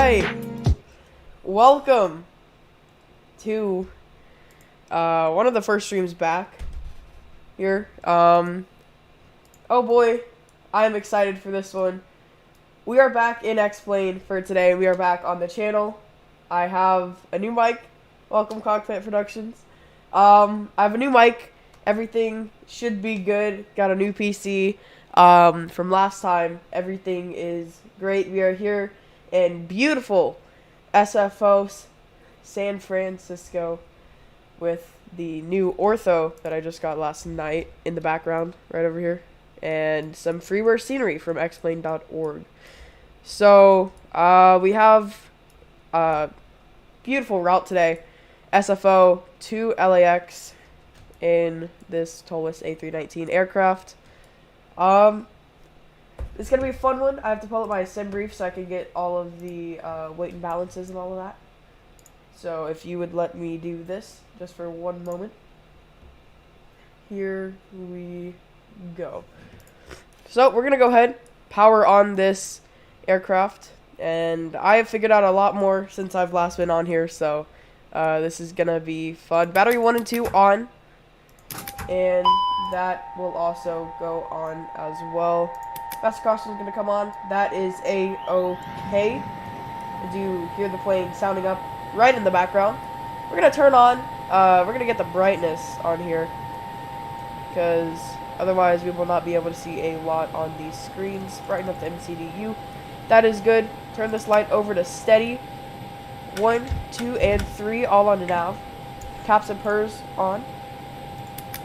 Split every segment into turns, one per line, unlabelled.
Alright, welcome to one of the first streams back here. Oh boy, I'm excited for this one. We are back in X-Plane for today. We are back on the channel. I have a new mic. Welcome, Cockpit Productions. I have a new mic. Everything should be good. Got a new PC from last time. Everything is great. We are here in beautiful SFO San Francisco with the new ortho that I just got last night in the background right over here, and some freeware scenery from xplane.org. So we have a beautiful route today, SFO to LAX in this Tollis A319 aircraft. It's going to be a fun one. I have to pull up my sim brief so I can get all of the weight and balances and all of that. So if you would let me do this just for one moment. Here we go. So we're going to go ahead, power on this aircraft. And I have figured out a lot more since I've last been on here. So this is going to be fun. Battery 1 and 2 on. And that will also go on as well. Master caution is going to come on. That is A-OK. I do hear the plane sounding up right in the background. We're going to turn on, we're going to get the brightness on here, because otherwise we will not be able to see a lot on these screens. Brighten up the MCDU. That is good. Turn this light over to steady. 1, 2, and 3 all on the nav. Caps and purrs on.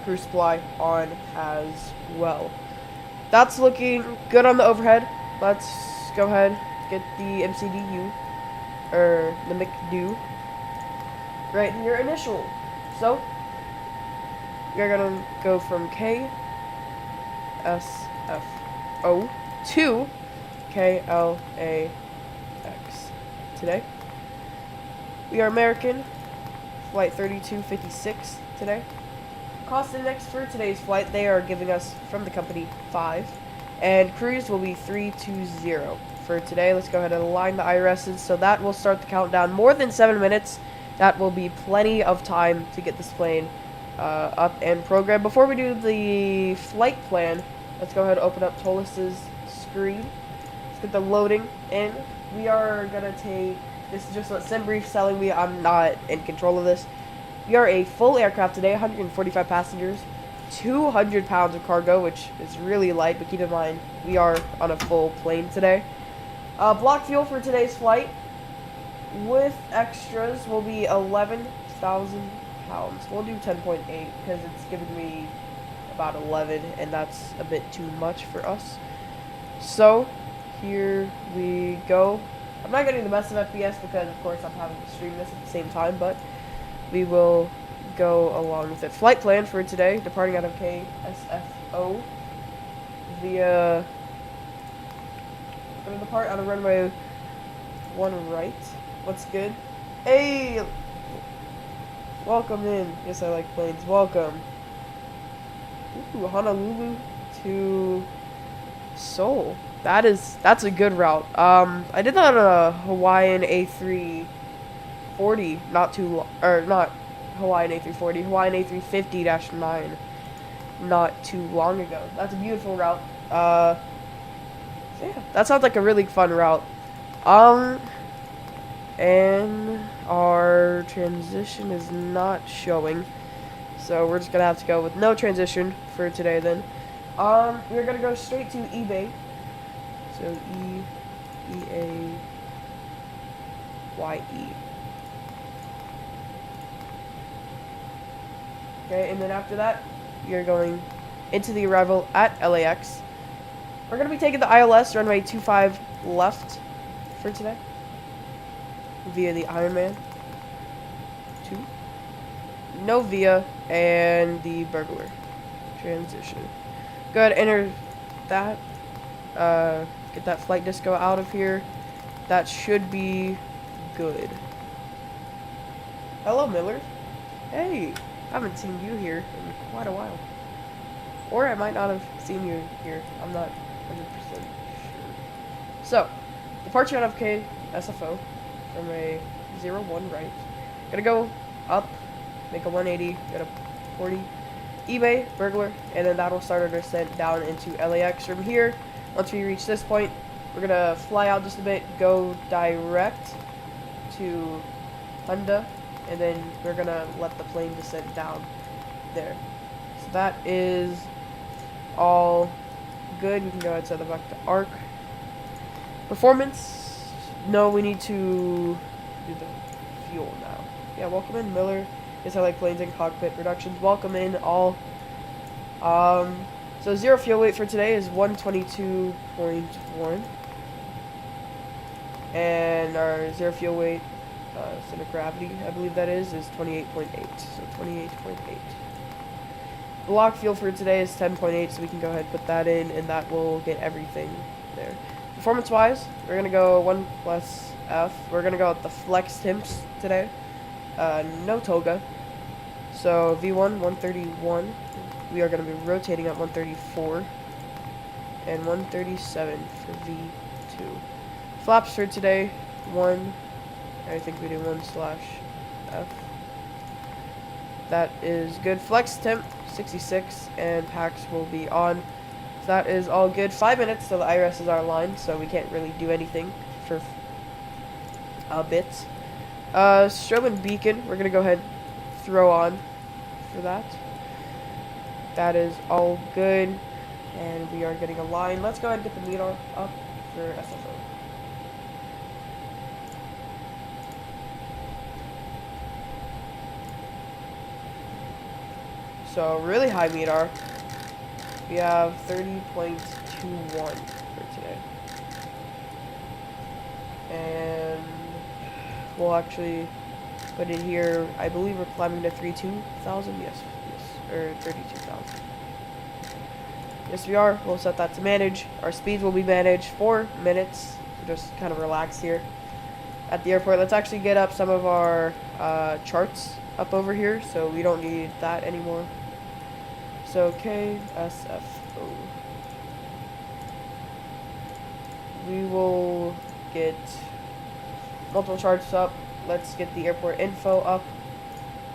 Crew supply on as well. That's looking good on the overhead. Let's go ahead, get the MCDU, or the McDo, right here, initial. So, you're gonna go from KSFO to KLAX today. We are American, flight 3256 today. Cost index for today's flight, they are giving us from the company 5, and cruise will be 320 for today. Let's go ahead and align the IRSs, so that will start the countdown. More than 7 minutes. That will be plenty of time to get this plane up and programmed. Before we do the flight plan, let's go ahead and open up Tollis's screen. Let's get the loading in. We are gonna take, this is just what sim brief's telling me. I'm not in control of this. We are a full aircraft today, 145 passengers, 200 pounds of cargo, which is really light, but keep in mind, we are on a full plane today. Block fuel for today's flight, with extras, will be 11,000 pounds. We'll do 10.8, because it's giving me about 11, and that's a bit too much for us. So, here we go. I'm not getting the best of FPS, because, of course, I'm having to stream this at the same time, but we will go along with it. Flight plan for today, departing out of KSFO via, going to depart out of runway 1 right. What's good? Hey! Welcome in. Yes, I like planes. Welcome. Ooh, Honolulu to Seoul. That's a good route. I did that on a Hawaiian A340 not too long, or not Hawaiian A340, Hawaiian A350-9 not too long ago. That's a beautiful route. So yeah, that sounds like a really fun route. And our transition is not showing, so we're just gonna have to go with no transition for today then. We're gonna go straight to eBay. So E-A-Y-E. Okay, and then after that, you're going into the arrival at LAX. We're going to be taking the ILS runway 25 left for today via the Ironman 2, Novia, and the Burglar transition. Go ahead, enter that. Get that flight disco out of here. That should be good. Hello, Miller. Hey. I haven't seen you here in quite a while. Or I might not have seen you here. I'm not 100% sure. So, departure out of SFO from a 0-1 right. Gonna go up, make a 180, get a 40 eBay, burglar, and then that'll start our descent down into LAX. From here, once we reach this point, we're gonna fly out just a bit, go direct to Honda, and then we're gonna let the plane descend down there. So that is all good. We can go ahead and set the back to arc. Performance. No, we need to do the fuel now. Yeah, welcome in Miller. Is I like planes and cockpit reductions. Welcome in all. So zero fuel weight for today is 122.1. And our zero fuel weight, center of gravity, I believe that is 28.8. So 28.8. Block fuel for today is 10.8, so we can go ahead and put that in, and that will get everything there. Performance-wise, we're going to go 1 plus F. We're going to go with the flex temps today. No toga. So V1, 131. We are going to be rotating at 134. And 137 for V2. Flaps for today, 1. I think we do 1/F. That is good. Flex temp, 66, and packs will be on. So that is all good. 5 minutes till the IRS is our line, so we can't really do anything for a bit. Strobe and beacon, we're going to go ahead and throw on for that. That is all good, and we are getting a line. Let's go ahead and get the METAR up for SFO. So really high METAR. We have 30.21 for today. And we'll actually put it here. I believe we're climbing to 32,000. Yes, or 32,000. Yes, we are. We'll set that to manage. Our speeds will be managed 4 minutes. We'll just kind of relax here at the airport. Let's actually get up some of our charts up over here, so we don't need that anymore. So KSFO. We will get multiple charts up. Let's get the airport info up.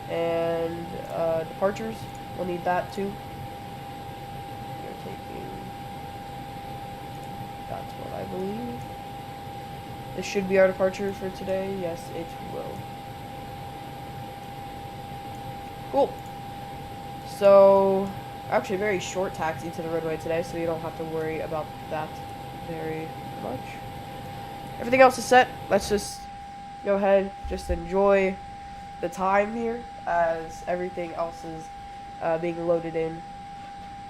And departures. We'll need that too. We're taking. That's what I believe. This should be our departure for today. Yes, it will. Cool. So, actually a very short taxi to the runway today, so you don't have to worry about that very much. Everything else is set. Let's just go ahead, just enjoy the time here as everything else is being loaded in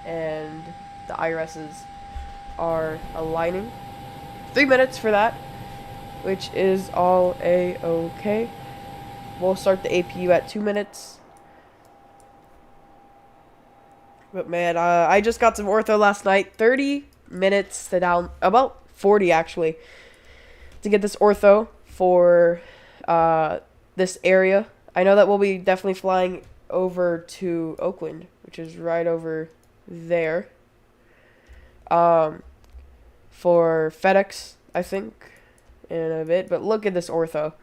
and the IRSs are aligning. 3 minutes for that, which is all A-okay. We'll start the APU at 2 minutes. But man, I just got some ortho last night. 30 minutes to down, about 40 actually, to get this ortho for this area. I know that we'll be definitely flying over to Oakland, which is right over there. For FedEx, I think, in a bit. But look at this ortho.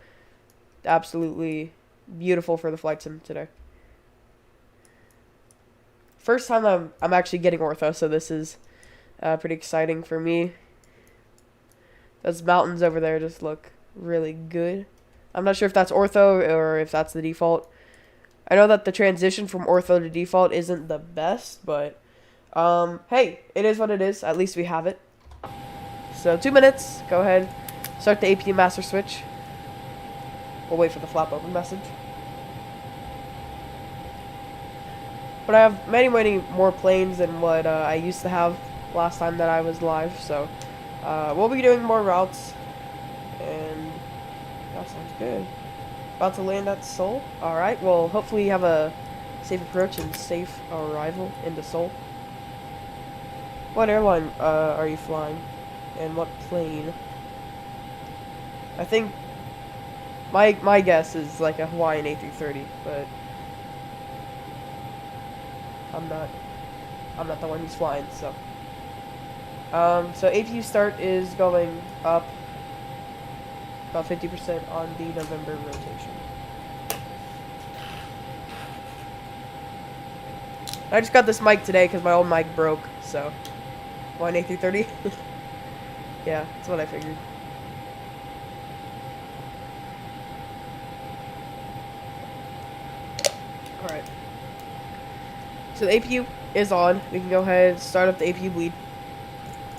Absolutely beautiful for the flight sim today. First time I'm actually getting ortho, so this is pretty exciting for me. Those mountains over there just look really good. I'm not sure if that's ortho or if that's the default. I know that the transition from ortho to default isn't the best, but hey, it is what it is. At least we have it. So 2 minutes. Go ahead. Start the APU master switch. We'll wait for the flap open message. But I have many, many more planes than what I used to have last time that I was live. So we'll be doing more routes. And that sounds good. About to land at Seoul. Alright, well, hopefully you have a safe approach and safe arrival into Seoul. What airline are you flying? And what plane? I think my guess is like a Hawaiian A330, but I'm not the one who's flying, so. So APU start is going up. about 50% on the November rotation. I just got this mic today because my old mic broke, so. Why an A330? Yeah, that's what I figured. Alright. So the APU is on. We can go ahead and start up the APU bleed.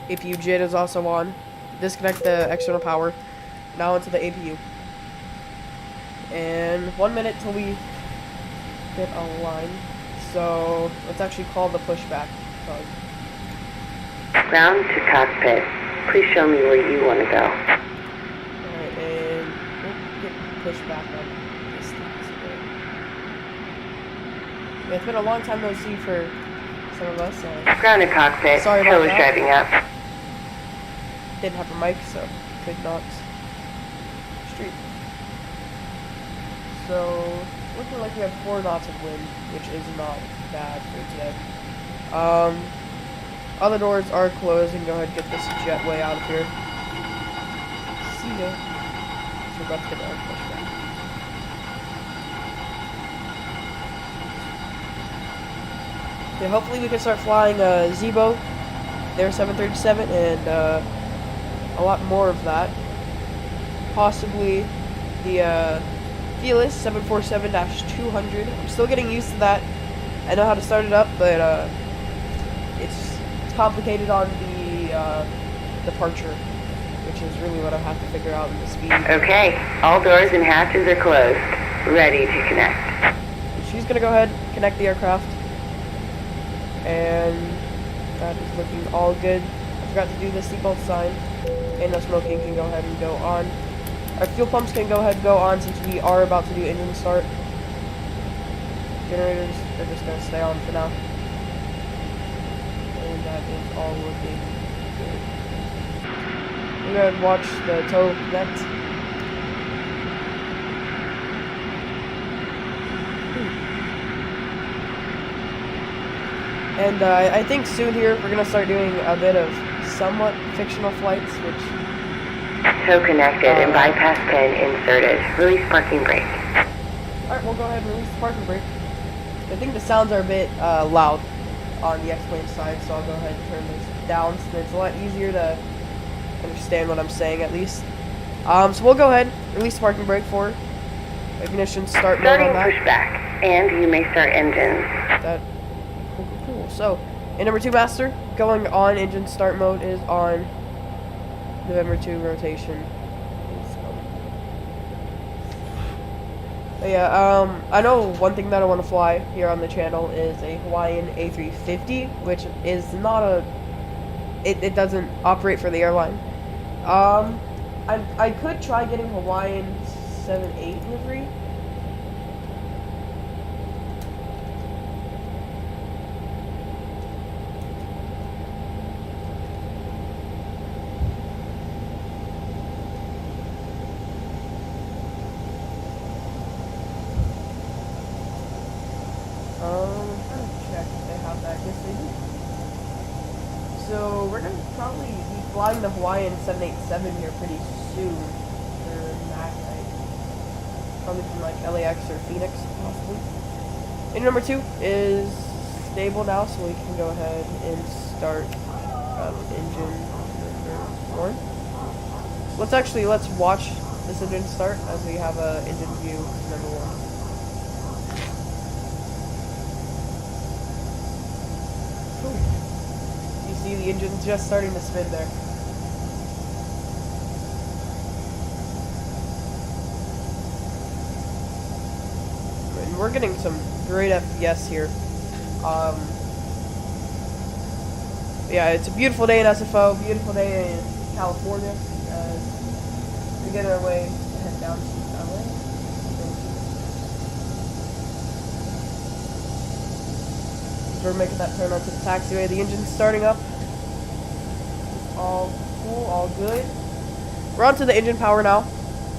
APU JIT is also on. Disconnect the external power. Now into the APU. And 1 minute till we get a line. So let's actually call the pushback bug.
Ground to cockpit. Please show me where you want to go.
Alright, and we'll get pushback up this time. Yeah, it's been a long time no see for some of us.
Ground to cockpit.
Sorry about
Tollis
that.
driving up.
Didn't have a mic, so could not street. So, looking like we have 4 knots of wind, which is not bad for today. Other doors are closed, and go ahead and get this jetway out of here. See ya. So we're about to get our pushback. Okay, hopefully we can start flying Zebo, their 737, and a lot more of that. Possibly the Fearless 747-200. I'm still getting used to that. I know how to start it up, but it's complicated on the departure, which is really what I have to figure out in the speed.
Okay, all doors and hatches are closed. Ready to connect.
She's gonna go ahead and connect the aircraft, and that is looking all good. I forgot to do the seatbelt sign, and no smoking can go ahead and go on. Our fuel pumps can go ahead and go on since we are about to do engine start. Generators are just gonna stay on for now. And that is all looking good. We're gonna watch the tow connect. And I think soon here we're gonna start doing a bit of somewhat fictional flights, which
Tow connected and bypass pin inserted. Release parking brake.
Alright, we'll go ahead and release the parking brake. I think the sounds are a bit loud on the X-Plane side, so I'll go ahead and turn this down so it's a lot easier to understand what I'm saying at least. So we'll go ahead and release the parking brake for ignition start mode
Starting
on that.
pushback, and you may start engines.
That cool. So, in number 2 master, going on engine start mode is on. November 2 rotation. But yeah, I know one thing that I want to fly here on the channel is a Hawaiian A350, which is not a. It doesn't operate for the airline. I could try getting Hawaiian 78 livery. I'm trying to check if they have that. Yes, they do. So we're gonna probably be flying the Hawaiian 787 here pretty soon for that night. Probably from like LAX or Phoenix, possibly. And number 2 is stable now, so we can go ahead and start engine number 1. Let's watch this engine start as we have a engine view number 1. You see the engine's just starting to spin there. And we're getting some great FPS here. Yeah, it's a beautiful day in SFO, beautiful day in California as we get our way to head down to LA. We're making that turn onto the taxiway. The engine's starting up. All cool, all good. We're onto the engine power now.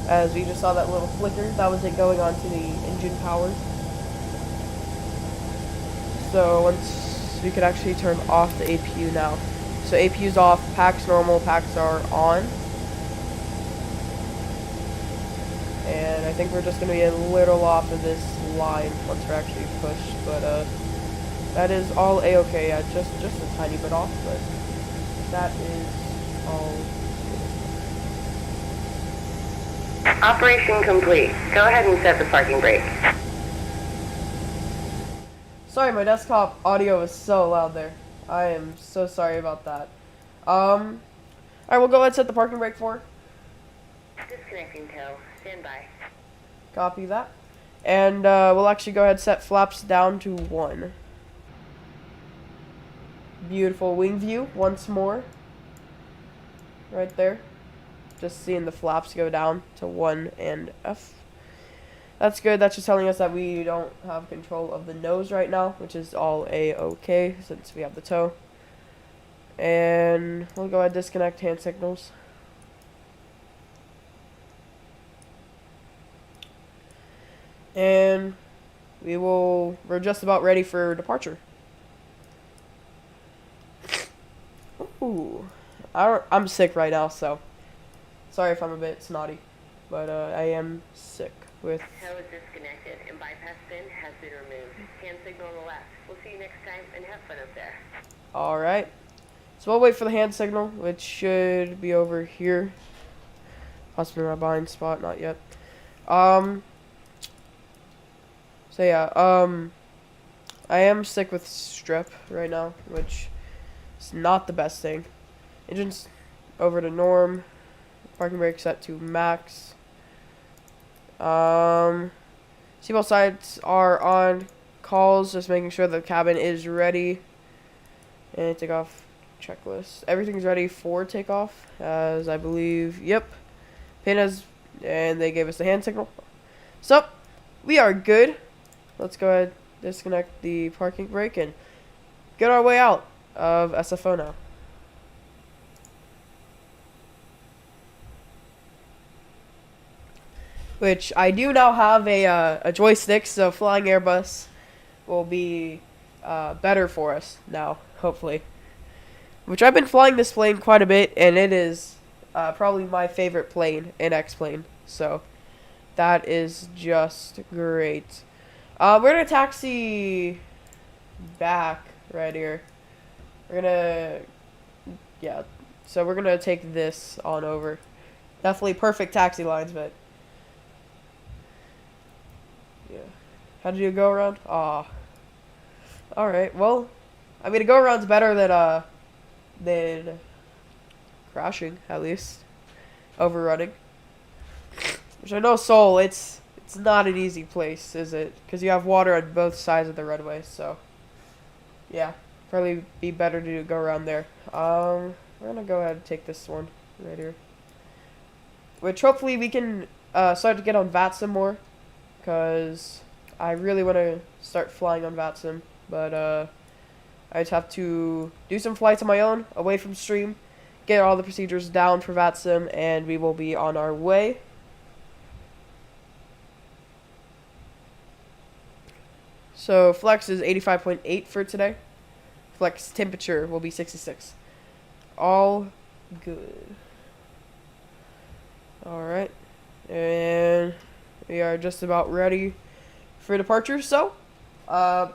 As we just saw that little flicker, that was it going on to the engine power. So once we could actually turn off the APU now. So APU's off, packs normal, packs are on. think we're just going to be a little off of this line once we're actually pushed, but that is all a-okay. Yeah, just a tiny bit off, but that is all.
Operation complete. Go ahead and set the parking brake.
Sorry, my desktop audio is so loud there. I am so sorry about that. Alright, we'll go ahead and set the parking brake for.
Disconnecting tow. Stand by.
Copy that. And we'll actually go ahead and set flaps down to 1. Beautiful wing view once more. Right there. Just seeing the flaps go down to 1 and F. That's good. That's just telling us that we don't have control of the nose right now, which is all a-okay since we have the tow. And we'll go ahead and disconnect hand signals. And we're just about ready for departure. Ooh, I'm sick right now, so sorry if I'm a bit snotty, but I am sick with.
Tow is disconnected and bypass pin has been removed. Hand signal on the left. We'll see you next time and have fun up there.
All right, so we'll wait for the hand signal, which should be over here. Possibly my blind spot, not yet. So yeah, I am sick with strep right now, which is not the best thing. Engine's over to norm. Parking brake set to max. Seatbelt sights are on. Calls, just making sure the cabin is ready. And takeoff checklist. Everything's ready for takeoff, as I believe. Yep. Pin has, and they gave us the hand signal. So we are good. Let's go ahead, disconnect the parking brake, and get our way out of SFO now. Which I do now have a joystick, so flying Airbus will be better for us now, hopefully. Which I've been flying this plane quite a bit, and it is probably my favorite plane in X-Plane. So that is just great. We're gonna taxi back right here. So we're gonna take this on over. Definitely perfect taxi lines, but yeah. How did you go around? All right. Well, I mean, a go around's better than crashing, at least overrunning. Which I know Seoul, it's not an easy place, is it? Because you have water on both sides of the runway, so yeah, probably be better to go around there. We're gonna go ahead and take this one right here, which hopefully we can start to get on VATSIM more, because I really want to start flying on VATSIM, but I just have to do some flights on my own, away from stream, get all the procedures down for VATSIM, and we will be on our way. So flex is 85.8 for today. Flex temperature will be 66. All good. Alright. And we are just about ready for departure. So, I'll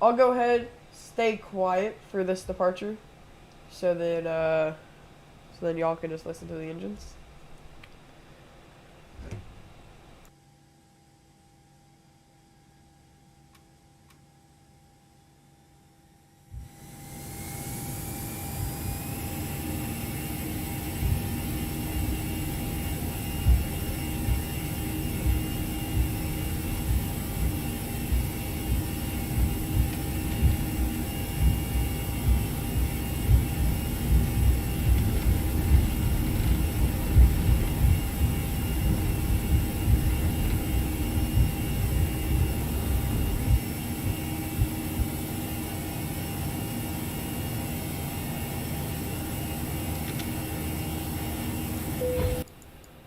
go ahead, stay quiet for this departure. So then y'all can just listen to the engines.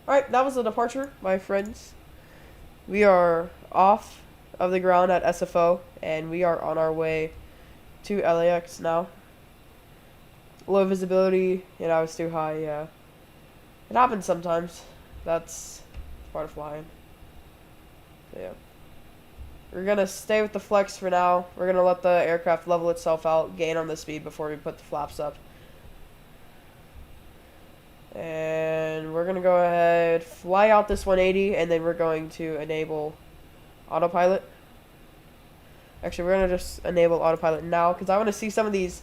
Alright, that was the departure, my friends. We are off of the ground at SFO, and we are on our way to LAX now. Low visibility, I was too high, yeah. It happens sometimes. That's part of flying. Yeah. We're gonna stay with the flex for now. We're gonna let the aircraft level itself out, gain on the speed before we put the flaps up. And we're gonna go ahead, fly out this 180, and then we're going to enable autopilot. Actually, we're gonna just enable autopilot now because I want to see some of these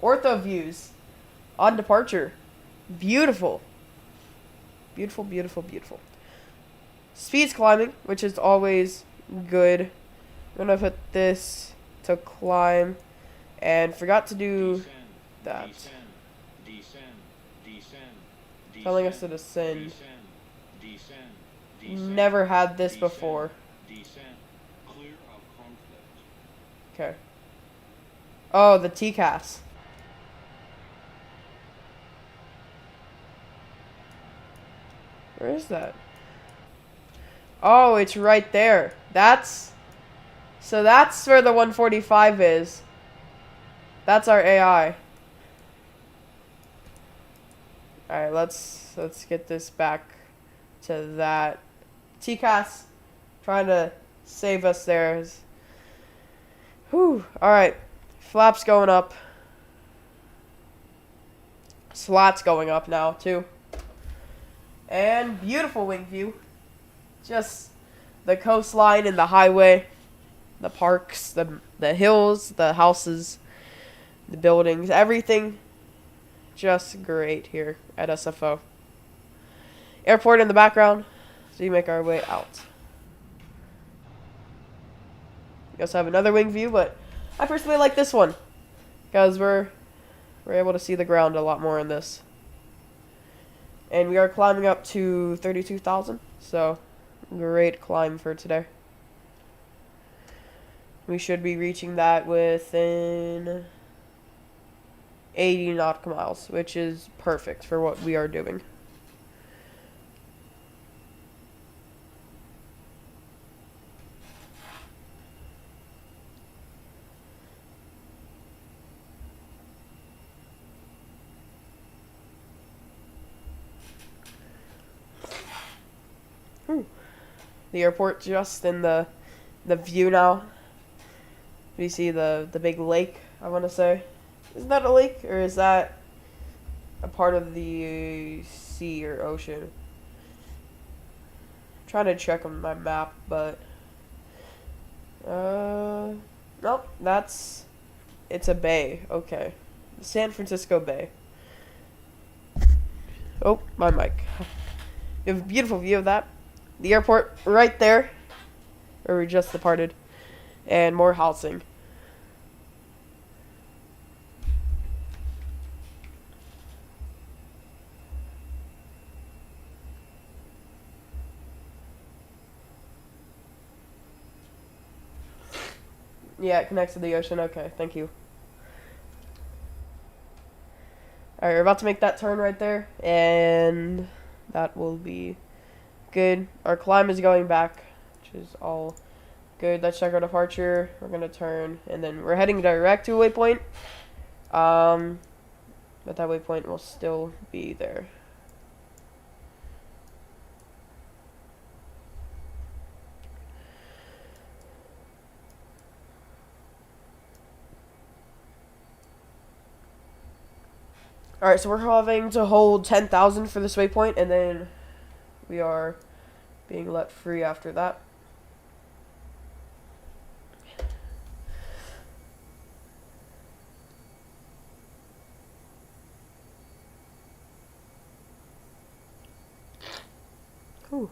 ortho views on departure. Beautiful. Beautiful, beautiful, beautiful. Speed's climbing, which is always good. I'm gonna put this to climb, and forgot to do that. Telling us to descend. Never had this before. Okay. Oh, the TCAS. Where is that? Oh, it's right there. So that's where the 145 is. That's our AI. Alright, let's get this back to that. TCAS trying to save us there. Whew. Alright. Flaps going up. Slats going up now, too. And beautiful wing view. Just the coastline and the highway. The parks, the hills, the houses, the buildings, everything. Just great here at SFO. Airport in the background. So you make our way out. We also have another wing view, but I personally like this one because we're able to see the ground a lot more in this. And we are climbing up to 32,000, so great climb for today. We should be reaching that within 80 nautical miles, which is perfect for what we are doing. The airport just in the view now. We see the big lake, I want to say. Is that a lake, or is that a part of the sea or ocean? I'm trying to check on my map, but nope, it's a bay. Okay, San Francisco Bay. Oh, my mic. You have a beautiful view of that. The airport right there, where we just departed, and more housing. Yeah, it connects to the ocean. Okay, thank you. Alright, we're about to make that turn right there, and that will be good. Our climb is going back, which is all good. Let's check our departure. We're going to turn, and then we're heading direct to a waypoint. But that waypoint will still be there. Alright, so we're having to hold 10,000 for this waypoint, and then we are being let free after that. Whew.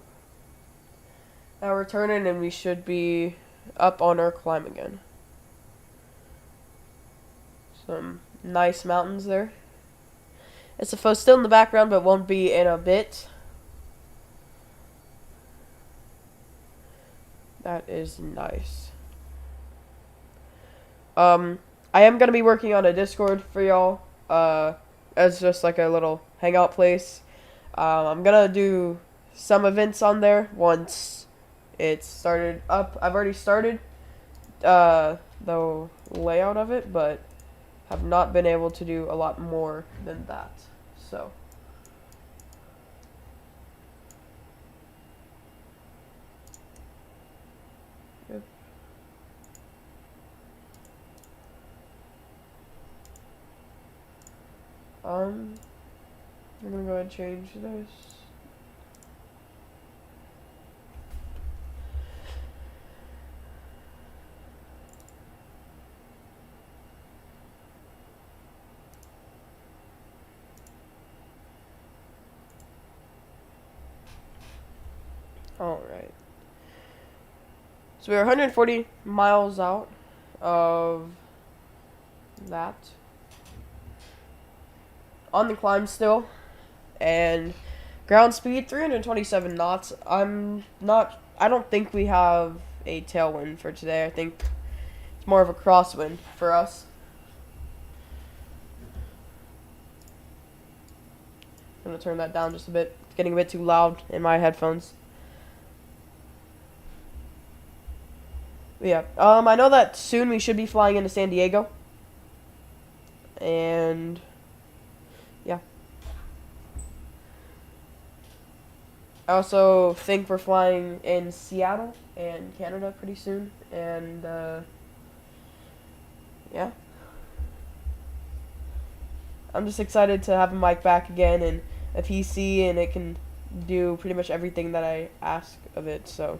Now we're turning, and we should be up on our climb again. Some nice mountains there. SFO still in the background, but won't be in a bit. That is nice. I am going to be working on a Discord for y'all, as just like a little hangout place. I'm going to do some events on there once it's started up. I've already started the layout of it, but have not been able to do a lot more than that. So I'm gonna go ahead and change this. Alright. So we are 140 miles out of that. On the climb still. And ground speed 327 knots. I don't think we have a tailwind for today. I think it's more of a crosswind for us. I'm gonna turn that down just a bit. It's getting a bit too loud in my headphones. But yeah. I know that soon we should be flying into San Diego. And yeah. I also think we're flying in Seattle and Canada pretty soon. And yeah. I'm just excited to have a mic back again and a PC, and it can do pretty much everything that I ask of it. So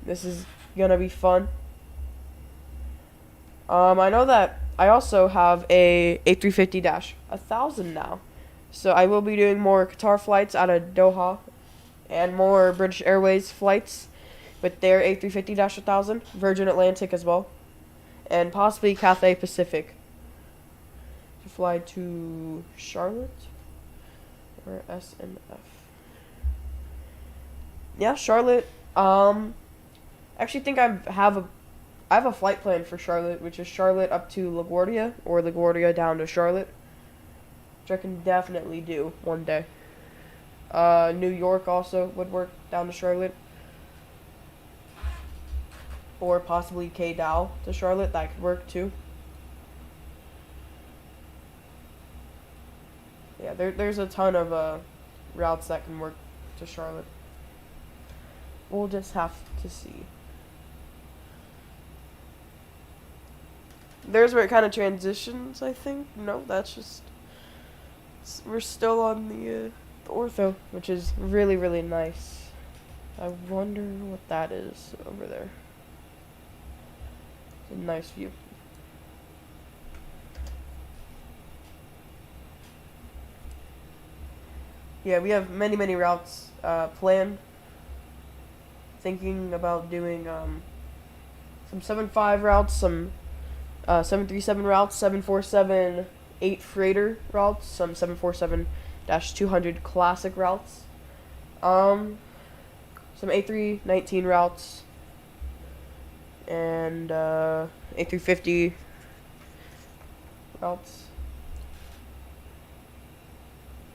this is gonna be fun. I know that I also have a A350-1000 now. So I will be doing more Qatar flights out of Doha and more British Airways flights with their A350-1000, Virgin Atlantic as well, and possibly Cathay Pacific to fly to Charlotte or SNF. Yeah, Charlotte. Actually think I have a flight plan for Charlotte, which is Charlotte up to LaGuardia or LaGuardia down to Charlotte, which I can definitely do one day. New York also would work down to Charlotte, or possibly K-Dow to Charlotte. That could work too. Yeah, there's a ton of routes that can work to Charlotte. We'll just have to see. There's where it kind of transitions, I think. No, that's just... We're still on the ortho, which is really, really nice. I wonder what that is over there. It's a nice view. Yeah, we have many, many routes planned. Thinking about doing some 7.5 routes, some 737 routes, 747-8 freighter routes, some 747-200 classic routes, some A319 routes, and A350 routes.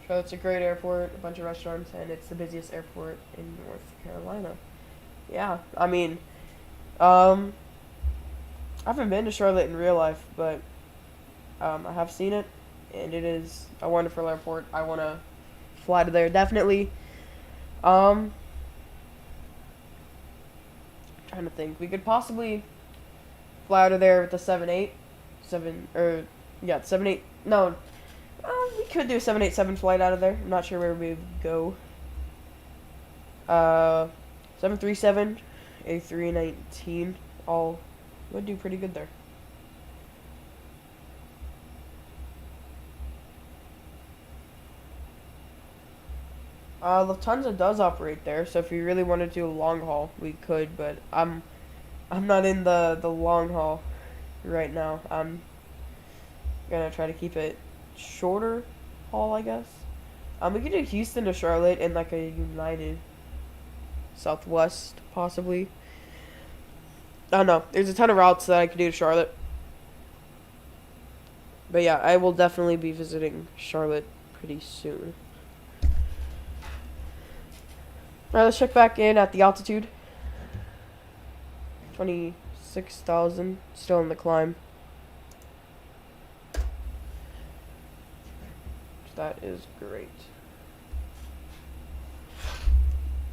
Charlotte's a great airport, a bunch of restaurants, and it's the busiest airport in North Carolina. Yeah, I mean, I haven't been to Charlotte in real life, but I have seen it, and it is a wonderful airport. I want to fly to there, definitely. Trying to think. We could possibly fly out of there with the 7-8. 7-8. No, we could do a 787 flight out of there. I'm not sure where we would go. 737, A319, all would do pretty good there. Lufthansa does operate there, so if we really wanted to do a long haul, we could, but I'm not in the long haul right now. I'm gonna try to keep it shorter haul, I guess. We could do Houston to Charlotte in like a United Southwest, possibly. I don't know. There's a ton of routes that I could do to Charlotte. But yeah, I will definitely be visiting Charlotte pretty soon. Alright, let's check back in at the altitude. 26,000. Still in the climb. That is great.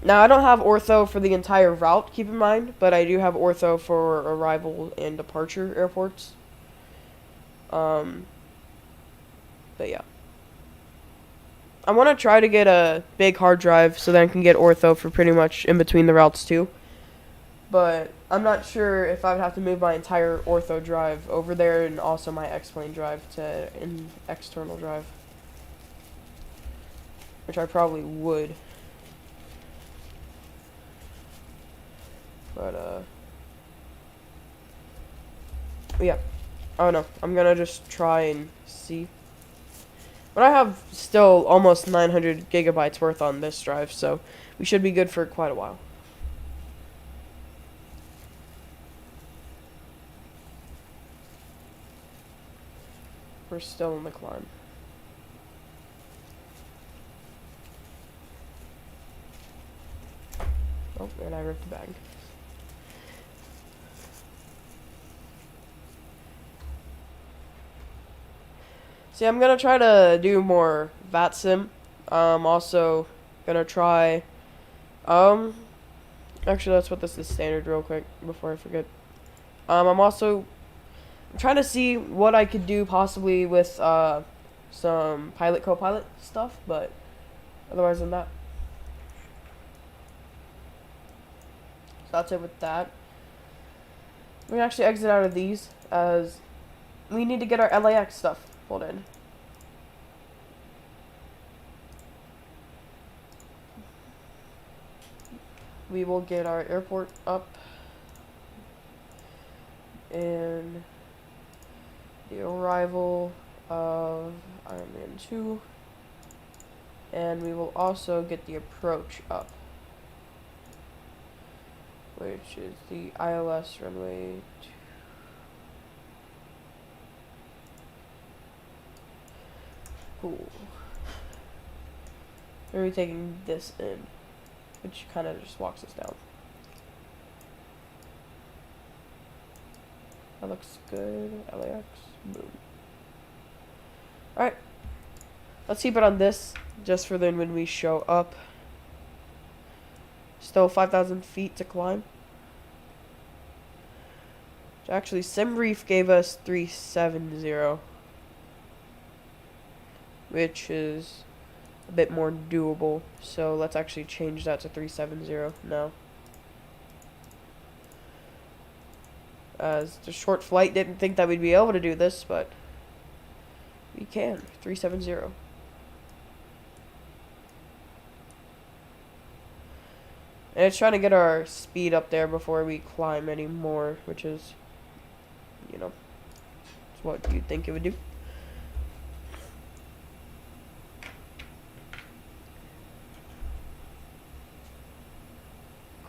Now, I don't have ortho for the entire route, keep in mind, but I do have ortho for arrival and departure airports. But yeah. I want to try to get a big hard drive so that I can get ortho for pretty much in between the routes too. But I'm not sure if I would have to move my entire ortho drive over there and also my X-Plane drive to an external drive. Which I probably would. But, yeah. Oh no, I'm gonna just try and see. But I have still almost 900 gigabytes worth on this drive, so we should be good for quite a while. We're still in the climb. Oh, and I ripped the bag. See, I'm gonna try to do more VATSIM. Also gonna try, actually let's put this as standard real quick before I forget. I'm trying to see what I could do possibly with, some pilot co-pilot stuff, but otherwise than that. So that's it with that. We can actually exit out of these as we need to get our LAX stuff pulled in. We will get our airport up and the arrival of Iron Man 2, and we will also get the approach up, which is the ILS runway 2. Cool. We're taking this in, which kind of just walks us down. That looks good. LAX. Boom. Alright. Let's keep it on this, just for then when we show up. Still 5,000 feet to climb. Actually, SimReef gave us 370. Which is a bit more doable. So let's actually change that to 370 now. As the short flight didn't think that we'd be able to do this, but we can. 370. And it's trying to get our speed up there before we climb anymore, which is, you know, it's what you'd think it would do.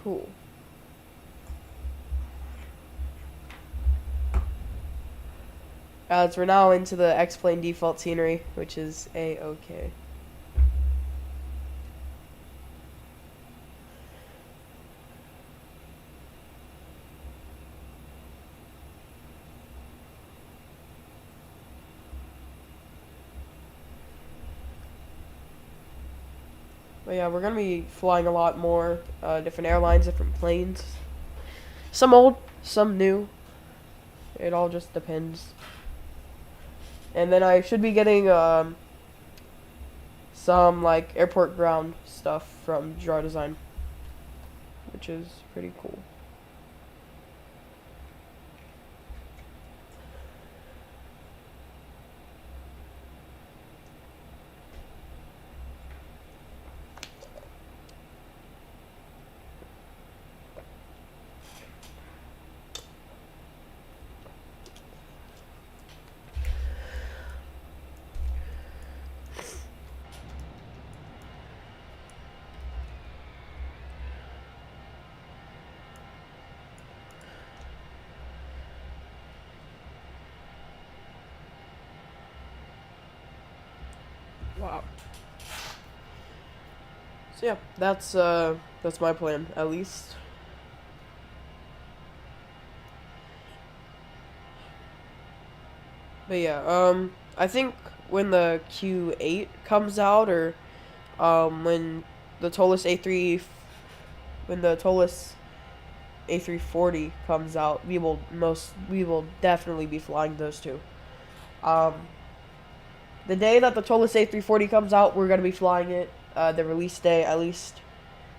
Cool. So we're now into the X-Plane default scenery, which is A-okay. But yeah, we're gonna be flying a lot more different airlines, different planes. Some old, some new. It all just depends. And then I should be getting some like airport ground stuff from Draw Design, which is pretty cool. Wow. So yeah, that's my plan, at least. But yeah, I think when the Q8 comes out, or when the Tollis A340 comes out, we will definitely be flying those two. The day that the Tollis A340 comes out, we're going to be flying it. The release day, at least.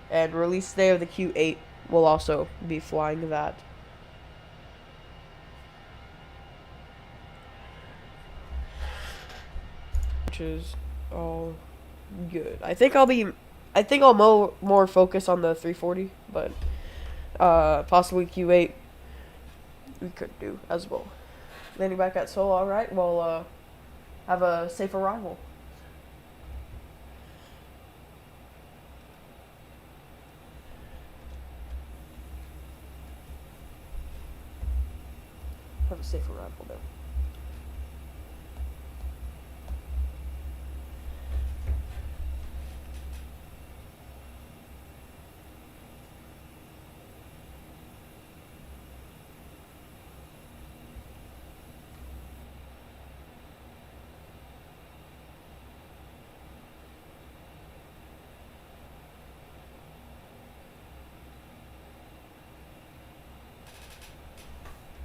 And release day of the Q8, we'll also be flying that. Which is all good. I think I'll more focus on the 340, but possibly Q8 we could do as well. Landing back at Seoul, alright, we'll have a safe arrival. Have a safe arrival now.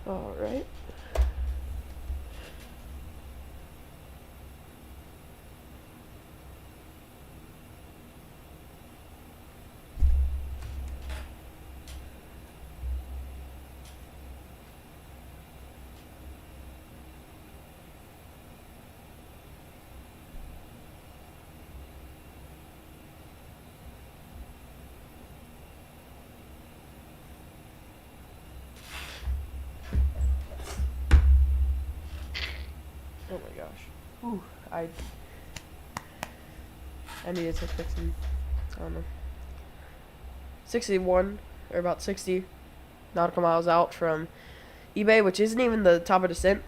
Alright. Oh my gosh. Ooh, I needed to fix him. I don't know. 61, or about 60 nautical miles out from eBay, which isn't even the top of descent.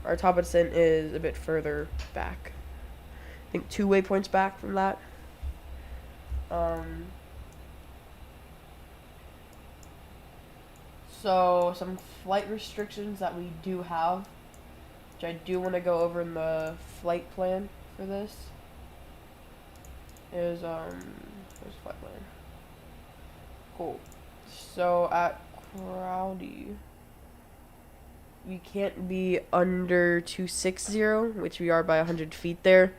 Our top of descent is a bit further back. I think 2 waypoints back from that. So some flight restrictions that we do have, which I do want to go over in the flight plan for this, is where's the flight plan? Cool. So at Crowdy, we can't be under 260, which we are by 100 feet there,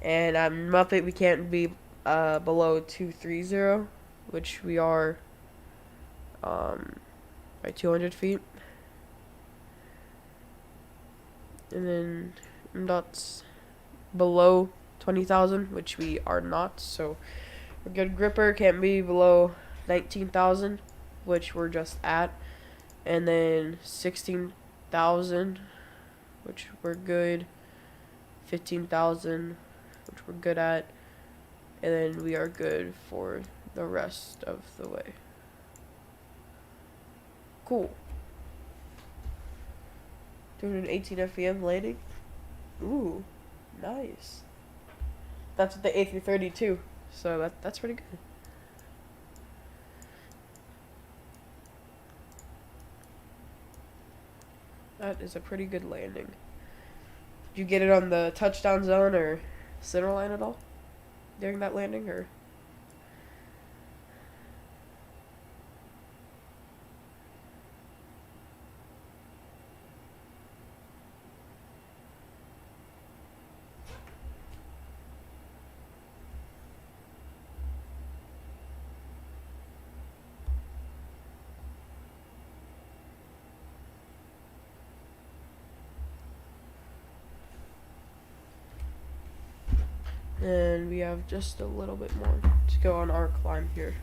and at Muppet we can't be below 230, which we are by 200 feet. And then MDOT's below 20,000, which we are not, so we're good. Gripper can't be below 19,000, which we're just at, and then 16,000, which we're good. 15,000, which we're good at, and then we are good for the rest of the way. Cool. 218 FPM landing. Ooh, nice. That's with the A330 too, so that's pretty good. That is a pretty good landing. Did you get it on the touchdown zone or center line at all during that landing, or? And we have just a little bit more to go on our climb here.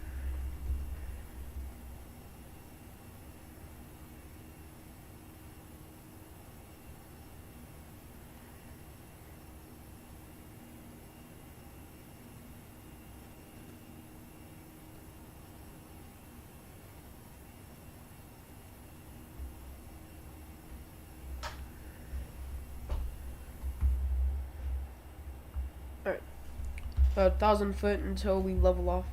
Alright. 1,000 foot until we level off.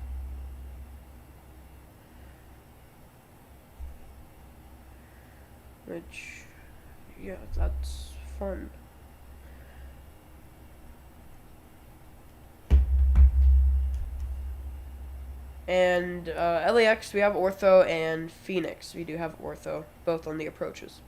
Which, yeah, that's fun. And LAX, we have ortho, and Phoenix, we do have ortho, both on the approaches.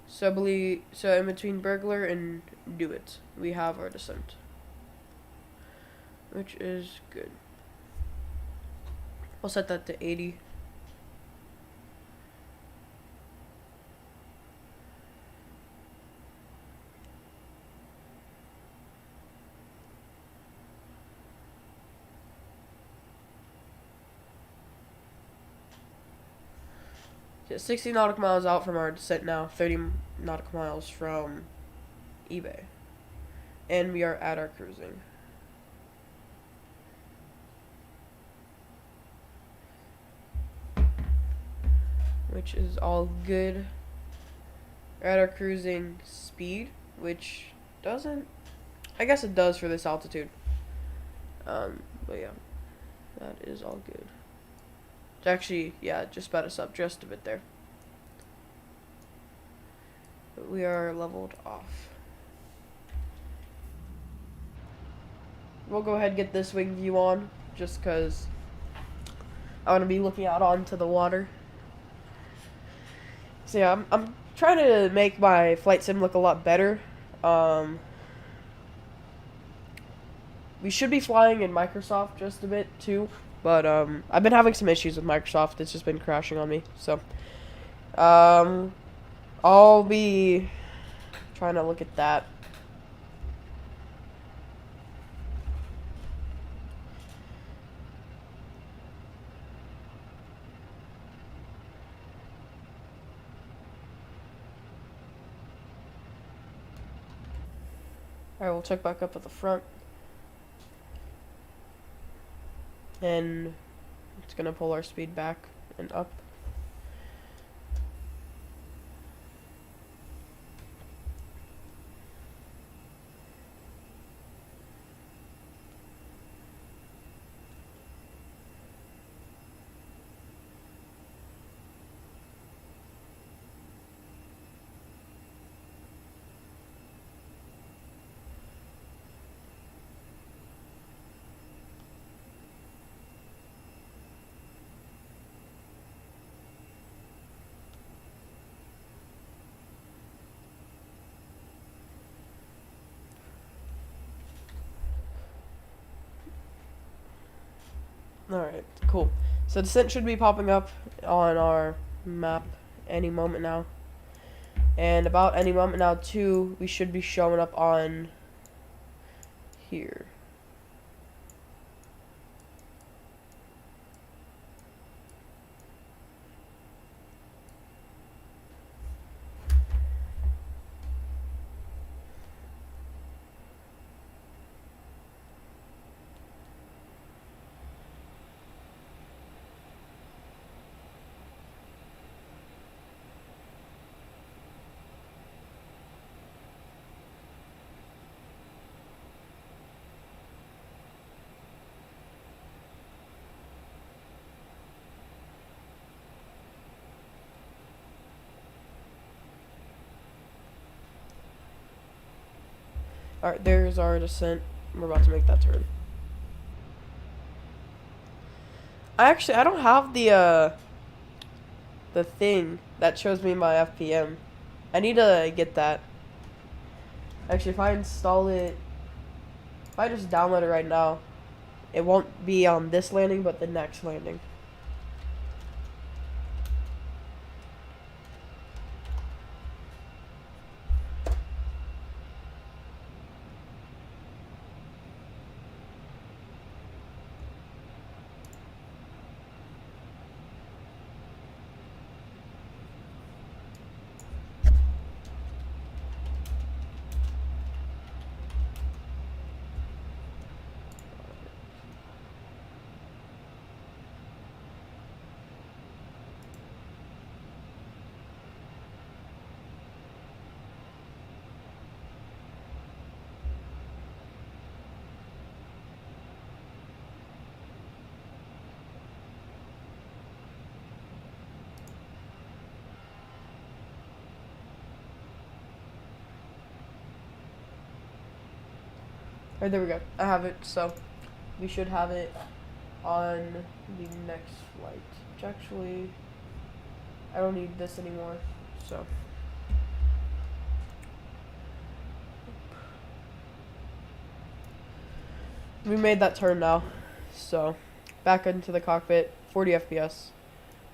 So in between burglar and do it, we have our descent, which is good. We'll set that to 80. Yeah, 60 nautical miles out from our descent now, 30 nautical miles from eBay. And we are at our cruising. Which is all good. We're at our cruising speed, which doesn't, I guess it does for this altitude. But yeah, that is all good. It's actually, yeah, just sped us up just a bit there. But we are leveled off. We'll go ahead and get this wing view on, just because I want to be looking out onto the water. So yeah, I'm trying to make my flight sim look a lot better. We should be flying in Microsoft just a bit too, but I've been having some issues with Microsoft. It's just been crashing on me. So I'll be trying to look at that. Alright, we'll check back up at the front. And it's gonna pull our speed back and up. Alright, cool. So descent should be popping up on our map any moment now. And about any moment now too, we should be showing up on here. Alright, there's our descent. We're about to make that turn. I don't have the thing that shows me my FPM. I need to get that. Actually, if I install it, if I just download it right now, it won't be on this landing, but the next landing. Alright, there we go. I have it, so we should have it on the next flight, which actually I don't need this anymore, so. We made that turn now, so back into the cockpit, 40 FPS,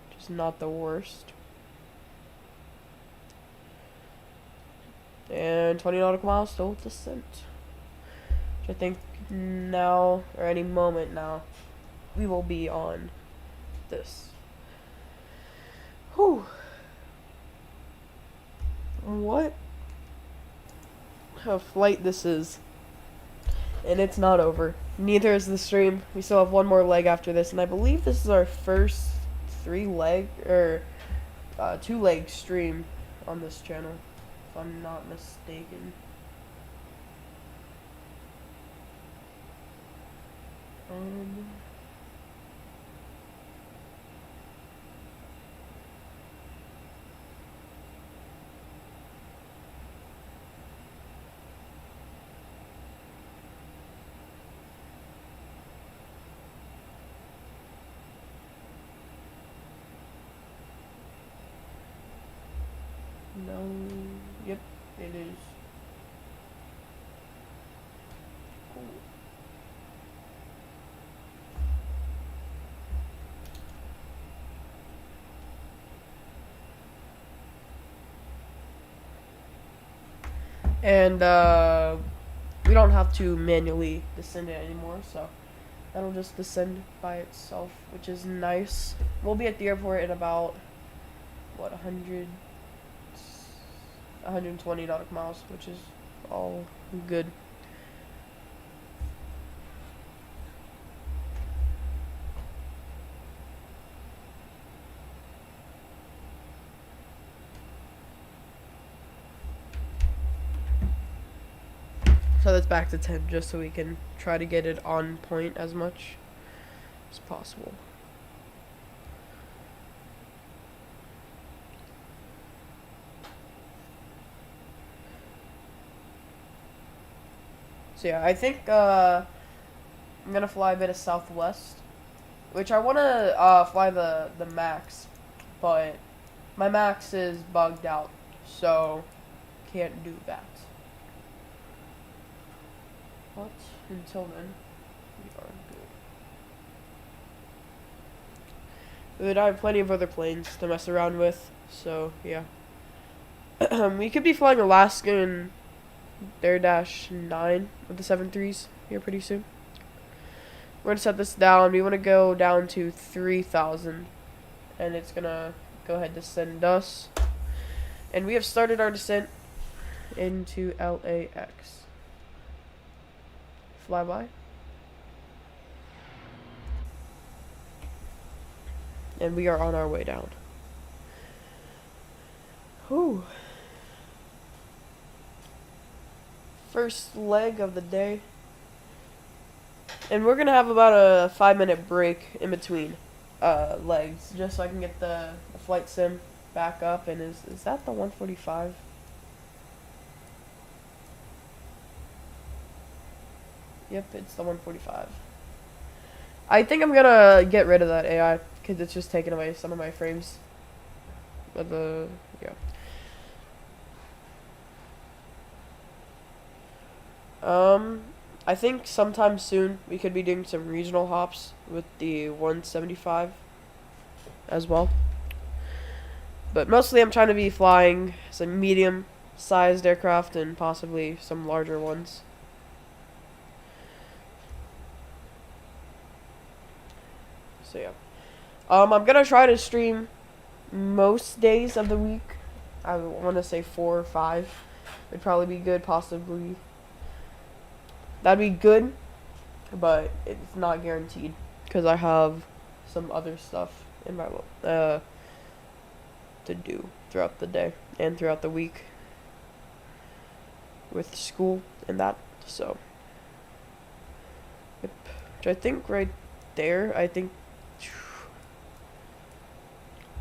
which is not the worst. And 20 nautical miles, still descent. Which I think now, or any moment now, we will be on this. Whew. What a flight this is. And it's not over. Neither is the stream. We still have one more leg after this, and I believe this is our first 2-leg stream on this channel, if I'm not mistaken. No. Yep, it is. Cool. And we don't have to manually descend it anymore, so that'll just descend by itself, which is nice. We'll be at the airport in about, what, 120 nautical miles, which is all good. So that's back to 10, just so we can try to get it on point as much as possible. So yeah, I think I'm gonna fly a bit of Southwest, which I wanna fly the Max, but my Max is bugged out, so can't do that. But until then, we are good. I have plenty of other planes to mess around with, so yeah. We could be flying Alaskan -9 of the 7.3s here pretty soon. We're gonna set this down. We want to go down to 3,000, and it's gonna go ahead to send us. And we have started our descent into LAX. Flyby. And we are on our way down. Whew. First leg of the day. And we're gonna have about a 5-minute break in between legs, just so I can get the flight sim back up. And is that the 145? Yep, it's the 145. I think I'm gonna get rid of that AI because it's just taking away some of my frames. But yeah. I think sometime soon we could be doing some regional hops with the 175 as well. But mostly I'm trying to be flying some medium-sized aircraft and possibly some larger ones. So yeah. I'm gonna try to stream most days of the week. I want to say 4 or 5 would probably be good, possibly. That'd be good, but it's not guaranteed because I have some other stuff in my to do throughout the day and throughout the week with school and that. So, yep. Which I think right there, I think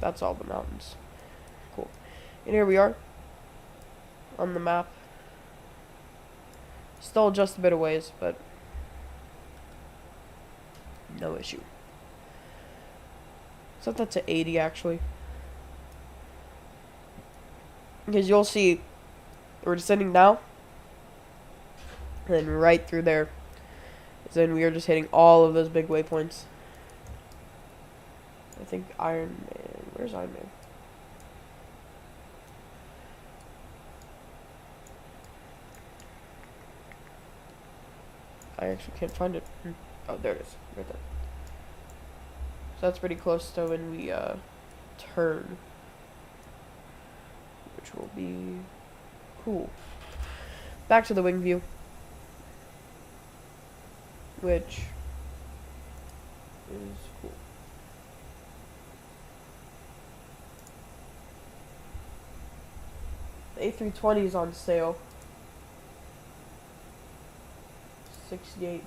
that's all the mountains. Cool. And here we are on the map. Still just a bit of ways, but no issue. Set that to 80 actually. because you'll see we're descending now, and then right through there, then we are just hitting all of those big waypoints. I think Iron Man. Where's Iron Man? I actually can't find it. Oh, there it is. Right there. So that's pretty close to when we turn, which will be cool. Back to the wing view, which is cool. The A320 is on sale. $68.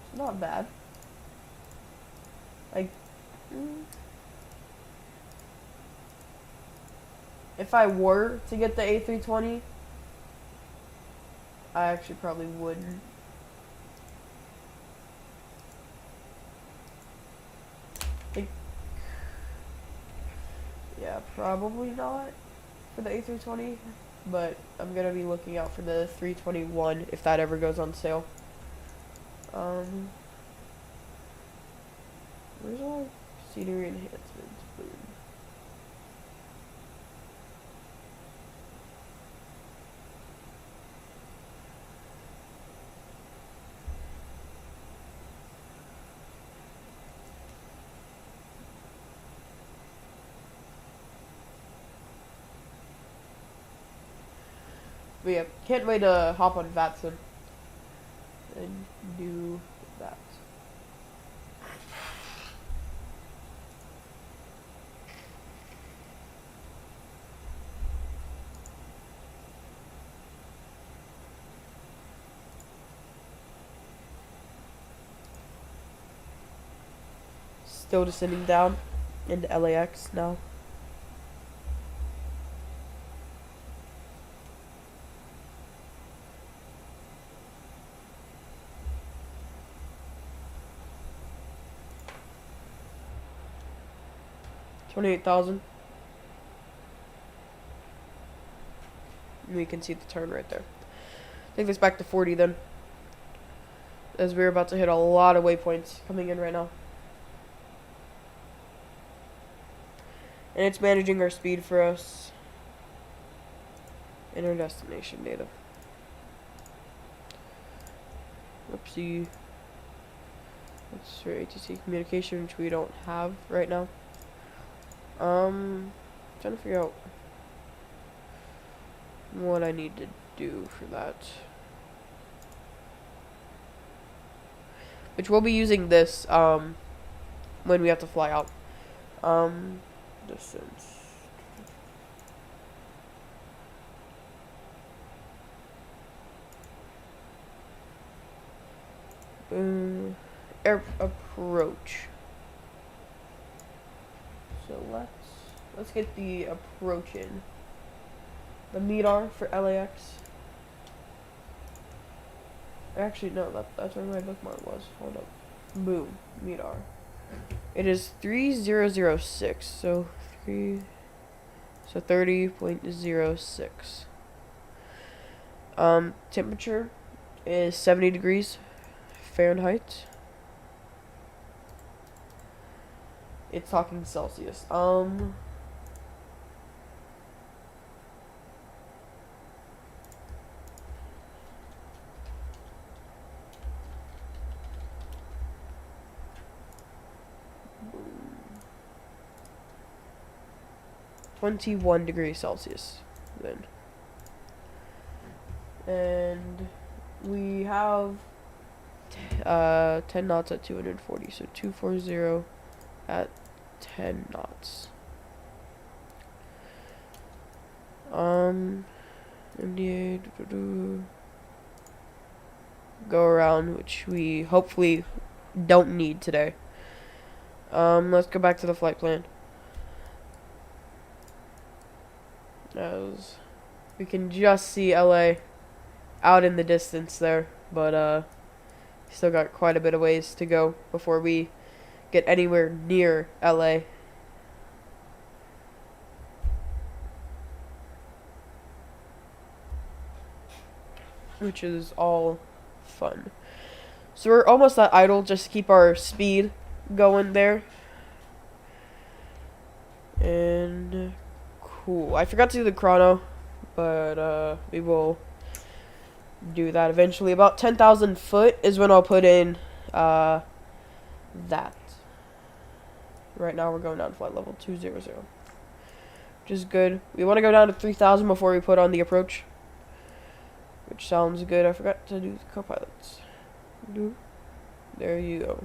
It's not bad. Like, if I were to get the A320, I actually probably wouldn't. Yeah, probably not for the A320, but I'm gonna be looking out for the 321 if that ever goes on sale. Where's our scenery enhancements? Boom. But yeah, can't wait to hop on Vatson and do that. Still descending down into LAX now. $28,000. We can see the turn right there. Take this back to 40 then, as we're about to hit a lot of waypoints coming in right now. And it's managing our speed for us and our destination data. Whoopsie. That's for ATC communication, which we don't have right now. Trying to figure out what I need to do for that. Which we'll be using this when we have to fly out. Distance. Air approach. So let's get the approach in. The MEDAR for LAX. Actually, no, that's where my bookmark was. Hold up. Boom. MEDAR. It is 3006. So 30.06. Temperature is 70 degrees Fahrenheit. It's talking Celsius. 21 degrees Celsius then. And we have 10 knots at 240, so 240 at 10 knots. MDA go around, which we hopefully don't need today. Let's go back to the flight plan. As we can just see LA out in the distance there, but still got quite a bit of ways to go before we get anywhere near LA. which is all fun. So we're almost at idle, just to keep our speed going there. And cool. I forgot to do the chrono, but we will do that eventually. About 10,000 foot is when I'll put in that. Right now we're going down to flight level 200, which is good. We want to go down to 3,000 before we put on the approach, which sounds good. I forgot to do the co-pilots. There you go.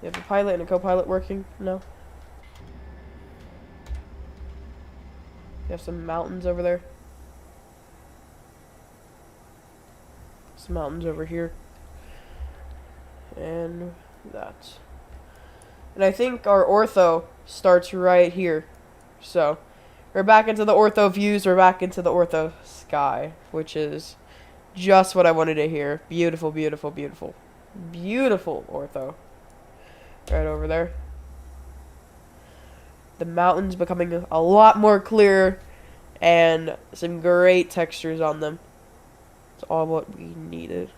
You have a pilot and a co-pilot working now. You have some mountains over there. Some mountains over here. And that. And I think our ortho starts right here. So, we're back into the ortho views. We're back into the ortho sky, which is just what I wanted to hear. Beautiful, beautiful, beautiful. Beautiful ortho. Right over there. The mountains becoming a lot more clear and some great textures on them. It's all what we needed.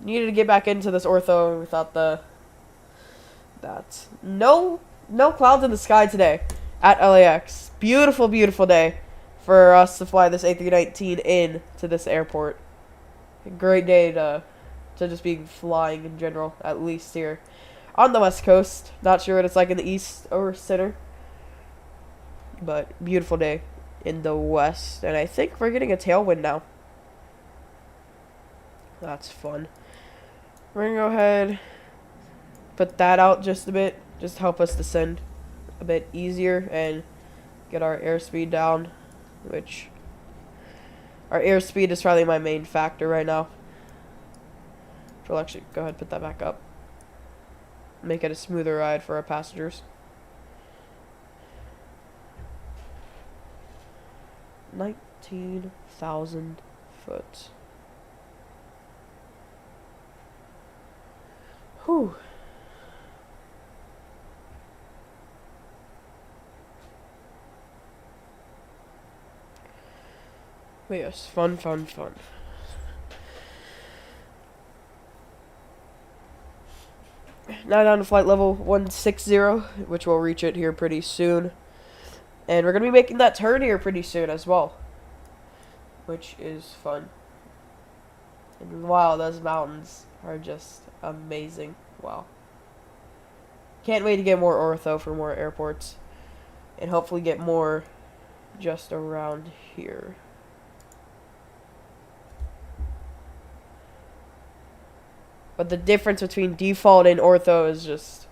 Needed to get back into this ortho without that. No clouds in the sky today at LAX. Beautiful, beautiful day for us to fly this A319 in to this airport. A great day to just be flying in general, at least here on the West Coast. Not sure what it's like in the East or Center, but beautiful day in the West. And I think we're getting a tailwind now. That's fun. We're gonna go ahead, put that out just a bit, just to help us descend a bit easier and get our airspeed down, which our airspeed is probably my main factor right now. We'll actually go ahead and put that back up. Make it a smoother ride for our passengers. 19,000 foot. Whew. But yes, fun, fun, fun. Now down to flight level 160, which we'll reach it here pretty soon. And we're going to be making that turn here pretty soon as well, which is fun. And wow, those mountains are just amazing. Wow. Can't wait to get more ortho for more airports. And hopefully get more just around here. But the difference between default and ortho is just,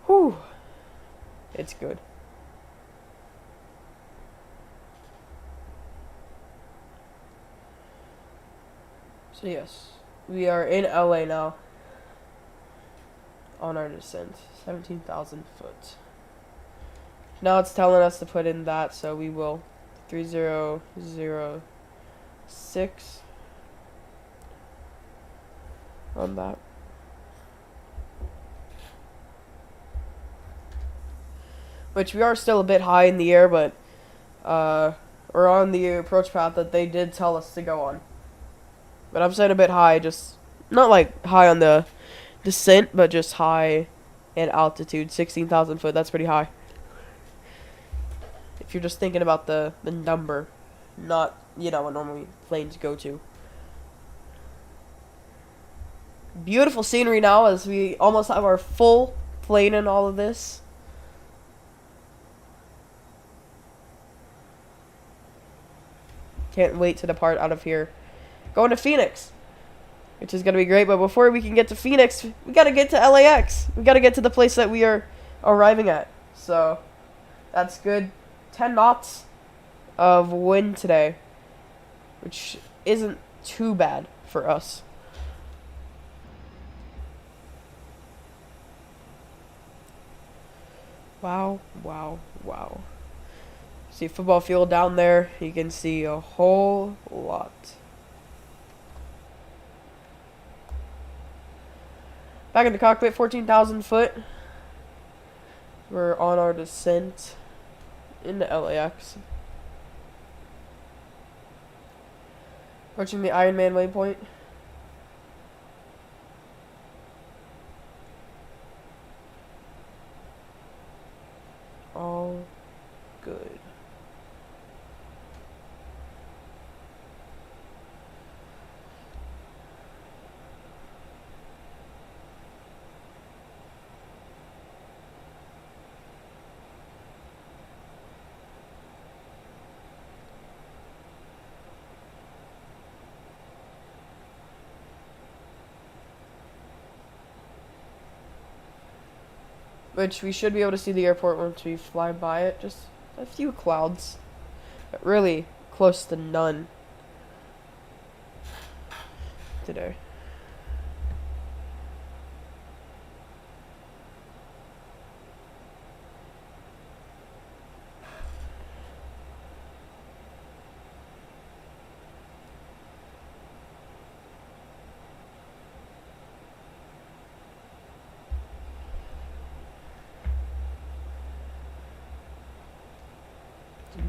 whew, it's good. So yes, we are in LA now on our descent, 17,000 foot. Now it's telling us to put in that, so we will 3006 on that. Which we are still a bit high in the air, but we're on the approach path that they did tell us to go on. But I'm saying a bit high, just not like high on the descent, but just high in altitude. 16,000 foot, that's pretty high. If you're just thinking about the number, not, you know, what normally planes go to. Beautiful scenery now as we almost have our full plane in all of this. Can't wait to depart out of here. Going to Phoenix, which is going to be great. But before we can get to Phoenix, we got to get to LAX. We got to get to the place that we are arriving at. So that's good. 10 knots of wind today, which isn't too bad for us. Wow, wow, wow. See football field down there. You can see a whole lot. Back in the cockpit, 14,000 foot. We're on our descent into LAX. Approaching the Iron Man waypoint. All good. Which we should be able to see the airport once we fly by it. Just a few clouds. But really close to none today.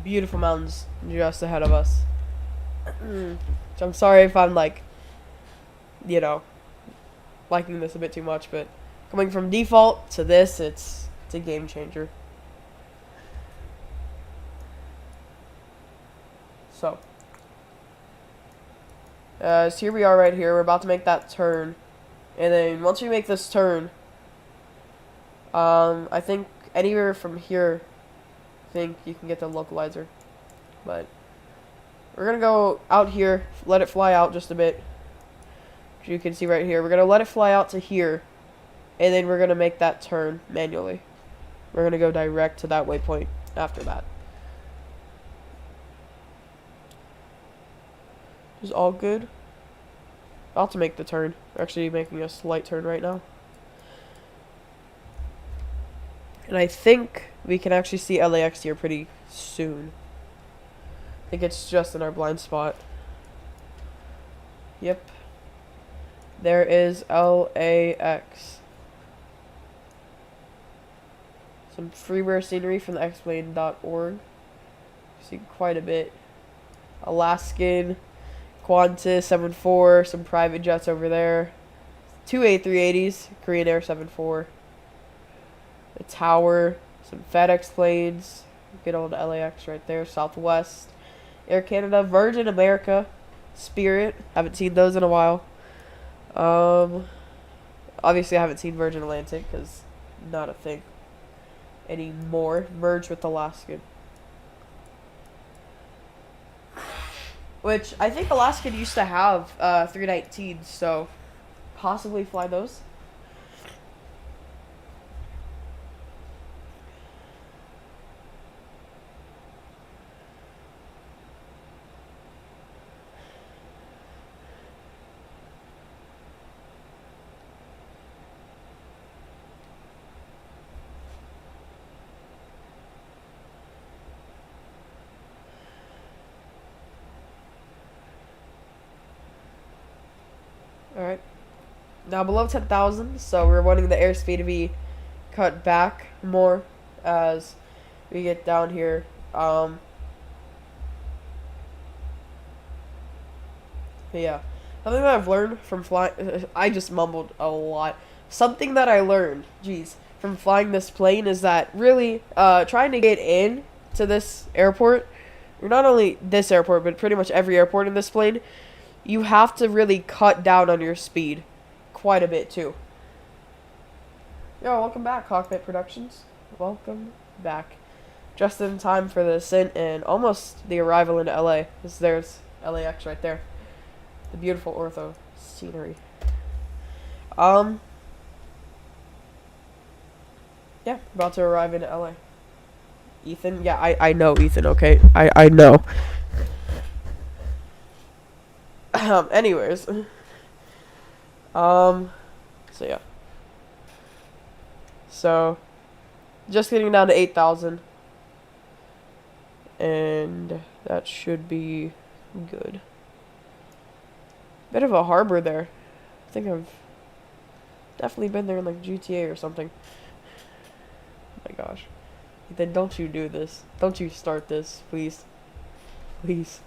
Beautiful mountains just ahead of us. So I'm sorry if I'm like, you know, liking this a bit too much, but coming from default to this, it's a game changer. So, so here we are right here. We're about to make that turn, and then once we make this turn, I think anywhere from here, think you can get the localizer, but we're gonna go out here, let it fly out just a bit. As you can see right here, we're gonna let it fly out to here, and then we're gonna make that turn manually. We're gonna go direct to that waypoint after that. Is all good. About to make the turn. We're actually making a slight turn right now. And I think we can actually see LAX here pretty soon. I think it's just in our blind spot. Yep. There is LAX. Some freeware scenery from the xplane.org. See quite a bit. Alaskan, Qantas 74, some private jets over there. Two A380s, Korean Air 74. The tower, some FedEx planes, good old LAX right there, Southwest, Air Canada, Virgin America, Spirit, haven't seen those in a while. Obviously I haven't seen Virgin Atlantic because not a thing anymore, merged with Alaskan. Which I think Alaskan used to have 319s, so possibly fly those. Alright. Now below 10,000, so we're wanting the airspeed to be cut back more as we get down here. But yeah. Something that I've learned from flying... I just mumbled a lot. Something that I learned, from flying this plane is that really trying to get in to this airport, or not only this airport, but pretty much every airport in this plane, you have to really cut down on your speed quite a bit too. Yo, welcome back, Cockpit Productions. Welcome back. Just in time for the ascent and almost the arrival into LA. Because there's LAX right there. The beautiful ortho scenery. Yeah, about to arrive into LA. Ethan? Yeah, I know Ethan, okay? I know. Anyways. So yeah. So, just getting down to 8,000. And that should be good. Bit of a harbor there. I think I've definitely been there in like GTA or something. Oh my gosh. Then don't you do this. Don't you start this, please. Please.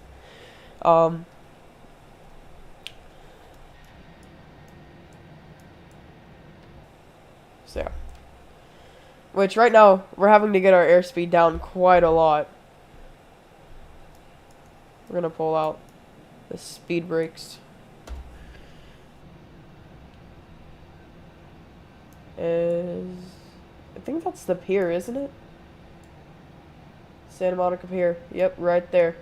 So yeah. Which right now we're having to get our airspeed down quite a lot. We're gonna pull out the speed brakes. I think that's the pier, isn't it? Santa Monica Pier. Yep, right there.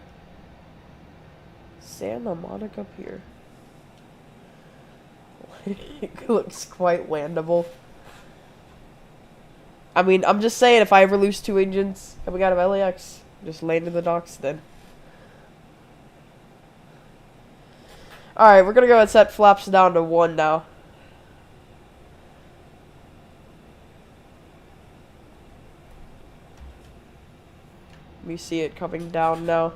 Santa Monica Pier. It looks quite landable. I mean, I'm just saying, if I ever lose 2 engines coming out of LAX, just land in the docks then. Alright, we're gonna go and set flaps down to 1 now. We see it coming down now.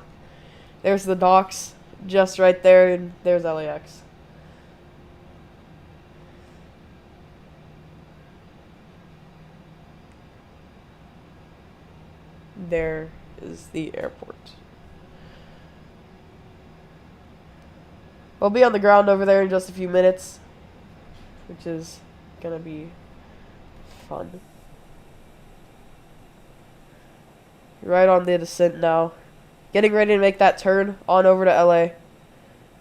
There's the docks, just right there, and there's LAX. There is the airport. We'll be on the ground over there in just a few minutes, which is gonna be fun. Right on the descent now. Getting ready to make that turn on over to LA.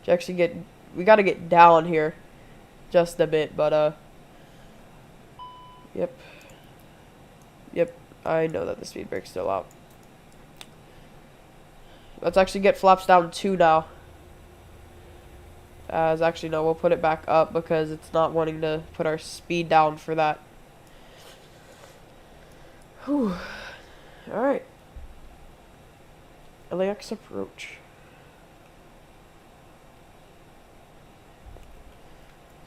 To actually we gotta get down here just a bit, but yep. Yep, I know that the speed brake's still out. Let's actually get flaps down 2 now. Actually, no, we'll put it back up because it's not wanting to put our speed down for that. Whew. Alright. LAX approach.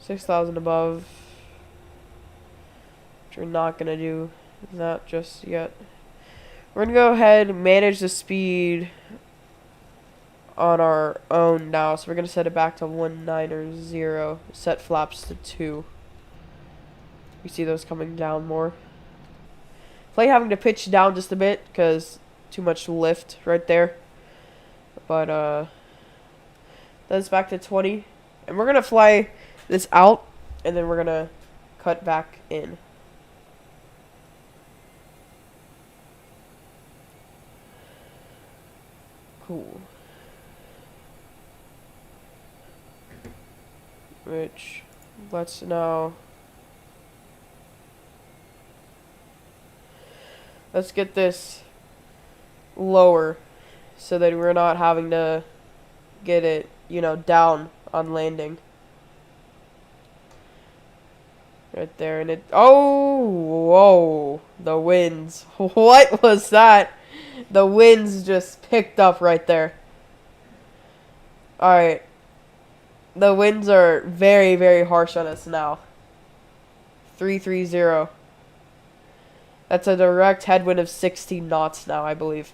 6,000 above. Which we're not going to do that just yet. We're going to go ahead and manage the speed on our own now. So we're going to set it back to 190. Set flaps to 2. You see those coming down more. Play having to pitch down just a bit because too much lift right there. But that's back to 20. And we're going to fly this out and then we're going to cut back in. Cool. Which, let's now... Let's get this lower so that we're not having to get it, you know, down on landing. Right there, and it... Oh! Whoa! The winds. What was that? The winds just picked up right there. Alright. The winds are very, very harsh on us now. 330. That's a direct headwind of 16 knots now, I believe.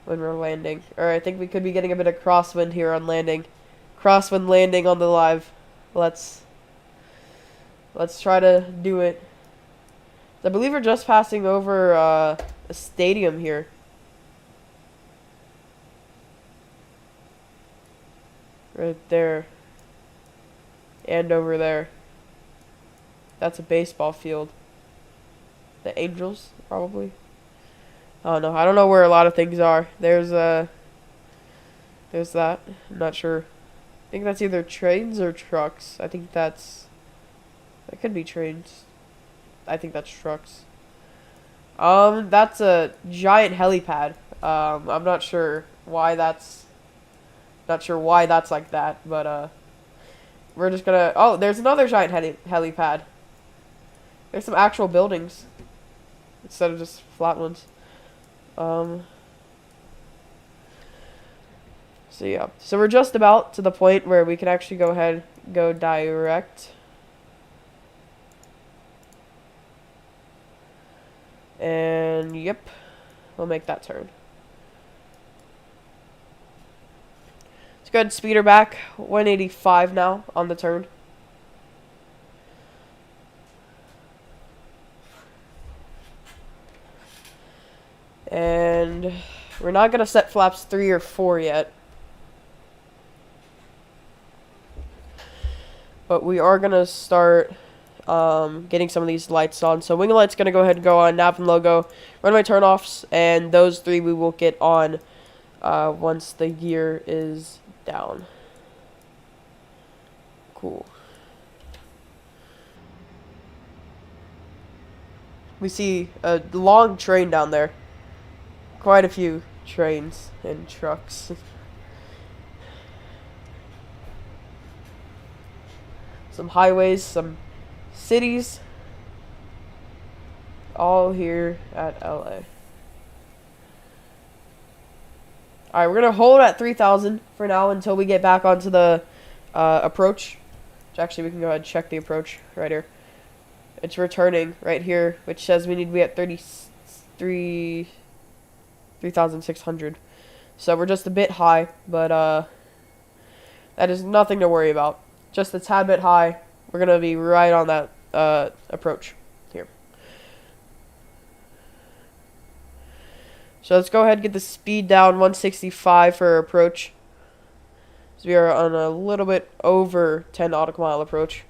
When we're landing. Alright, I think we could be getting a bit of crosswind here on landing. Crosswind landing on the live. Let's try to do it. I believe we're just passing over a stadium here. Right there. And over there. That's a baseball field. The Angels, probably. I don't know. I don't know where a lot of things are. There's that. I'm not sure. I think that's either trains or trucks. I think that could be trains. I think that's trucks. That's a giant helipad. I'm not sure why that's like that, but we're just gonna... Oh, there's another giant helipad. There's some actual buildings instead of just flat ones. So yeah. So we're just about to the point where we can actually go ahead and go direct. And yep, we'll make that turn. Let's go ahead and speed her back. 185 now on the turn. And we're not going to set flaps 3 or 4 yet. But we are going to start getting some of these lights on. So wing light's gonna go ahead and go on, nav and logo, runway turnoffs, and those three we will get on once the gear is down. Cool. We see a long train down there. Quite a few trains and trucks. Some highways, some cities. All here at LA. Alright, we're going to hold at 3,000 for now until we get back onto the approach. Which actually, we can go ahead and check the approach right here. It's returning right here, which says we need to be at 3,600. So we're just a bit high, but that is nothing to worry about. Just a tad bit high. We're going to be right on that approach here. So let's go ahead and get the speed down, 165 for our approach. So we are on a little bit over 10 nautical mile approach.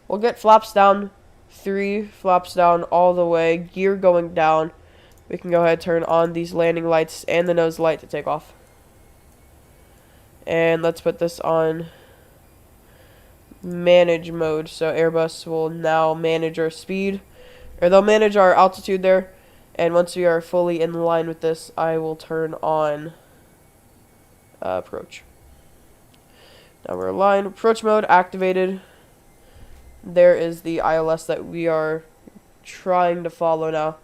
We'll get flaps down, 3 flaps down all the way, gear going down. We can go ahead and turn on these landing lights and the nose light to take off. And let's put this on manage mode. So Airbus will now manage our speed, or they'll manage our altitude there. And once we are fully in line with this, I will turn on approach. Now we're aligned. Approach mode activated. There is the ILS that we are trying to follow now.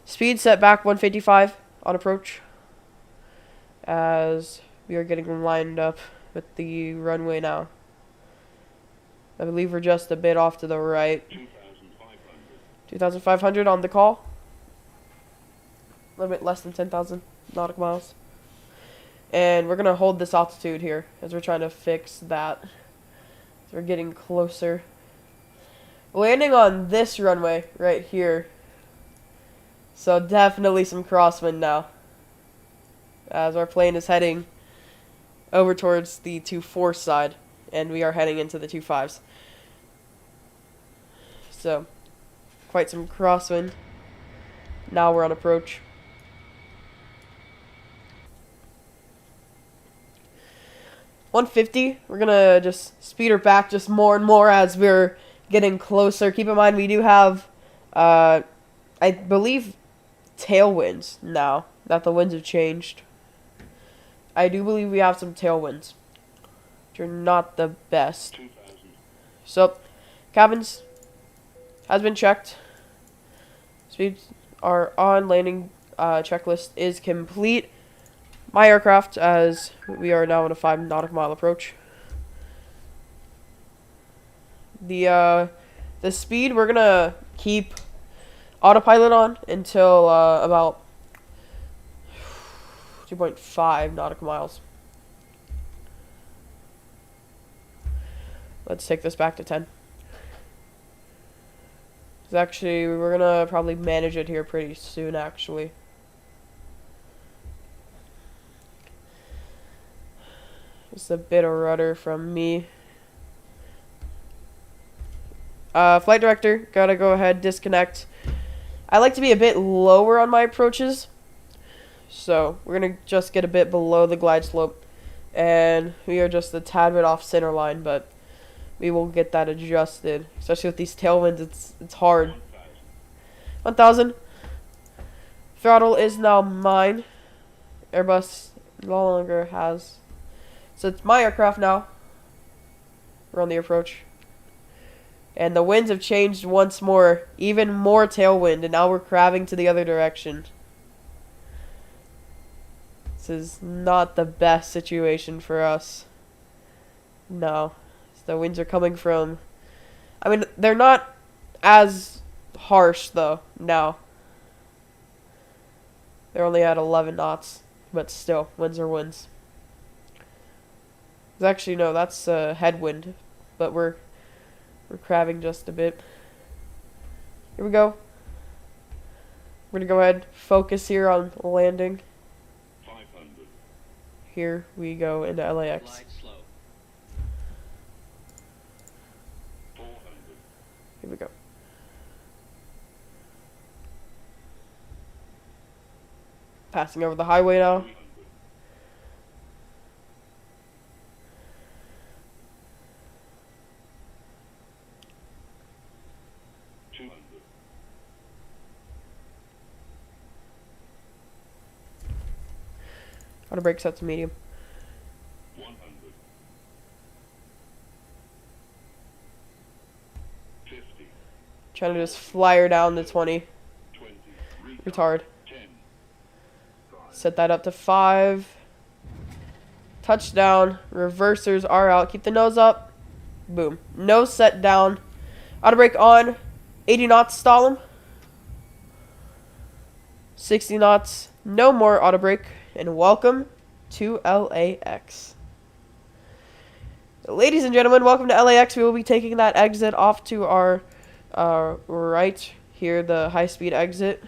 Speed set back 155 on approach, as we are getting lined up with the runway now. I believe we're just a bit off to the right. 2,500 on the call. A little bit less than 10,000 nautical miles. And we're going to hold this altitude here as we're trying to fix that. So we're getting closer. Landing on this runway right here. So definitely some crosswind now, as our plane is heading over towards the 2-4 side, and we are heading into the 2-5s. So quite some crosswind. Now we're on approach. $150. We're gonna just speed her back just more and more as we're getting closer. Keep in mind we do have, I believe, tailwinds now that the winds have changed. I do believe we have some tailwinds, which are not the best. So, cabins has been checked. Speeds are on. Landing checklist is complete. My aircraft, as we are now on a 5 nautical mile approach. The speed we're gonna keep autopilot on until about 2.5 nautical miles. Let's take this back to 10. Actually, we're gonna probably manage it here pretty soon, actually. Just a bit of rudder from me. Flight director, gotta go ahead, disconnect. I like to be a bit lower on my approaches, so we're gonna just get a bit below the glide slope, and we are just a tad bit off center line, but we will get that adjusted. Especially with these tailwinds, it's hard. 1,000. Throttle is now mine. Airbus no longer has. So it's my aircraft now. We're on the approach. And the winds have changed once more. Even more tailwind. And now we're crabbing to the other direction. This is not the best situation for us. No. The winds are coming from... I mean, they're not as harsh, though, now. They're only at 11 knots. But still, winds are winds. Actually, no, that's headwind, but we're crabbing just a bit. Here we go. We're gonna go ahead, focus here on landing.
500.
Here we go into LAX.
Glide slow. 400.
Here we go. Passing over the highway now. Auto brake set to medium.
100. 50.
Trying to just fly her down to 20.
20.
Retard.
10.
Set that up to 5. Touchdown. Reversers are out. Keep the nose up. Boom. Nose set down. Auto brake on. 80 knots. Stall him. 60 knots. No more auto brake. And welcome to LAX. Ladies and gentlemen, welcome to LAX. We will be taking that exit off to our right here, the high-speed exit,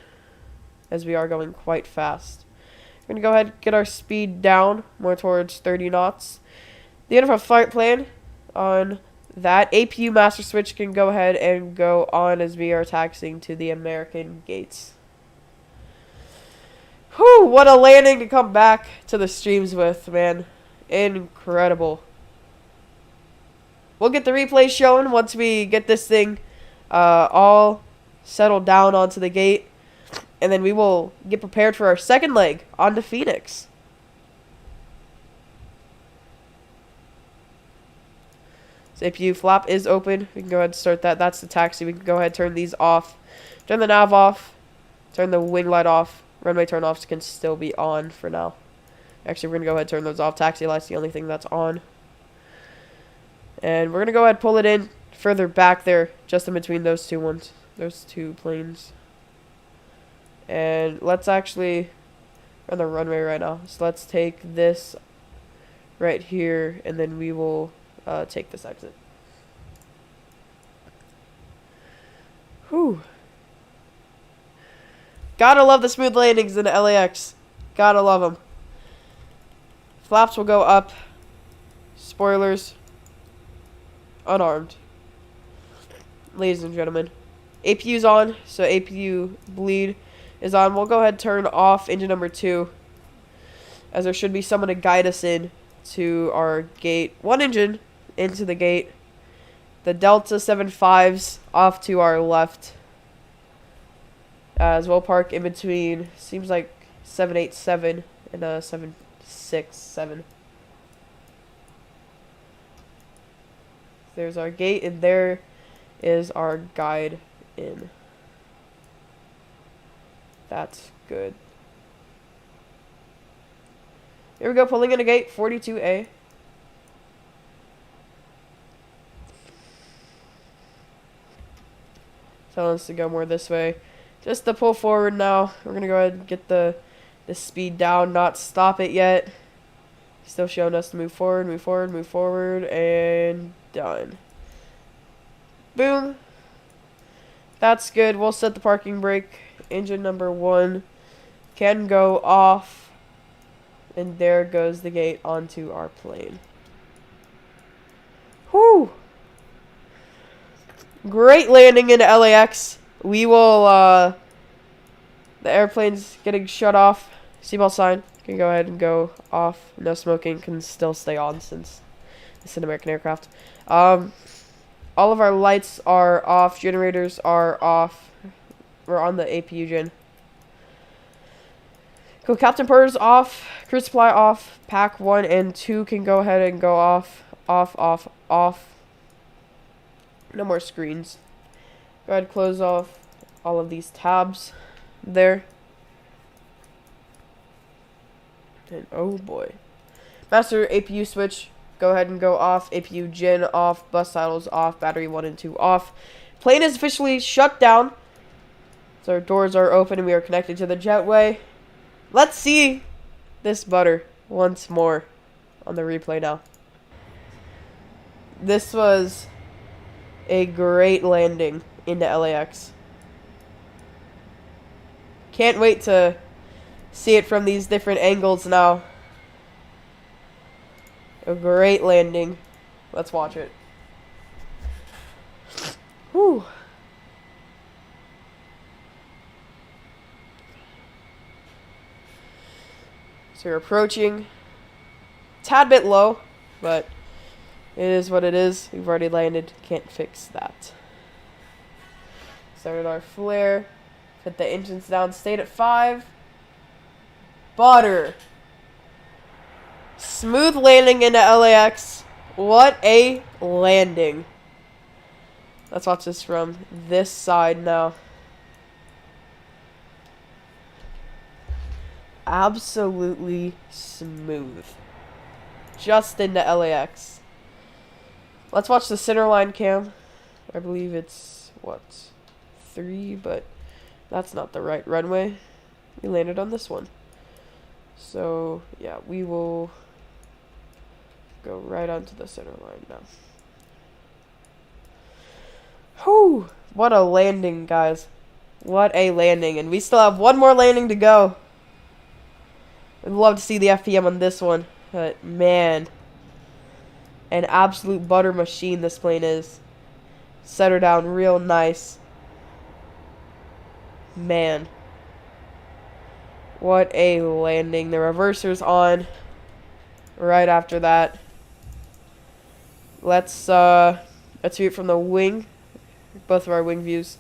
as we are going quite fast. We're going to go ahead and get our speed down, more towards 30 knots. The end of our flight plan on that APU master switch can go ahead and go on as we are taxiing to the American gates. Whew, what a landing to come back to the streams with, man. Incredible. We'll get the replay shown once we get this thing all settled down onto the gate. And then we will get prepared for our second leg onto Phoenix. So APU flap is open. We can go ahead and start that. That's the taxi. We can go ahead and turn these off. Turn the nav off. Turn the wing light off. Runway turn-offs can still be on for now. Actually, we're going to go ahead and turn those off. Taxi light's the only thing that's on. And we're going to go ahead and pull it in further back there, just in between those two planes. And let's actually run the runway right now. So let's take this right here, and then we will take this exit. Whew. Gotta love the smooth landings in LAX. Gotta love them. Flaps will go up. Spoilers unarmed. Ladies and gentlemen. APU's on, so APU bleed is on. We'll go ahead and turn off engine number 2, as there should be someone to guide us in to our gate. One engine into the gate. The Delta 75's off to our left. As we'll park in between, seems like 787 and 767. There's our gate, and there is our guide in. That's good. Here we go, pulling in a gate, 42A. Telling us to go more this way. Just to pull forward now. We're going to go ahead and get the speed down, not stop it yet. Still showing us to move forward, move forward, move forward, and done. Boom. That's good. We'll set the parking brake. Engine number 1 can go off. And there goes the gate onto our plane. Whew. Great landing in LAX. We will, the airplane's getting shut off. Seatbelt sign can go ahead and go off. No smoking can still stay on since it's an American aircraft. All of our lights are off. Generators are off. We're on the APU gen. Cool. Captain Purr's off. Cruise supply off. Pack 1 and 2 can go ahead and go off. Off, off, off. No more screens. Go ahead and close off all of these tabs there. And oh boy. Master APU switch. Go ahead and go off. APU gen off. Bus titles off. Battery 1 and 2 off. Plane is officially shut down. So our doors are open and we are connected to the jetway. Let's see this butter once more on the replay now. This was a great landing into LAX. Can't wait to see it from these different angles now. A great landing. Let's watch it. Whew. So we're approaching. Tad bit low, but it is what it is. We've already landed. Can't fix that. Started our flare. Put the engines down. Stayed at 5. Butter. Smooth landing into LAX. What a landing. Let's watch this from this side now. Absolutely smooth. Just into LAX. Let's watch the center line cam. I believe it's, what, 3, but that's not the right runway. We landed on this one. So, yeah, we will go right onto the center line now. Whew! What a landing, guys. What a landing. And we still have one more landing to go. I'd love to see the FPM on this one. But, man. An absolute butter machine this plane is. Set her down real nice. Man. What a landing. The reverser's on right after that. Let's view it from the wing. Both of our wing views.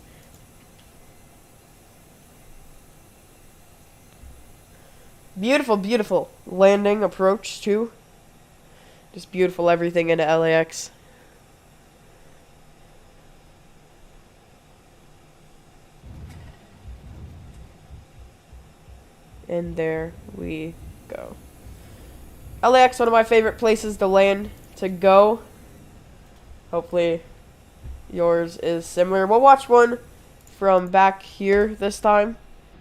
Beautiful, beautiful landing approach too. Just beautiful everything into LAX. And there we go. LAX, one of my favorite places to land, to go. Hopefully yours is similar. We'll watch one from back here this time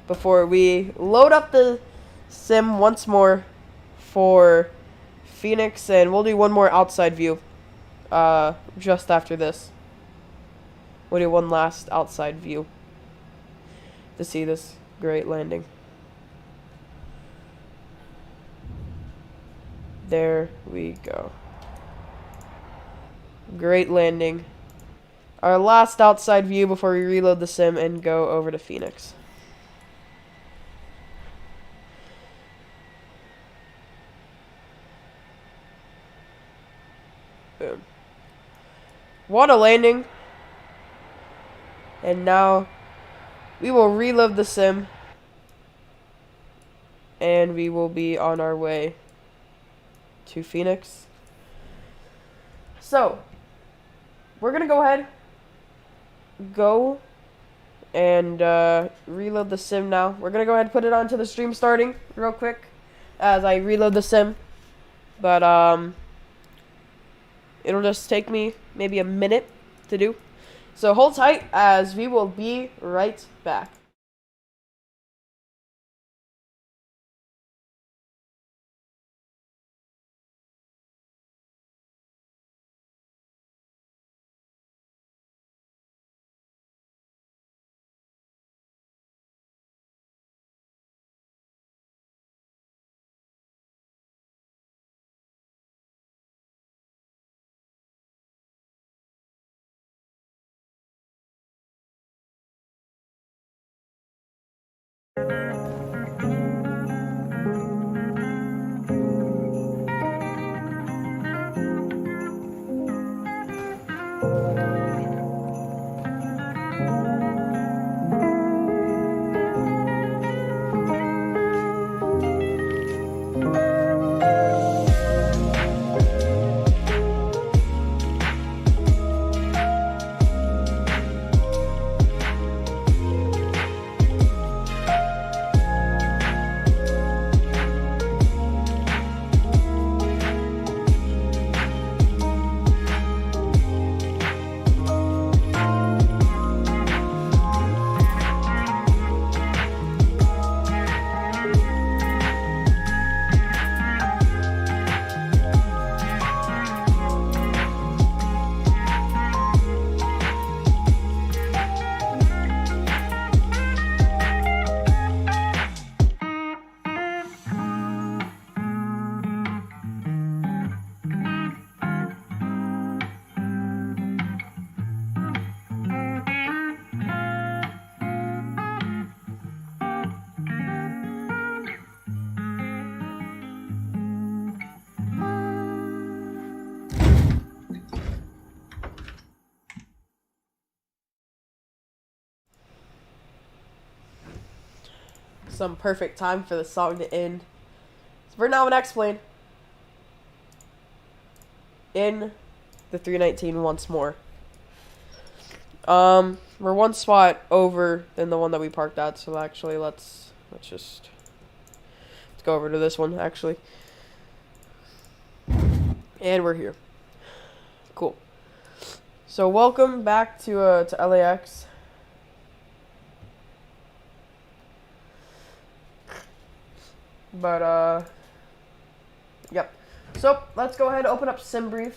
before we load up the sim once more for Phoenix, and we'll do one more outside view just after this. We'll do one last outside view to see this great landing. There we go. Great landing. Our last outside view before we reload the sim and go over to Phoenix. Boom. What a landing. And now we will reload the sim and we will be on our way to Phoenix. So we're gonna go ahead, and reload the sim now. We're gonna go ahead and put it onto the stream starting real quick as I reload the sim, but it'll just take me maybe a minute to do. So hold tight as we will be right back. some perfect time for the song to end. So we're now in X-Plane. In the 319 once more. We're one spot over than the one that we parked at, so actually let's go over to this one actually. And we're here. Cool. So welcome back to LAX. But yep. So let's go ahead and open up SimBrief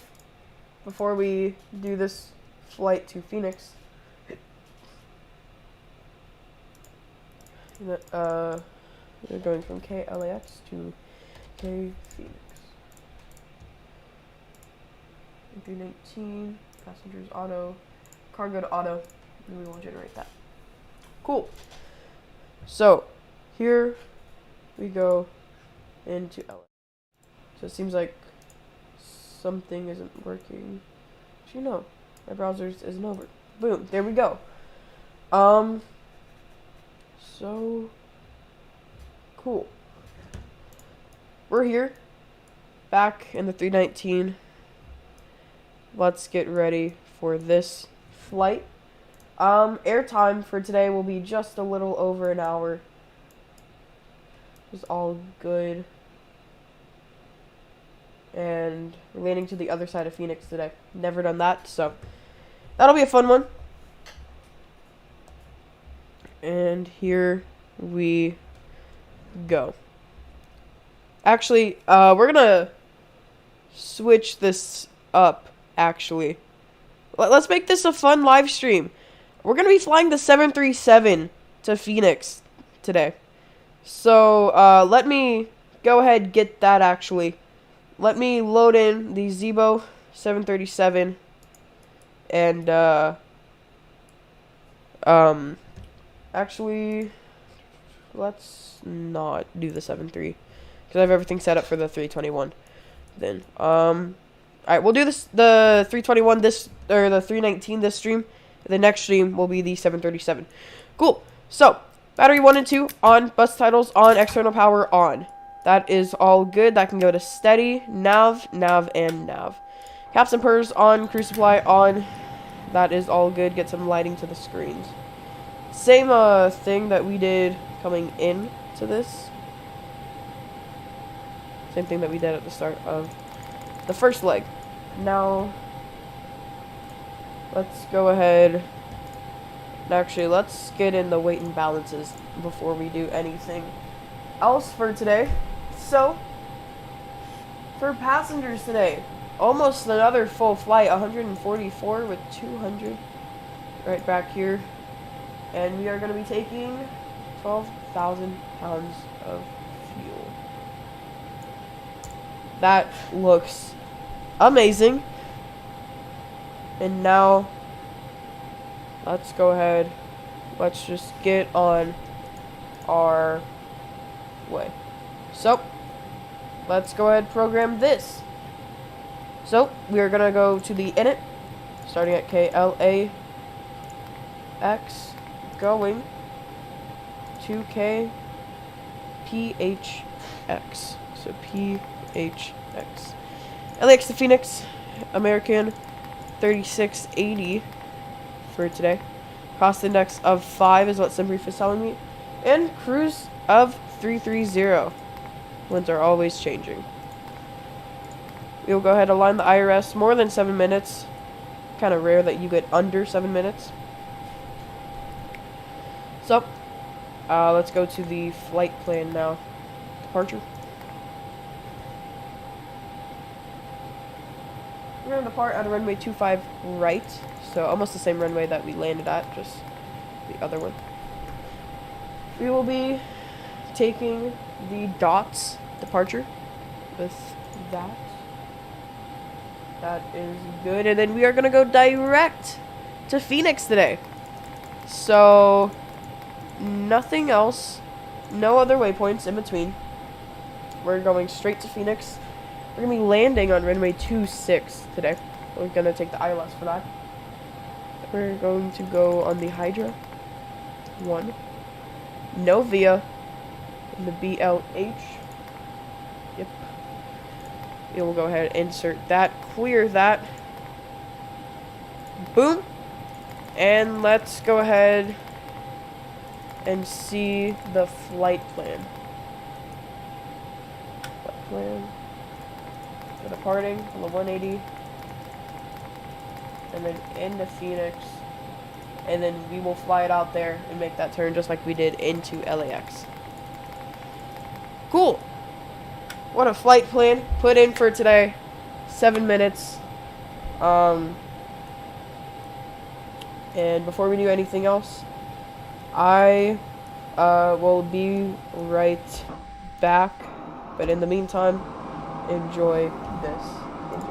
before we do this flight to Phoenix. We're going from KLAX to K Phoenix. 319, passengers auto, cargo to auto, and we will generate that. Cool. So here we go into LA. So it seems like something isn't working. Actually, no, my browser isn't over. Boom, there we go. So cool. We're here, back in the 319. Let's get ready for this flight. Airtime for today will be just a little over an hour. It's all good. And we're landing to the other side of Phoenix today. Never done that, so that'll be a fun one. And here we go. Actually, we're gonna switch this up, actually. Let's make this a fun live stream. We're gonna be flying the 737 to Phoenix today. So, let me go ahead and get that, actually. Let me load in the Zebo 737 and, actually, let's not do the 73 because I have everything set up for the 321 then. Alright, we'll do this, the 321 this, or the 319 this stream. The next stream will be the 737. Cool. So, battery 1 and 2 on, bus titles on, external power on. That is all good. That can go to steady, nav, and nav. Caps and purrs on, crew supply on. That is all good. Get some lighting to the screens. Same thing that we did coming in to this. Same thing that we did at the start of the first leg. Now, let's go ahead. Actually, let's get in the weight and balances before we do anything else for today. So, for passengers today, almost another full flight, 144 with 200 right back here. And we are going to be taking 12,000 pounds of fuel. That looks amazing. And now, let's go ahead. Let's just get on our way. So, let's go ahead and program this. So, we are going to go to the init, starting at KLAX, going to KPHX. So, PHX. LAX to Phoenix, American 3680 for today. Cost index of 5 is what SimBrief is telling me. And cruise of 330. Winds are always changing. We'll go ahead and align the IRS more than 7 minutes. Kind of rare that you get under 7 minutes. So, let's go to the flight plan now. Departure. We're going to depart at a runway 25 right. So, almost the same runway that we landed at, just the other one. We will be taking the DOTS departure with that. That is good. And then we are going to go direct to Phoenix today. So, nothing else. No other waypoints in between. We're going straight to Phoenix. We're going to be landing on runway 26 today. We're going to take the ILS for that. We're going to go on the Hydra 1. No VIA. in the BLH. Yep. Yeah, we'll go ahead and insert that, clear that. Boom. And let's go ahead and see the flight plan. Flight plan. So departing on the 180. And then into Phoenix. And then we will fly it out there and make that turn just like we did into LAX. Cool. What a flight plan put in for today. 7 minutes. And before we do anything else, I will be right back. But in the meantime, enjoy this interview.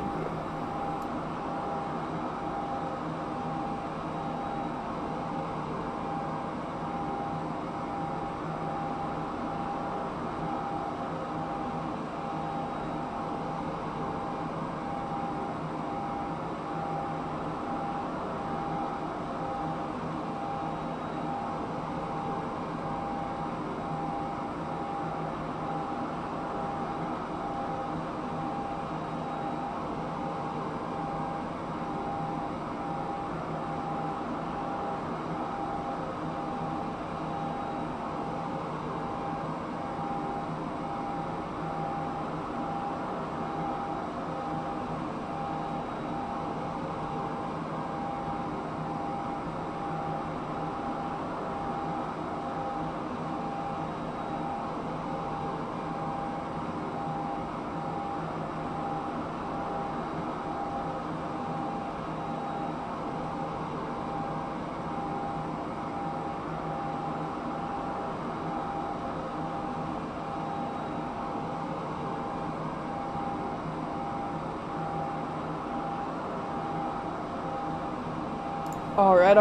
Alright.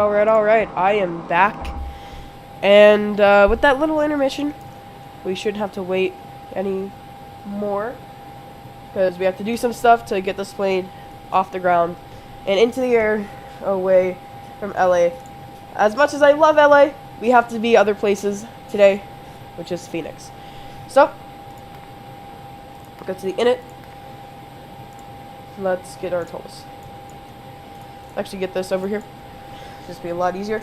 I am back. And with that little intermission, we shouldn't have to wait any more. Because we have to do some stuff to get this plane off the ground and into the air away from LA. As much as I love LA, we have to be other places today, which is Phoenix. So, we'll go to the init. Let's get our tolls. Actually get this over here. Just be a lot easier.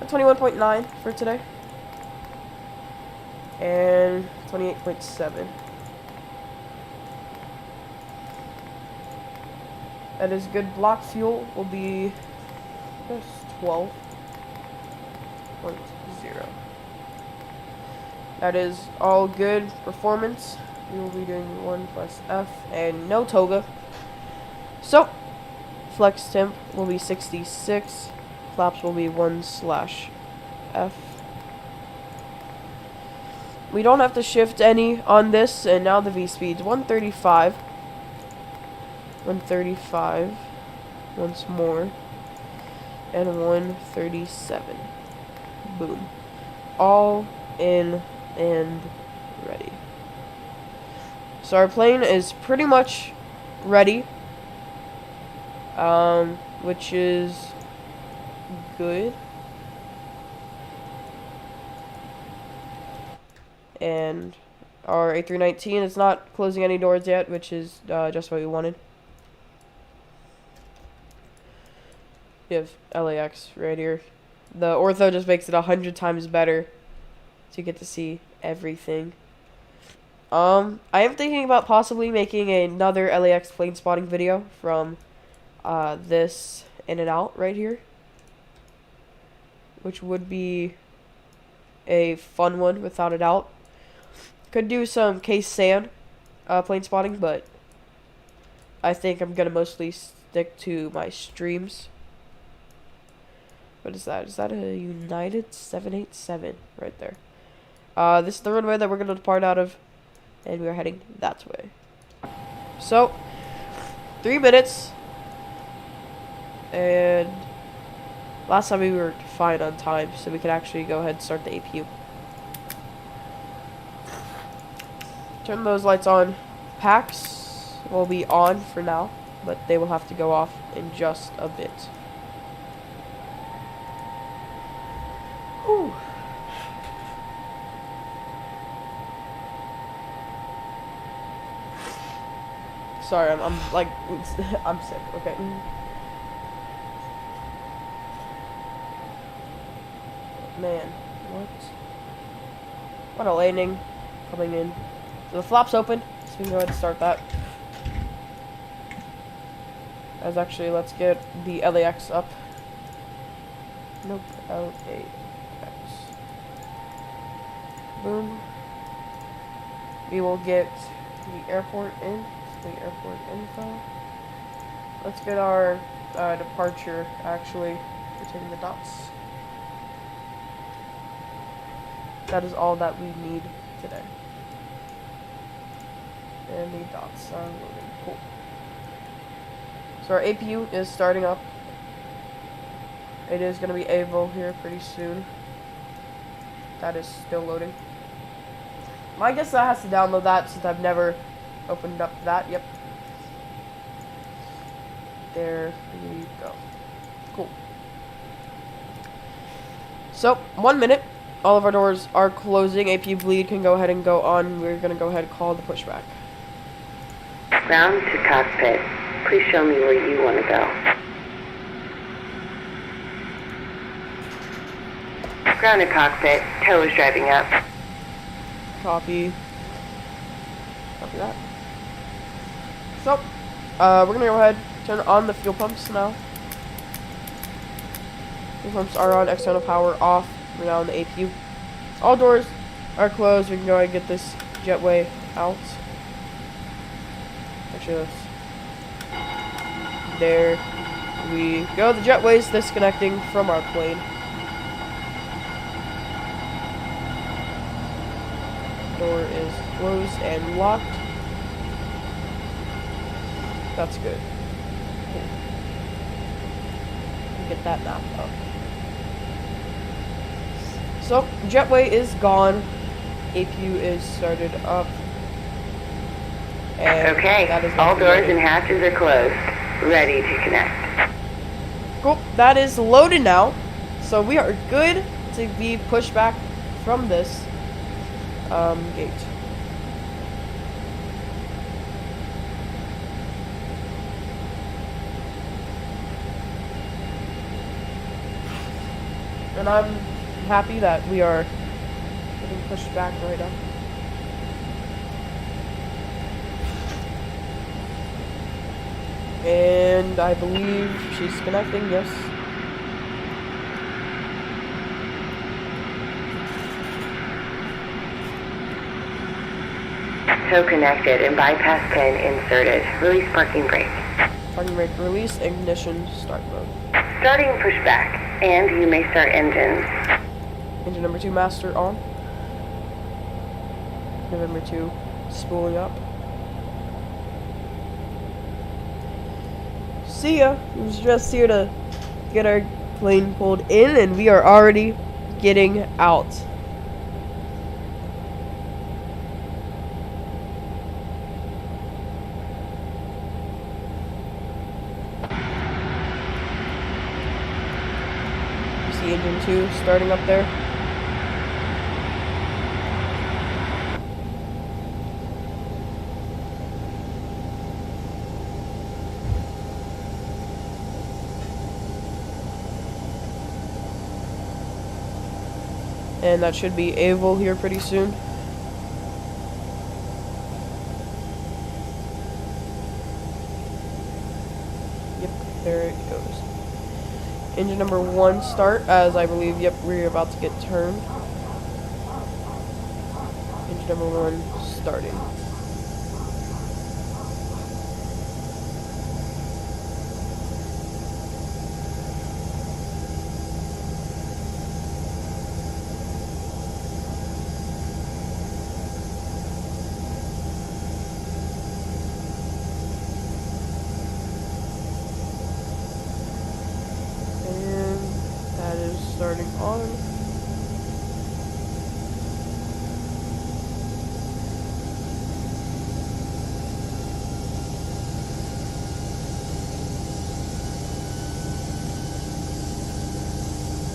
21.9 for today. And 28.7. That is good. Block fuel will be just 12.0. That is all good performance. We will be doing 1 plus F and no toga. So, flex temp will be 66. Flaps will be 1/F. We don't have to shift any on this, and now the V speed's 135. 135. Once more. And 137. Boom. All in and ready. So our plane is pretty much ready. Which is good. And our A319 is not closing any doors yet, which is just what we wanted. We have LAX right here. The ortho just makes it 100 times better to get to see everything. I am thinking about possibly making another LAX plane spotting video from this in and out right here, which would be a fun one without a doubt. Could do some KSFO plane spotting, but I think I'm gonna mostly stick to my streams. What is that? Is that a United 787 right there? This is the runway that we're gonna depart out of, and we are heading that way. So, 3 minutes, and last time we were fine on time, so we could actually go ahead and start the APU. Turn those lights on. Packs will be on for now, but they will have to go off in just a bit. Whew. Sorry, I'm like, I'm sick. Okay. Man, what? What a landing. Coming in. So the flap's open, so we can go ahead and start that. As actually, let's get the LAX up. Nope, LAX. Boom. We will get the airport in. The airport info. Let's get our departure, actually. We're taking the dots. That is all that we need today. And the dots are loading. Cool. So our APU is starting up. It is going to be AVO here pretty soon. That is still loading. I guess that has to download that since I've never opened up that. Yep. There we go. Cool. So, 1 minute. All of our doors are closing. APU bleed can go ahead and go on. We're going to go ahead and call the pushback.
Ground to cockpit. Please show me where you want to go. Ground to cockpit. Tollis driving up.
Copy. Copy that. So, we're going to go ahead turn on the fuel pumps now. Fuel pumps are on. External power off. We're now on the APU. All doors are closed. We can go ahead and get this jetway out. Actually, let's... There we go. The jetway's disconnecting from our plane. Door is closed and locked. That's good. Cool. Get that map up. So, jetway is gone. APU is started up. And
okay,
that is
all doors and hatches are closed. Ready to connect.
Cool, that is loaded now. So we are good to be pushed back from this gate. And I'm happy that we are getting pushed back right now. And I believe she's connecting, yes.
Tow connected and bypass pin inserted. Release parking brake.
Parking brake release, ignition, start mode.
Starting pushback, and you may start engines.
Engine number 2 master on. November 2 spooling up. See ya. I was just here to get our plane pulled in, and we are already getting out. You see engine 2 starting up there. And that should be AVO here pretty soon. Yep, there it goes. Engine number 1 start, as I believe, yep, we're about to get turned. Engine number 1 starting. Starting on.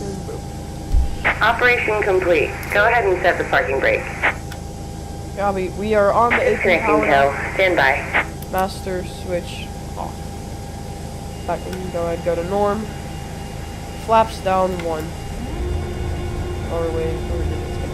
And boom.
Operation complete. Go ahead and set the parking brake.
Copy. We are on the AP
Disconnecting
power.
tow. Stand by.
Master switch off. Back and go ahead, go to norm. Flaps down 1. Or wait, or did it skip?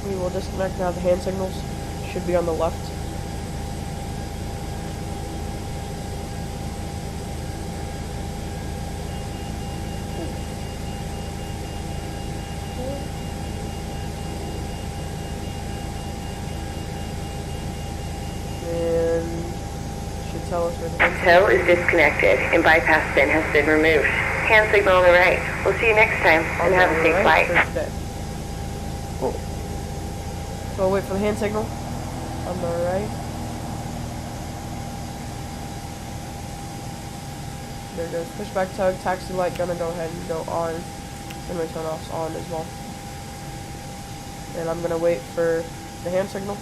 We will disconnect now. The hand signals should be on the left. And should tell us where the hand
Tow is disconnected and bypass pin has been removed. Hand signal on the right. We'll see you next time and have a safe flight.
for today. Cool. So I'll wait for the hand signal on the right. There it goes. Pushback tug, taxi light gonna go ahead and go on. And my turn off's on as well. And I'm gonna wait for the hand signal.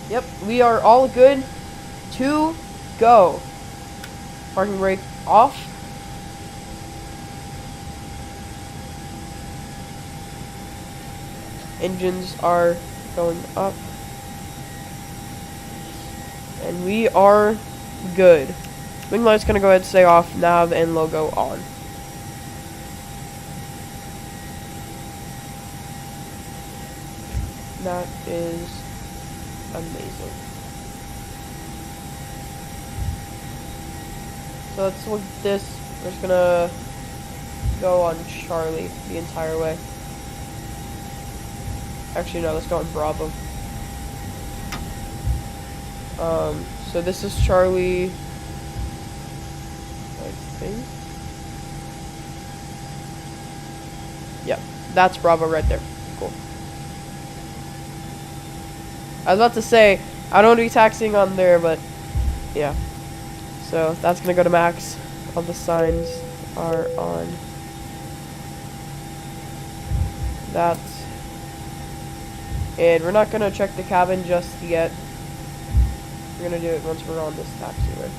Yep, we are all good to go. Parking brake off. Engines are going up. And we are good. Wing light's gonna go ahead and stay off, nav and logo on. That is amazing. So let's look at this. We're just gonna go on Charlie the entire way. Actually, no, let's go on Bravo. So this is Charlie, I think. Yep, that's Bravo right there. Cool. I was about to say, I don't want to be taxiing on there, but yeah. So that's gonna go to max. All the signs are on. That. And we're not gonna check the cabin just yet. We're gonna do it once we're on this taxiway.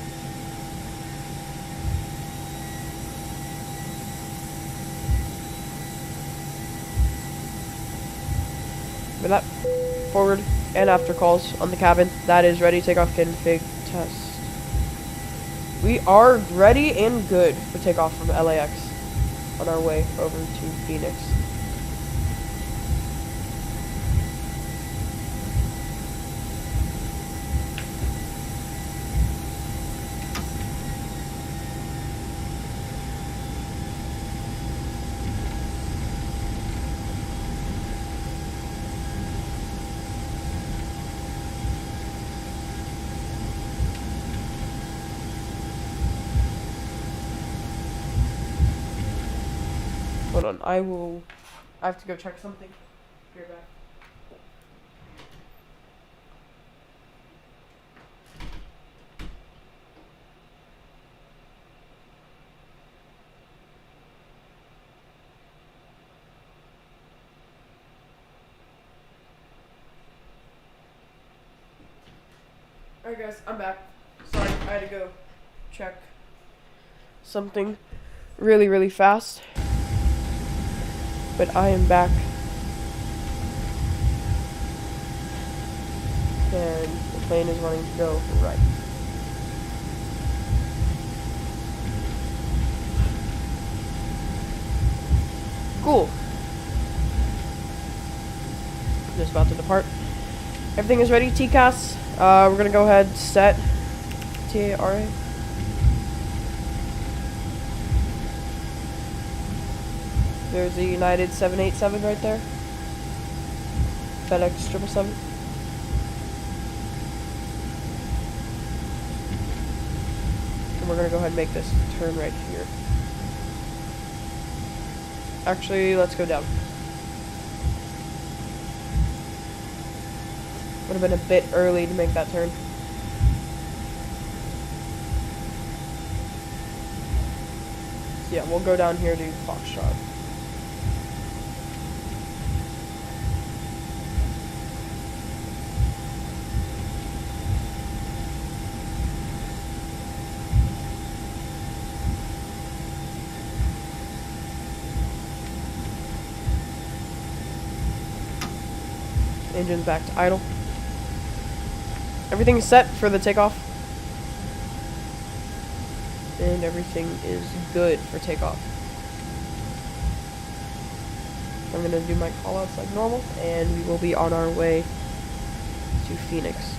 But that forward and after calls on the cabin. That is ready. Takeoff config test. We are ready and good for takeoff from LAX on our way over to Phoenix. Hold on, I have to go check something. Be right back. Alright guys, I'm back. Sorry, I had to go check something really fast. But I am back. And the plane is wanting to go right. Cool. Just about to depart. Everything is ready, TCAS. We're gonna go ahead, set TARA. There's a United 787 right there. FedEx 777. And we're gonna go ahead and make this turn right here. Actually, let's go down. Would have been a bit early to make that turn. So yeah, we'll go down here to Foxtrot. Engine's back to idle. Everything is set for the takeoff. And everything is good for takeoff. I'm going to do my callouts like normal, and we will be on our way to Phoenix.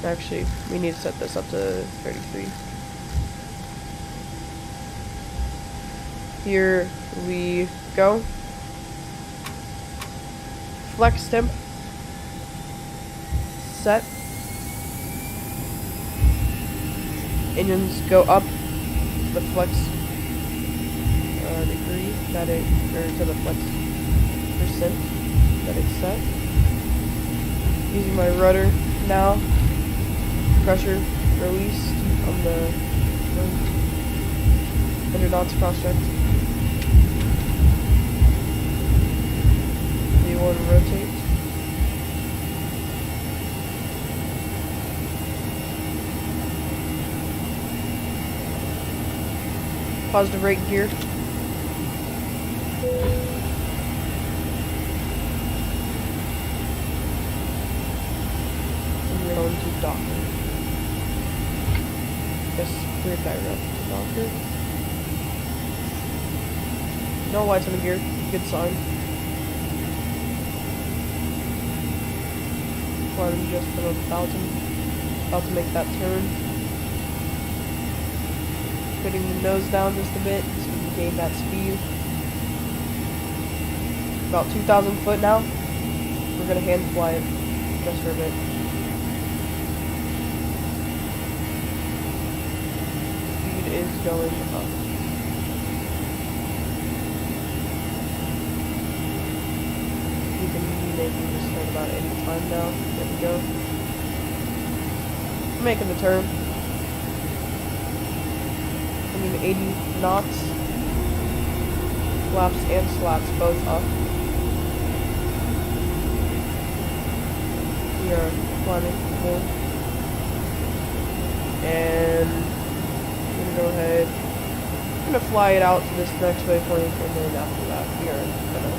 Actually, we need to set this up to 33. Here we go. Flex temp. Set. Engines go up to the flex degree that it, or to the flex percent that it's set. Using my rudder now. Pressure released on the 100 knots cross-check. V1 rotate. Positive rate gear. And we're going to dock. Just cleared that route to docker. No lights on the gear. Good sign. Climbing just above 1,000. About to make that turn. Putting the nose down just a bit so we can gain that speed. About 2,000 foot now. We're gonna hand fly it just for a bit. Speed is going up. We can be making this turn about any time now. There we go. Making the turn. 80 knots. Flaps and slats both up. We are climbing more. And I'm gonna go ahead. I'm gonna fly it out to this next waypoint, and then after that we are gonna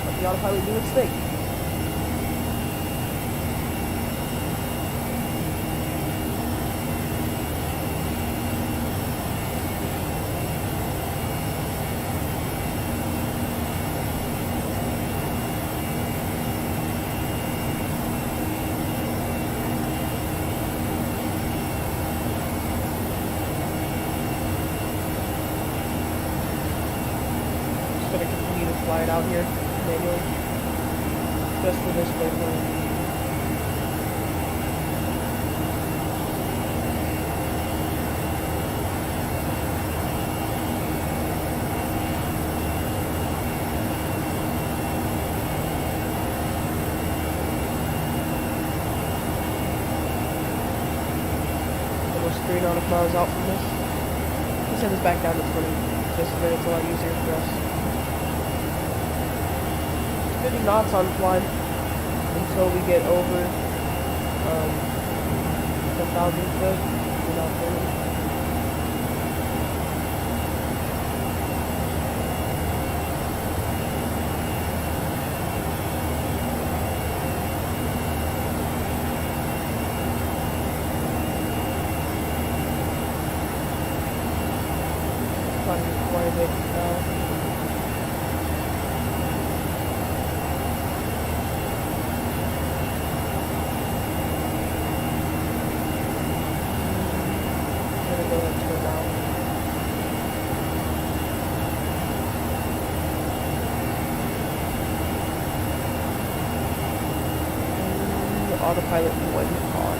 let the autopilot do its thing. Gonna continue to fly it out here manually just for this waypoint. Almost 3 nautical miles out from this. Let's send this back down to 20 just so that it's a lot easier for us. 50 knots on climb until we get over 10,000 foot. We're not turning. Climbing quite a bit now. Autopilot wasn't on.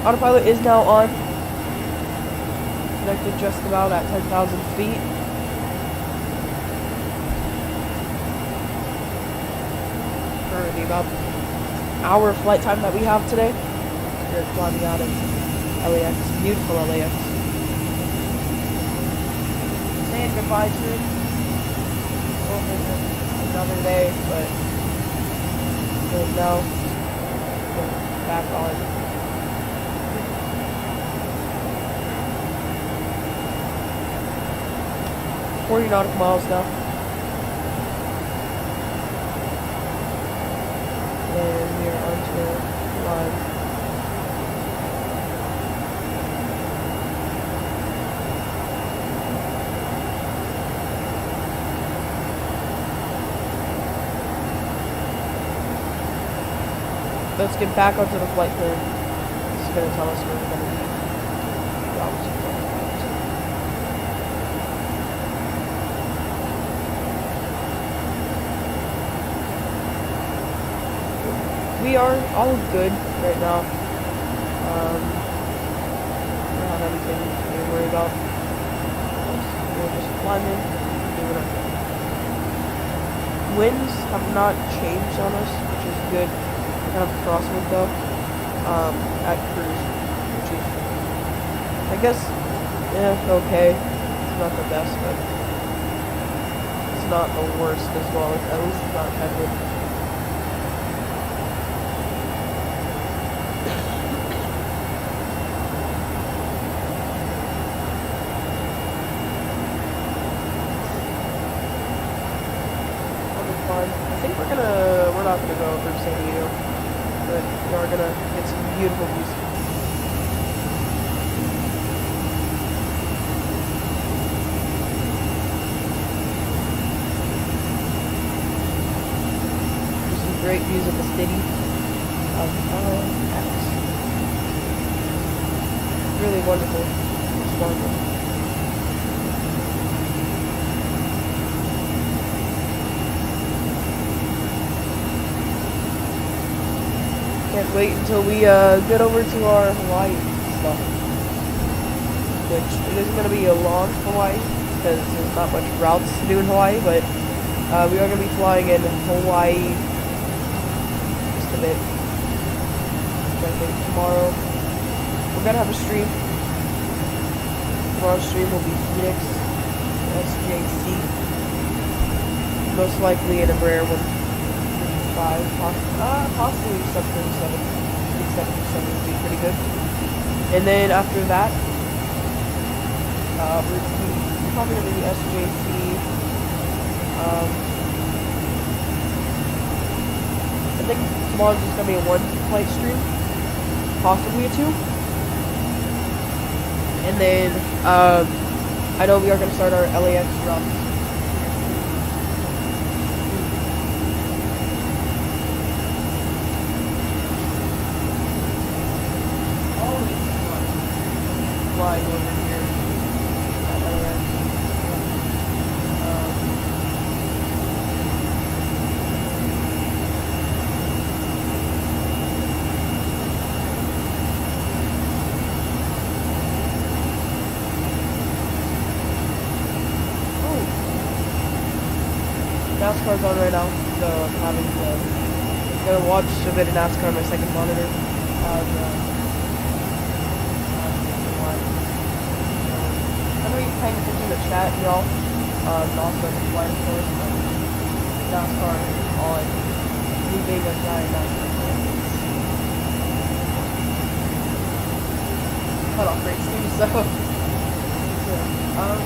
Autopilot is now on. Connected just about at 10,000 feet. For the about hour flight time that we have today. We're flying out of LAX. Beautiful LAX. Saying goodbye to it. Over another day, but now back on. 40 nautical miles now. And we are onto line. Let's get back onto the flight plan. This is going to tell us where we're going to be. We are all good right now. We don't have anything to worry about. We're just climbing, doing our thing. Winds have not changed on us, which is good. Kind of crosswind though, at cruise, which is, I guess, yeah, okay. It's not the best, but it's not the worst as well. At least it's not heavy. I think we're not gonna go over San Diego, but we are gonna get some beautiful views. There's some great views of the city of LAX. Really wonderful. It's wonderful. Can't wait until we get over to our Hawaii stuff. Which, it isn't going to be a long Hawaii, because there's not much routes to do in Hawaii, but we are going to be flying in Hawaii just a bit. I think tomorrow, we're going to have a stream. Tomorrow's stream will be Phoenix, SJC. Most likely in a rare one. Possibly sub 37. 37 would be pretty good. And then after that, we're probably going to be SJC. I think tomorrow's just going to be a 1 flight stream, possibly a 2. And then I know we are going to start our LAX routes. Flying over here at LAX. NASCAR's on right now, so I'm gonna watch a bit of NASCAR on my second monitor. I know you're paying attention to the chat, y'all. And also the flight, of course, but NASCAR is on. Me being a giant NASCAR fan. Cut off race too, so. Yeah.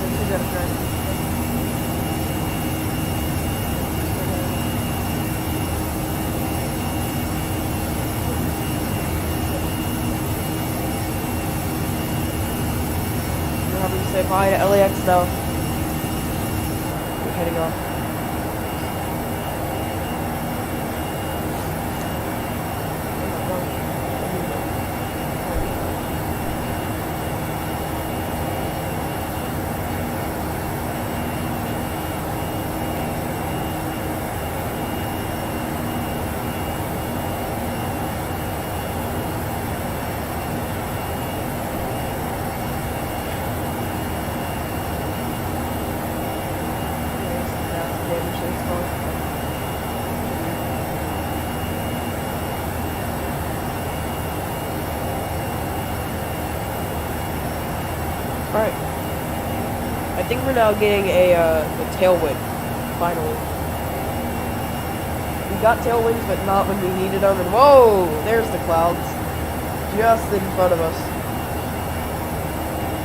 Let's get a friend. Say bye to LAX now. We're heading off. Alright. I think we're now getting a tailwind, finally. We got tailwinds, but not when we needed them, and whoa! There's the clouds. Just in front of us.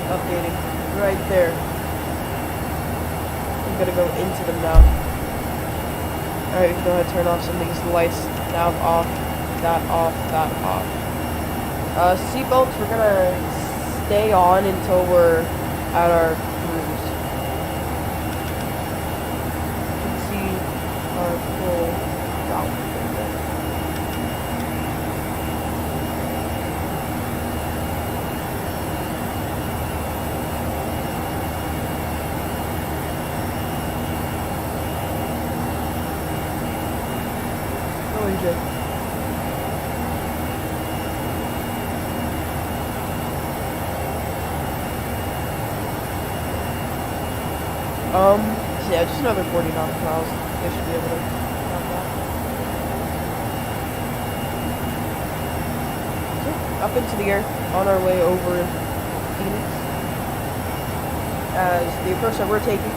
updating right there. I'm gonna go into them now. Alright, we can go ahead and turn off some of these lights. Nav off, that off, that off. Seatbelts, we're gonna stay on until we're at our cruise. You can see our full route. Enjoy. So yeah, just another 40 nautical miles. They should be able to have that. So, up into the air, on our way over Phoenix. As the approach that we're taking,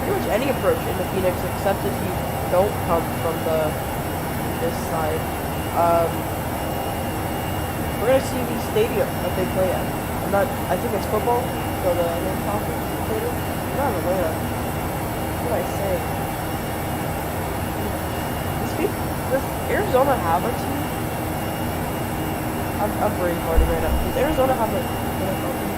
pretty much any approach into Phoenix, except if you don't come from this side. We're gonna see the stadium that they play at. I think it's football, so the conference stadium. Not Atlanta. What did I say? Does Arizona have a team? I'm brain farting right now. Does Arizona have a NFL team?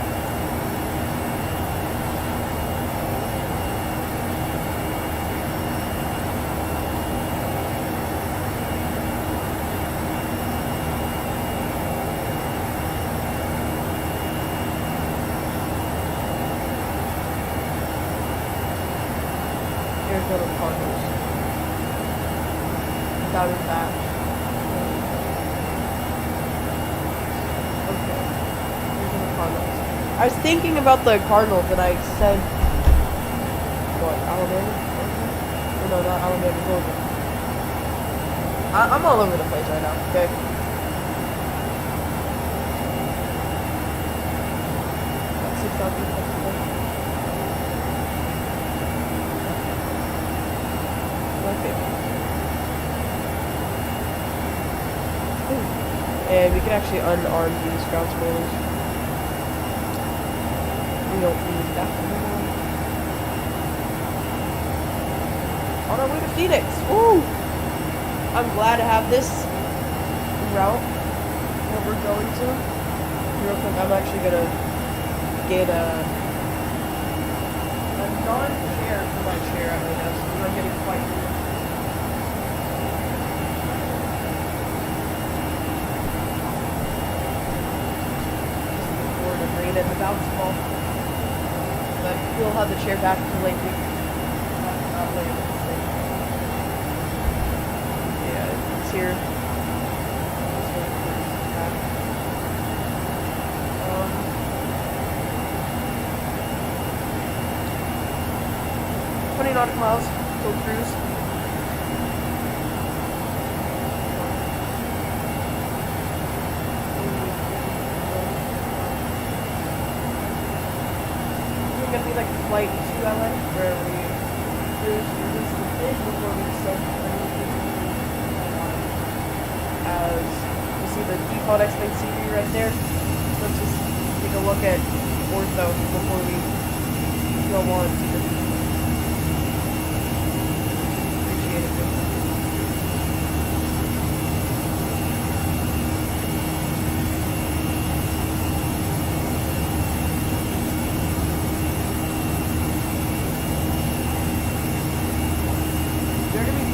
Arizona Cardinals. That is that. Okay. Arizona Cardinals. I was thinking about the Cardinals and I said, what, Alabama? Or no, not Alabama, Georgia. I'm all over the place right now, okay? That's 6,000. Okay. And we can actually unarm these ground spoilers. We don't need that anymore. On our way to Phoenix. Woo! I'm glad to have this route that we're going to. Real quick, I'm actually gonna get a non-chair for my chair at my desk. I'm not getting quite here. And the bounce ball. But we'll have the chair back for later. Yeah, it's here. 20 nautical miles, full cruise. Gonna be like flight to LA where we cruise through this bit before we start as you see the default X-Plane CV right there. Let's just take a look at ortho before we go on to the appreciate it.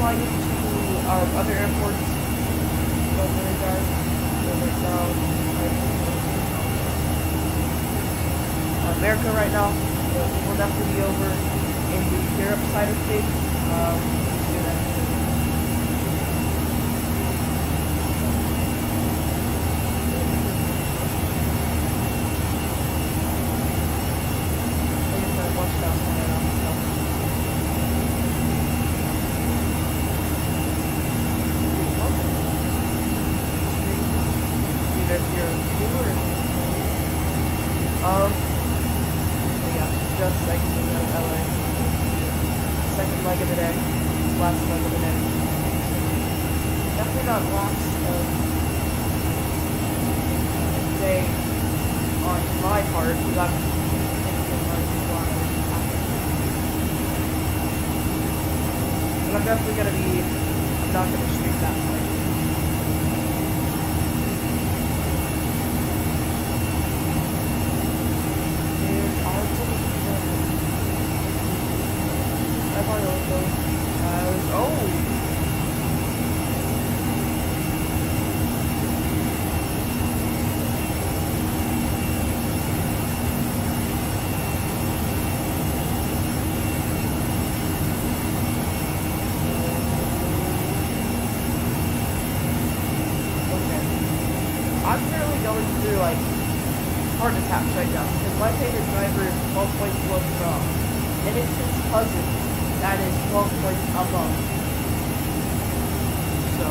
Flying into other airports locally, guys. So right now, America right now. We'll definitely be over in the Europe side of things. Do that. Watch that. Yeah, just exiting out of LA. Second leg of the day. Last leg of the day. Definitely not last day on my hard because I'm but I'm definitely gonna be. I'm not gonna stream that much. And on to the I probably also has I'm currently going through like heart attacks right now because my favorite driver is 12 points below Pro, and it's his cousin that is 12 points above. So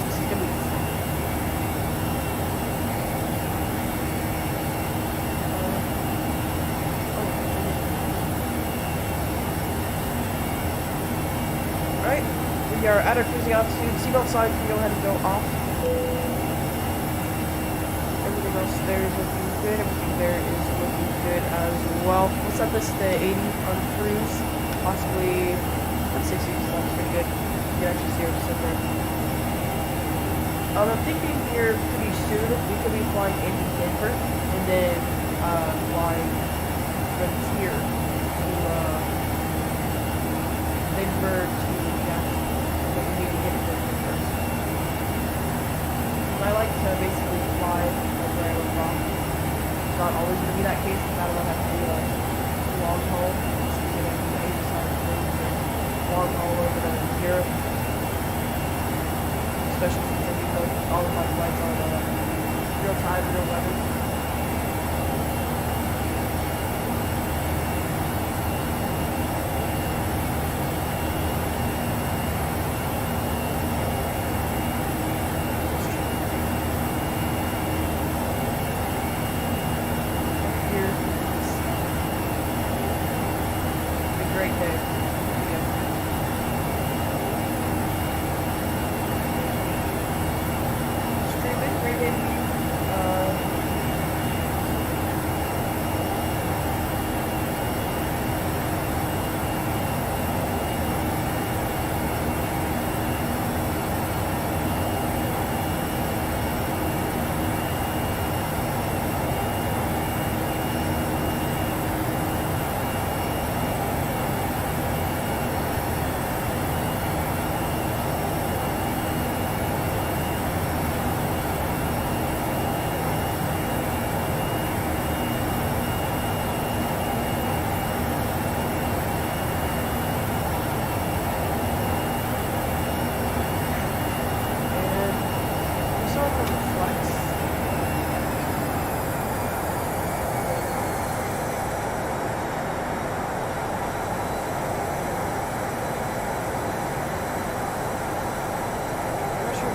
it's gonna be Alright, we are at our cruising altitude. Seatbelt sign can go ahead and go off. Everything else there is looking good. Everything there is looking good as well. We'll set this to 80 on cruise. Possibly 60, so that's pretty good. You can actually see our center. I'm thinking here pretty soon we could be flying into Denver and then flying from here to Denver to but we need to get to Denver first. I like to basically fly like where I live off. It's not always going to be that case, because I don't have to do a long haul. It's going to be 80 side things or long haul over to Europe. Especially since I do all of my flights on real time, real weather. Great day. Streaming, great day.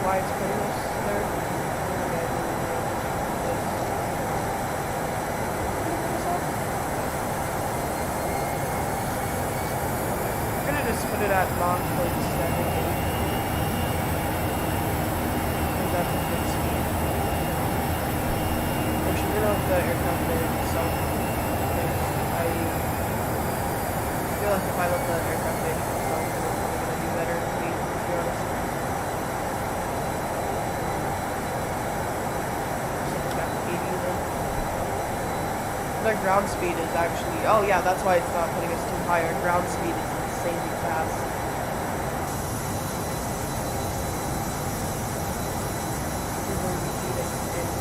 Why it's putting us there. I'm gonna just put it at Mach 0.7. And that's a good speed. I should turn off the aircraft mode itself. I feel like if I let the aircraft mode itself, it's probably gonna do better for me, to be honest. Their ground speed is actually, oh yeah, that's why it's not putting us too high. Our ground speed is insanely fast. We're going to see this in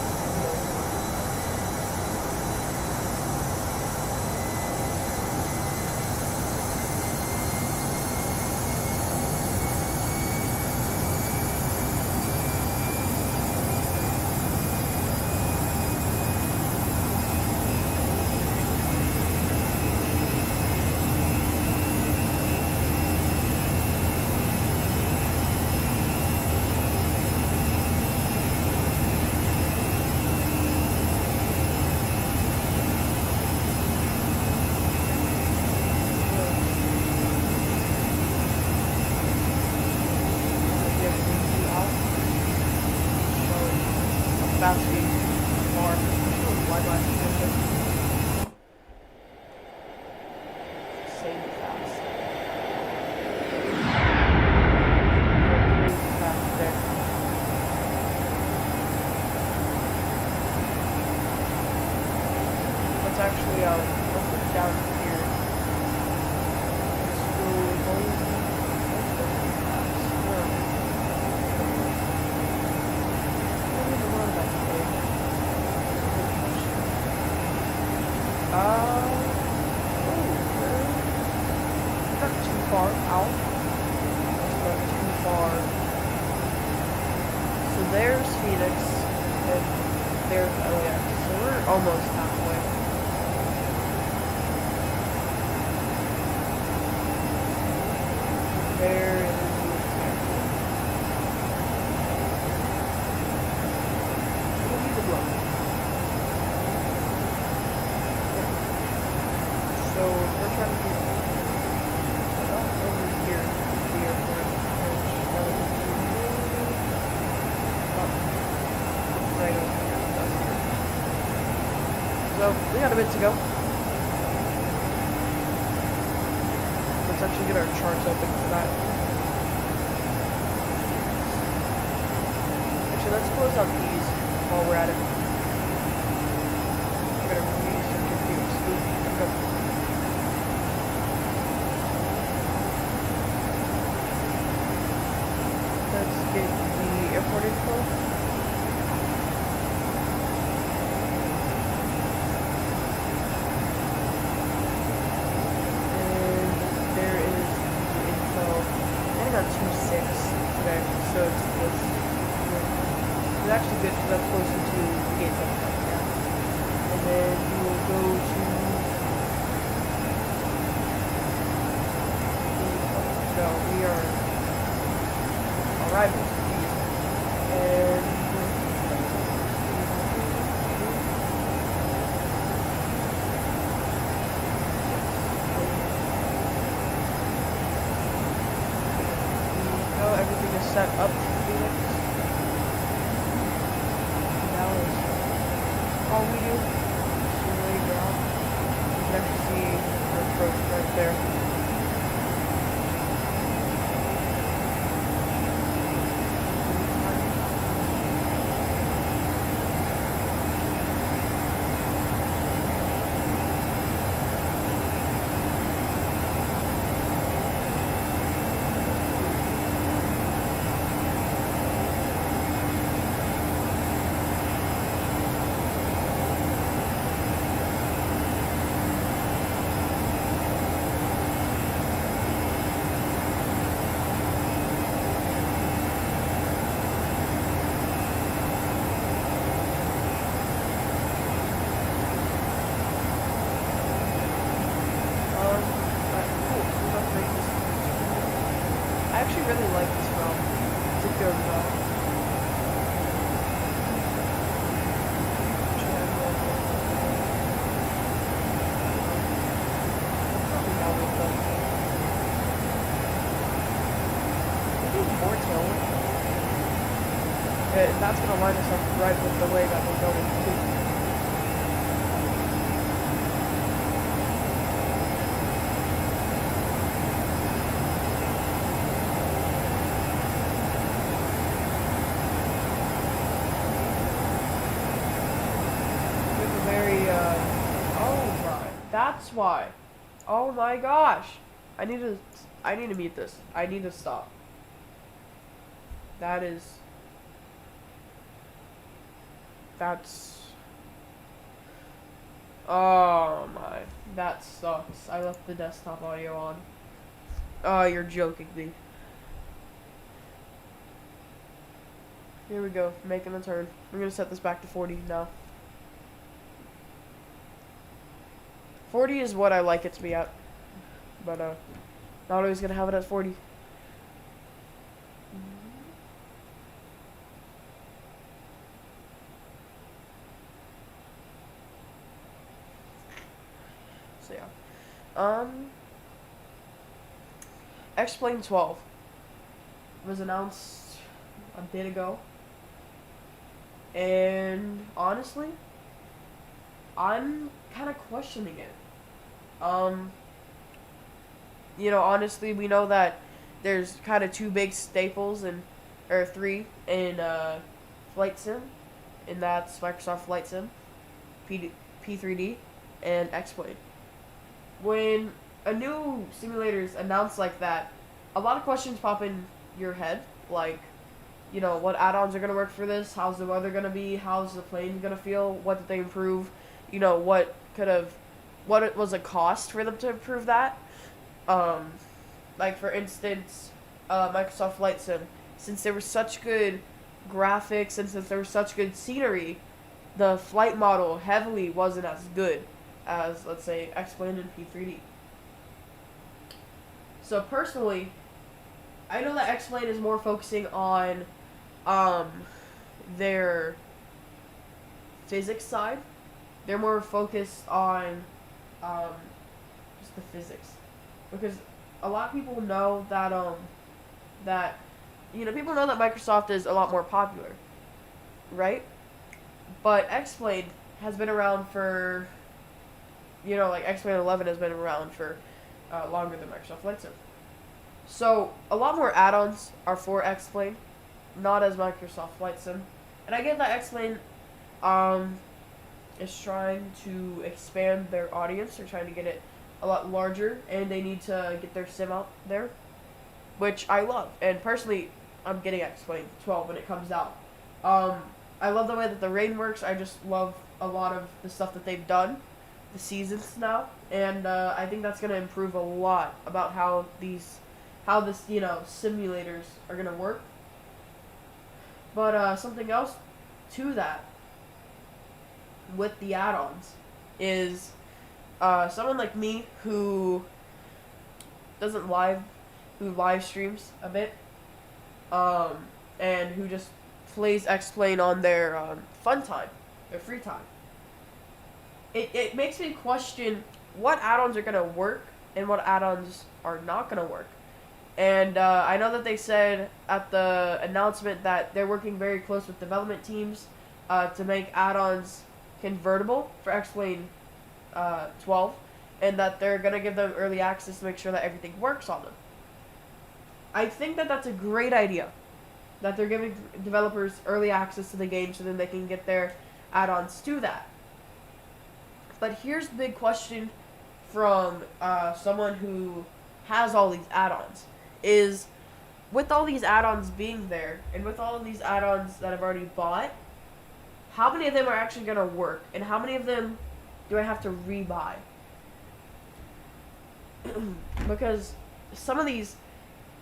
fast speed. far. Wide line position. Same fast. Crazy fast there. Let's actually let's look down here. Let's go fast. What is the one that today? Not too far out. Not too far. So there's Phoenix, and there's LAX. So we're almost halfway. There is so we're trying to do over here, the airport, right over here, that's here. So we got a bit to go. Let's actually get our charts open for that. Actually, let's close out these while we're at it. We're gonna release and compute scoop and go. Let's get the airport info. And there is the info. I got 2.6 today, so it's close. It's actually good because that's closer to the gate 7 right now. And then we will go to. No, we are. Arrivals, and everything is set up for Phoenix. Now is all we do. Just lay down. You can actually see our approach right there. I actually really like this route. It's a good route. Probably now we've done. Maybe more tailwind. Yeah, that's gonna line us up right with the way that we're going too. Oh my, that's why. Oh my gosh. I need to mute this. I need to stop. That's oh my, that sucks. I left the desktop audio on. Oh, you're joking me. Here we go, making a turn. We're gonna set this back to 40 now. 40 is what I like it to be at, but not always gonna have it at 40. So yeah, X-Plane 12 was announced a bit ago, and honestly, I'm kind of questioning it. Honestly, we know that there's kind of two big staples or three in Flight Sim, and that's Microsoft Flight Sim, P3D, and X-Plane. When a new simulator's announced like that, a lot of questions pop in your head, like, what add-ons are going to work for this, how's the weather going to be, how's the plane going to feel, what did they improve, what it was a cost for them to improve that. Like, for instance, Microsoft Flight Sim, since there was such good graphics and since there was such good scenery, the flight model heavily wasn't as good as, let's say, X-Plane and P3D. So personally, I know that X-Plane is more focusing on their physics side. They're more focused on just the physics, because a lot of people know that people know that Microsoft is a lot more popular, right? But X-Plane has been around for, like X-Plane 11 has been around for longer than Microsoft Flight Sim. So a lot more add-ons are for X-Plane, not as Microsoft Flight Sim. And I get that X-Plane is trying to expand their audience. They're trying to get it a lot larger, and they need to get their sim out there, which I love. And personally, I'm getting X-Plane 12 when it comes out. I love the way that the rain works. I just love a lot of the stuff that they've done, the seasons now, and I think that's gonna improve a lot about how this simulators are gonna work. But something else to that with the add-ons is someone like me who live streams a bit, and who just plays X-Plane on their fun time, their free time. It makes me question what add-ons are gonna work and what add-ons are not gonna work. And I know that they said at the announcement that they're working very close with development teams to make add-ons convertible for X-Plane 12, and that they're going to give them early access to make sure that everything works on them. I think that that's a great idea, that they're giving developers early access to the game so then they can get their add-ons to that. But here's the big question from someone who has all these add-ons, is with all these add-ons being there, and with all of these add-ons that I've already bought, how many of them are actually going to work, and how many of them do I have to rebuy? Because some of these,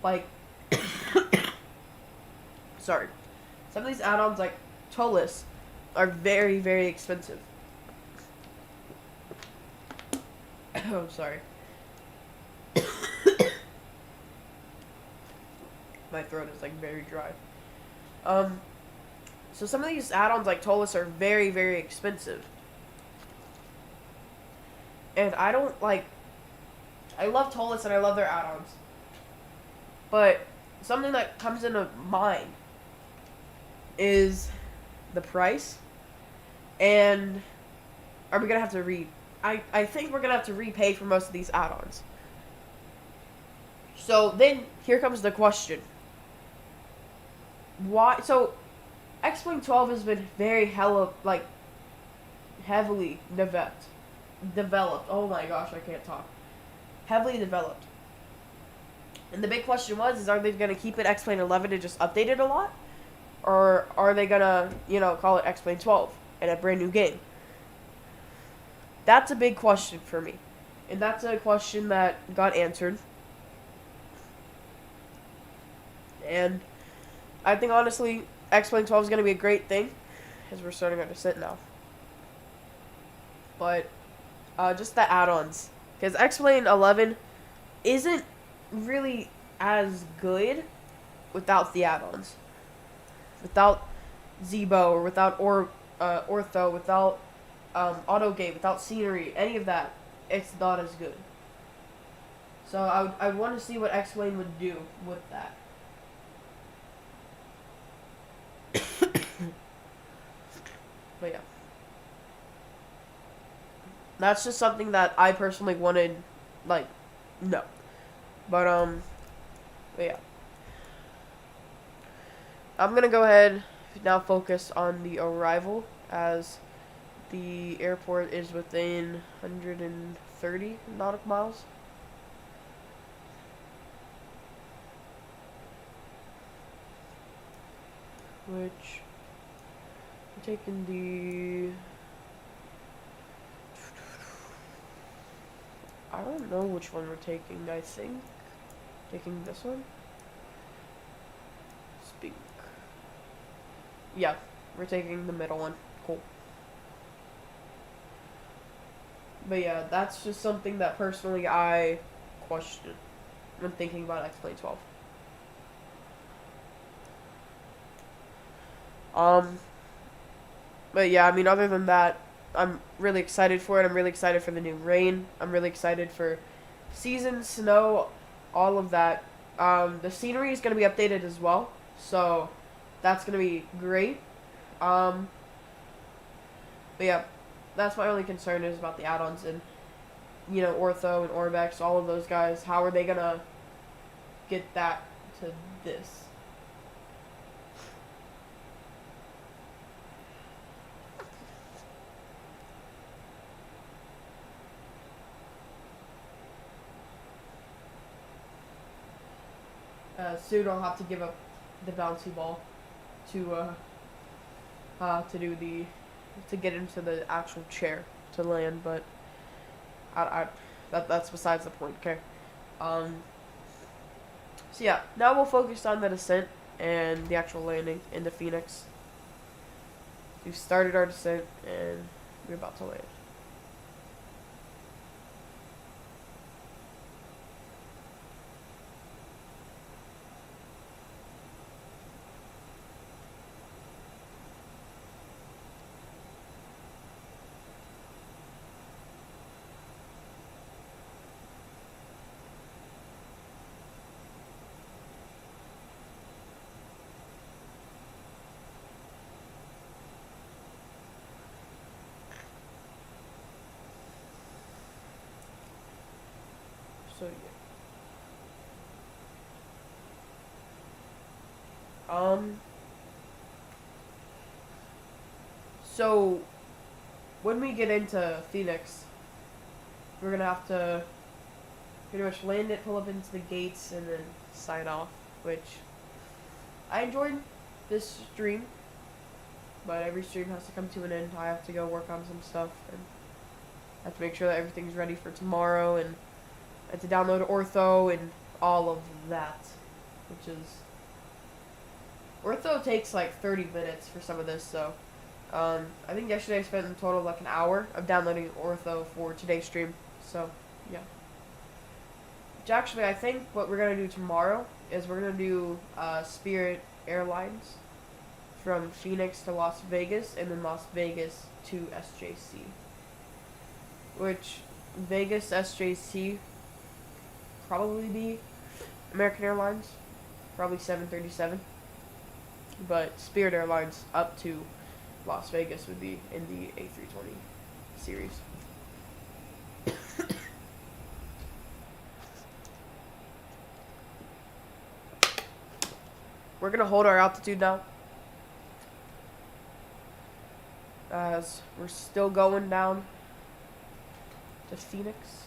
like, some of these add-ons, like Tollis, are very, very expensive. Oh, sorry. My throat is, like, very dry. So some of these add-ons, like Tollis, are very, very expensive. And I love Tollis and I love their add-ons. But something that comes into mind is the price. And are we going to have to I think we're going to have to repay for most of these add-ons. So then, here comes the question. Why? So, X-Plane 12 has been very heavily developed. Oh my gosh, I can't talk. Heavily developed. And the big question is are they going to keep it X-Plane 11 and just update it a lot? Or are they going to, call it X-Plane 12 and a brand new game? That's a big question for me. And that's a question that got answered. And I think, honestly, X-Plane 12 is going to be a great thing, as we're starting to sit now. But just the add-ons, because X-Plane 11 isn't really as good without the add-ons. Without Zebo, or without Ortho, without AutoGate, without scenery, any of that, it's not as good. So I want to see what X-Plane would do with that. But yeah. That's just something that I personally wanted, like, no. But yeah. I'm gonna go ahead now focus on the arrival, as the airport is within 130 nautical miles. Which, we're taking the... I don't know which one we're taking, I think. Taking this one? Speak. Yeah, we're taking the middle one. Cool. But yeah, that's just something that personally I question when thinking about X-Plane 12. But yeah, I mean, other than that, I'm really excited for it. I'm really excited for the new rain. I'm really excited for season, snow, all of that. The scenery is going to be updated as well, so that's going to be great. But yeah, that's my only concern is about the add-ons and, you know, Ortho and Orbex, all of those guys. How are they going to get that to this? Soon I'll have to give up the bouncy ball to do the to get into the actual chair to land, but that's besides the point. Okay. So yeah, now we'll focus on the descent and the actual landing into Phoenix. We've started our descent and we're about to land. So yeah. So when we get into Phoenix, we're gonna have to pretty much land it, pull up into the gates, and then sign off. Which I enjoyed this stream, but every stream has to come to an end. I have to go work on some stuff, and I have to make sure that everything's ready for tomorrow, and I have to download Ortho and all of that, which is... Ortho takes like 30 minutes for some of this, so I think yesterday I spent in total like an hour of downloading Ortho for today's stream, so yeah. Which actually, I think what we're going to do tomorrow is we're going to do Spirit Airlines from Phoenix to Las Vegas, and then Las Vegas to SJC. Which, Vegas, SJC, probably be American Airlines, probably 737. But Spirit Airlines up to Las Vegas would be in the A320 series. We're going to hold our altitude now, as we're still going down to Phoenix.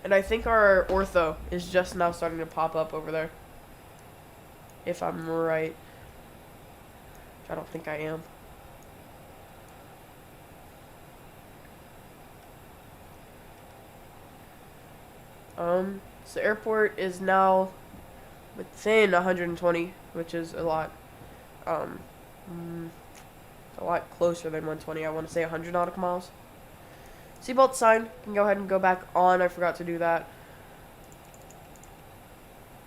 And I think our Ortho is just now starting to pop up over there, if I'm right. Which I don't think I am. So airport is now within 120, which is a lot closer than 120. I want to say 100 nautical miles. Seatbelt sign can go ahead and go back on. I forgot to do that.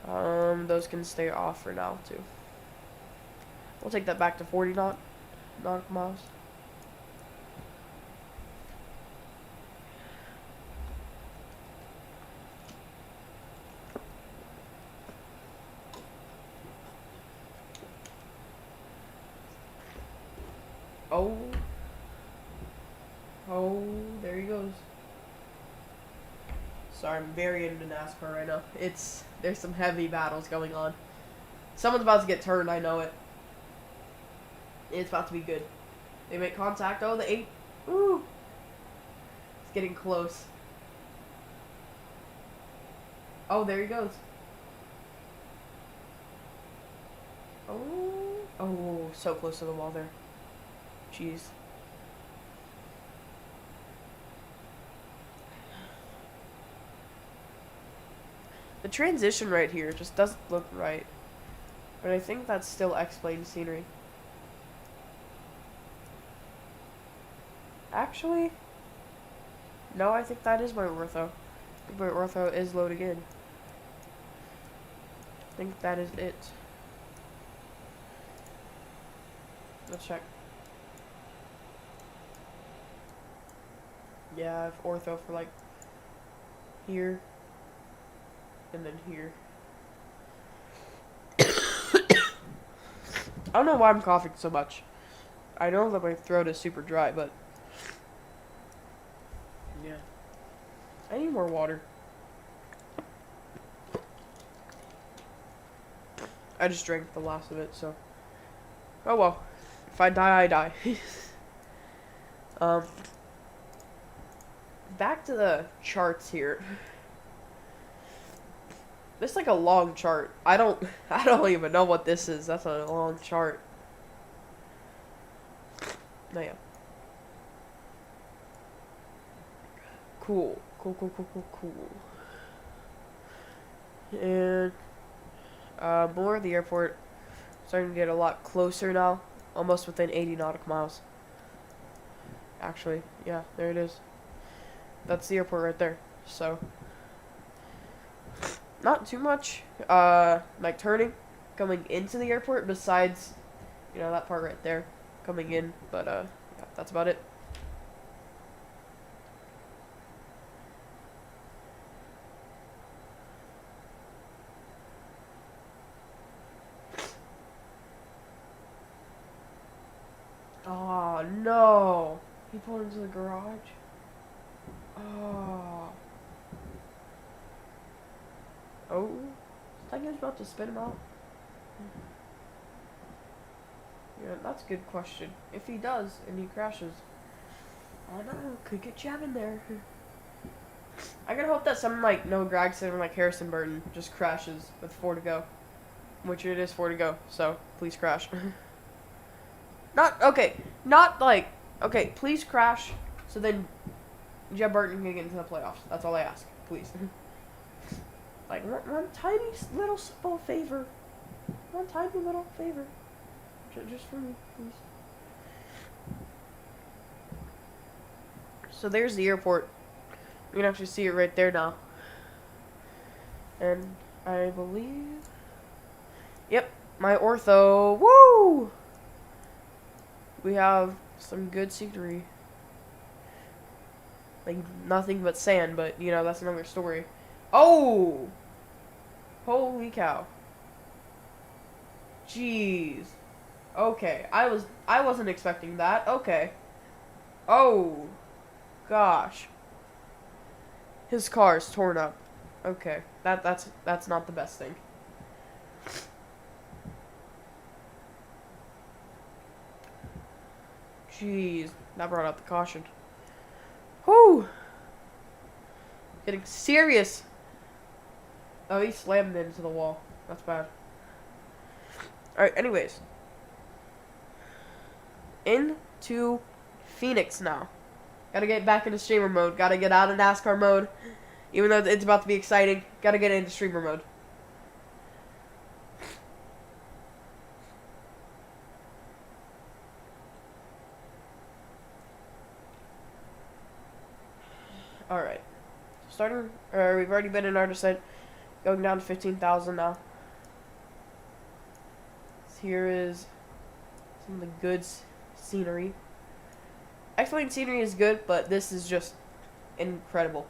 Those can stay off for now too. We'll take that back to 40 nautical miles. Oh, there he goes. Sorry, I'm very into NASCAR right now. There's some heavy battles going on. Someone's about to get turned, I know it. It's about to be good. They make contact. Oh, the 8. Ooh. It's getting close. Oh, there he goes. Oh. Oh, so close to the wall there. Jeez. The transition right here just doesn't look right. But I think that's still X-Plane scenery. Actually, no, I think that is my ortho. I think my ortho is loading in. I think that is it. Let's check. Yeah, I have ortho for like here and then here. I don't know why I'm coughing so much. I know that my throat is super dry, but yeah. I need more water. I just drank the last of it, so. Oh well. If I die, I die. Back to the charts here. This is like a long chart. I don't even know what this is. That's a long chart. No, yeah. Cool. And more of the airport. Starting to get a lot closer now. Almost within 80 nautical miles. Actually, yeah, there it is. That's the airport right there. So, not too much, like turning, coming into the airport besides, you know, that part right there, coming in, but, yeah, that's about it. Oh, no. He pulled into the garage. Oh. Oh. I think I was about to spin him out. Yeah, that's a good question. If he does, and he crashes, I don't know, could get jammed in there. I gotta hope that someone like Noah Gragson or like Harrison Burton just crashes with 4 to go. Which it is 4 to go, so please crash. Okay, please crash, so then Jeb Burton can get into the playoffs. That's all I ask, please. Like, one tiny little simple favor. One tiny little favor. Just for me, please. So there's the airport. You can actually see it right there now. And I believe... Yep, my ortho. Woo! We have some good scenery. Like, nothing but sand, but, you know, that's another story. Oh! Holy cow. Jeez. Okay, I wasn't expecting that. Okay. Oh. Gosh. His car is torn up. Okay. That's not the best thing. Jeez. That brought out the caution. Whew. Getting serious. Oh, he slammed into the wall. That's bad. Alright, anyways. Into Phoenix now. Gotta get back into streamer mode. Gotta get out of NASCAR mode. Even though it's about to be exciting. Gotta get into streamer mode. Alright. Starting, we've already been in our descent. Going down to 15,000 now. Here is some of the good scenery. X-Plane scenery is good, but this is just incredible.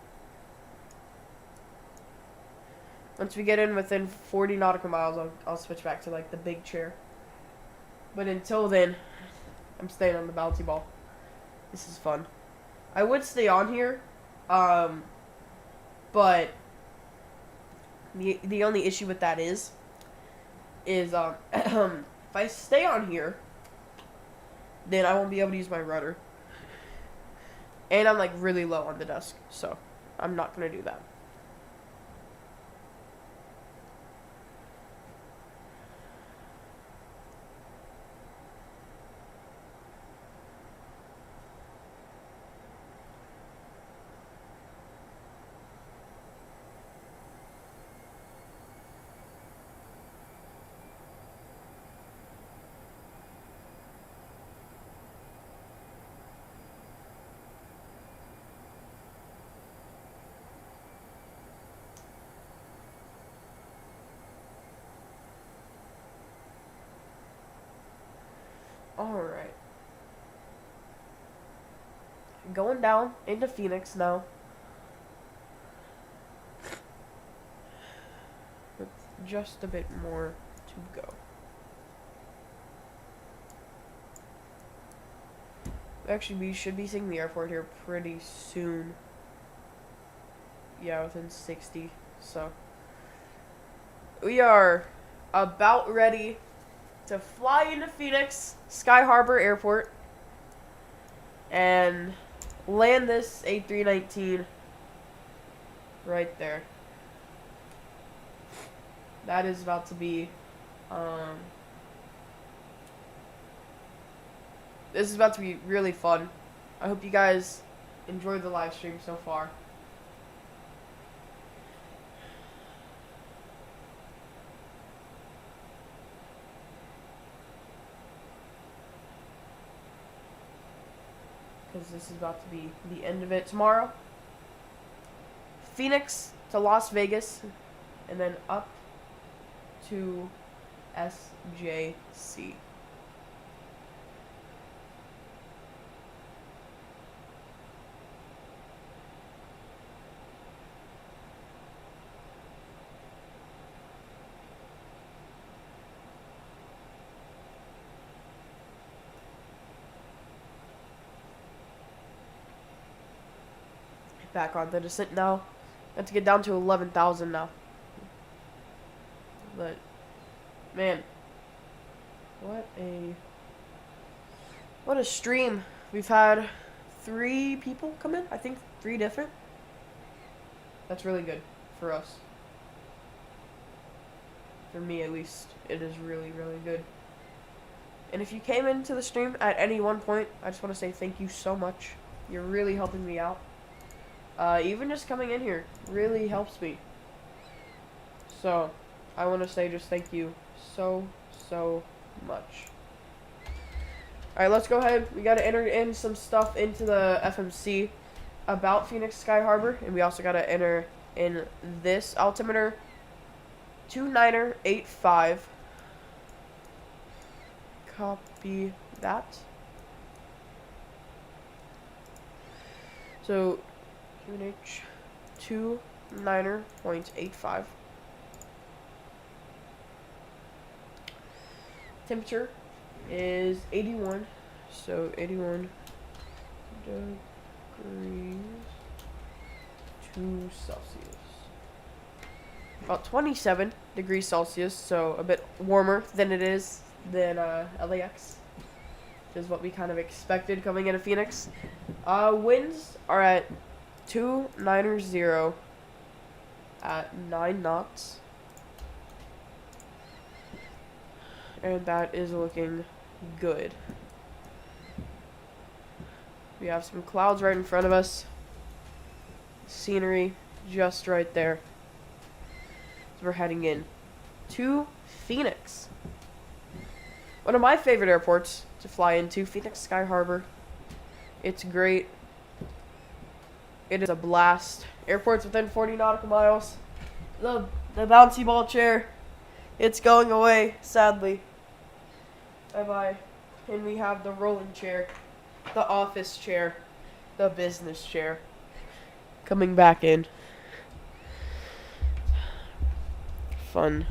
Once we get in within 40 nautical miles, I'll switch back to like the big chair. But until then, I'm staying on the bouncy ball. This is fun. I would stay on here, But the only issue with that is if I stay on here, then I won't be able to use my rudder. And I'm like really low on the desk, so I'm not gonna do that. Alright. Going down into Phoenix now. With just a bit more to go. Actually, we should be seeing the airport here pretty soon. Yeah, within 60. So, we are about ready to fly into Phoenix Sky Harbor Airport and land this A319 right there. That is about to be this is about to be really fun. I hope you guys enjoyed the live stream so far. Because this is about to be the end of it. Tomorrow, Phoenix to Las Vegas, and then up to SJC. Back on the descent now. Got to get down to 11,000 now. But, man, what a stream. We've had 3 people come in. I think 3 different. That's really good for us. For me, at least, it is really, really good. And if you came into the stream at any one point, I just want to say thank you so much. You're really helping me out. Even just coming in here really helps me. So, I want to say just thank you so much. Alright, let's go ahead. We got to enter in some stuff into the FMC about Phoenix Sky Harbor. And we also got to enter in this altimeter 2985. Copy that. So, QNH 29.85. Temperature is 81, so 81 degrees to Celsius. About 27 degrees Celsius, so a bit warmer than it is than LAX. Is what we kind of expected coming into Phoenix. Winds are at 290 at 9 knots. And that is looking good. We have some clouds right in front of us. Scenery just right there. So we're heading in to Phoenix. One of my favorite airports to fly into, Phoenix Sky Harbor. It's great. It is a blast. Airports within 40 nautical miles. The bouncy ball chair. It's going away, sadly. Bye-bye. And we have the rolling chair. The office chair. The business chair. Coming back in. Fun.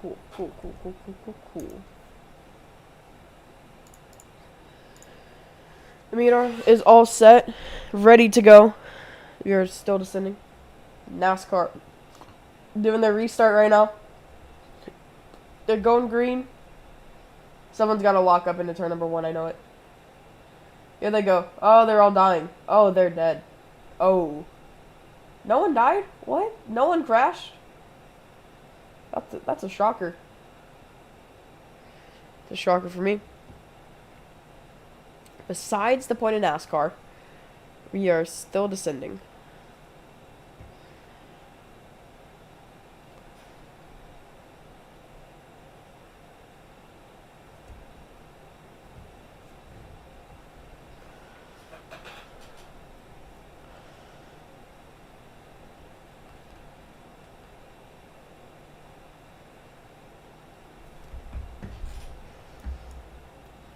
Cool. The meter is all set, ready to go. We are still descending. NASCAR doing their restart right now. They're going green. Someone's got to lock up into turn number 1, I know it. Here they go. Oh, they're all dying. Oh, they're dead. Oh. No one died? What? No one crashed? That's a shocker. It's a shocker for me. Besides the point of NASCAR, we are still descending.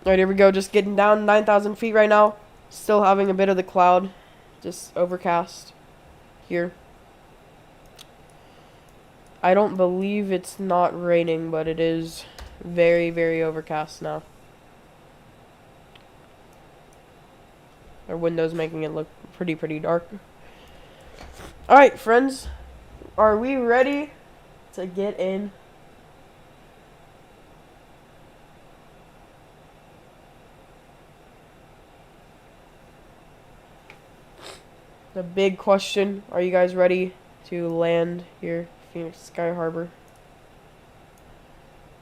Alright, here we go. Just getting down 9,000 feet right now. Still having a bit of the cloud. Just overcast here. I don't believe it's not raining, but it is very, very overcast now. Our window's making it look pretty dark. Alright, friends. Are we ready to get in? The big question, are you guys ready to land here, Phoenix Sky Harbor?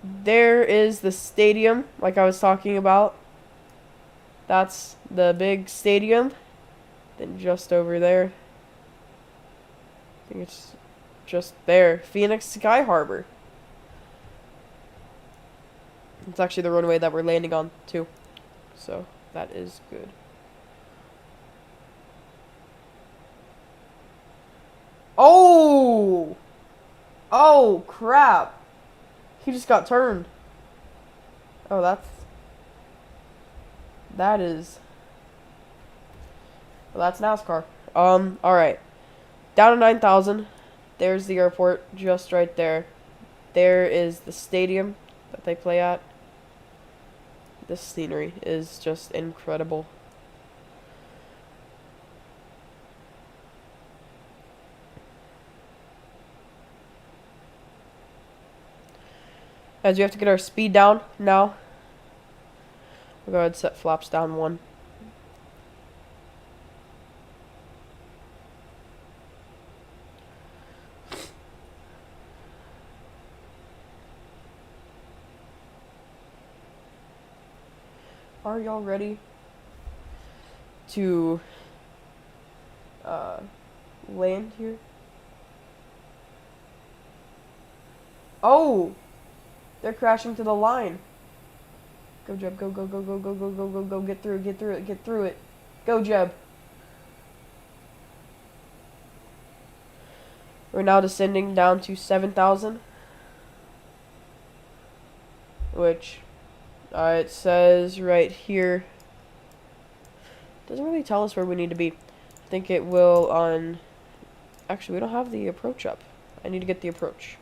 There is the stadium, like I was talking about. That's the big stadium. Then just over there, I think it's just there, Phoenix Sky Harbor. It's actually the runway that we're landing on, too. So, that is good. Oh! Oh, crap. He just got turned. Oh, that is... Well, that's NASCAR. Alright. Down to 9,000. There's the airport, just right there. There is the stadium that they play at. This scenery is just incredible. As we have to get our speed down now. We'll go ahead and set flaps down 1. Are y'all ready to land here? Oh! They're crashing to the line. Go, Jeb. Go. Get through it. Go, Jeb. We're now descending down to 7,000. Which, it says right here. Doesn't really tell us where we need to be. I think it will on... Actually, we don't have the approach up. I need to get the approach.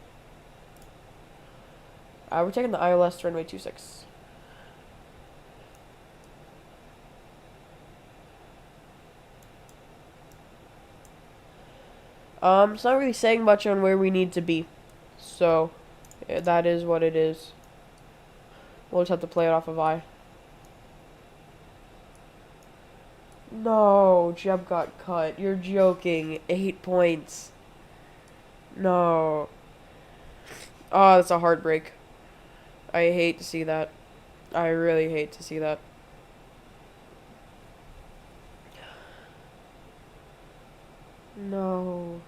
We're taking the ILS runway 26. It's not really saying much on where we need to be. So, yeah, that is what it is. We'll just have to play it off of eye. No, Jeb got cut. You're joking. 8 points. No. Oh, that's a heartbreak. I hate to see that. I really hate to see that. No.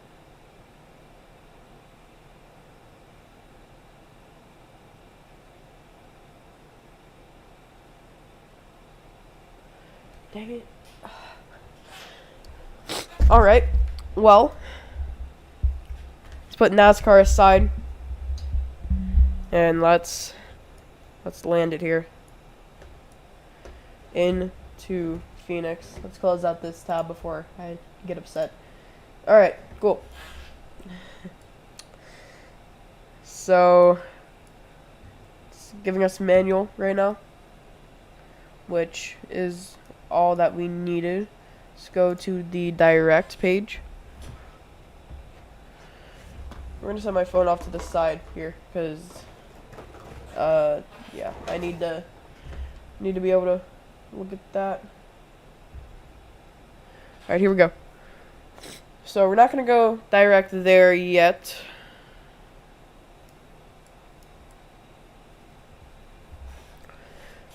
Dang it. Alright. Well. Let's put NASCAR aside. And let's land it here. Into Phoenix. Let's close out this tab before I get upset. Alright, cool. So, giving us manual right now, which is all that we needed. Let's go to the direct page. We're gonna set my phone off to the side here, because yeah, I need to be able to look at that. Alright, here we go. So we're not gonna go direct there yet.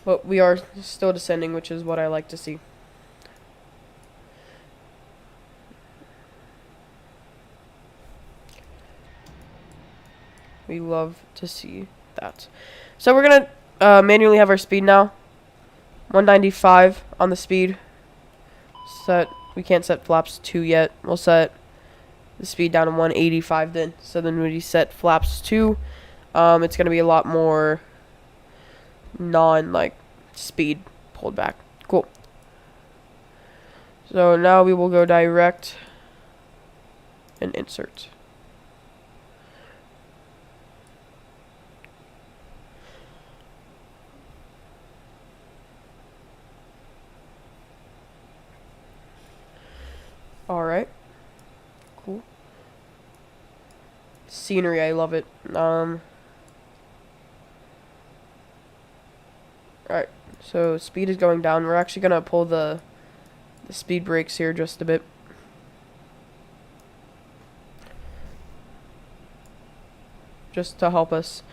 But we are still descending, which is what I like to see. We love to see that. So we're gonna manually have our speed now. 195 on the speed. Set. We can't set flaps 2 yet. We'll set the speed down to 185 then. So then when we set flaps 2, it's gonna be a lot more non speed pulled back. Cool. So now we will go direct and insert. Alright. Cool. Scenery, I love it. Alright. So speed is going down. We're actually gonna pull the speed brakes here just a bit. Just to help us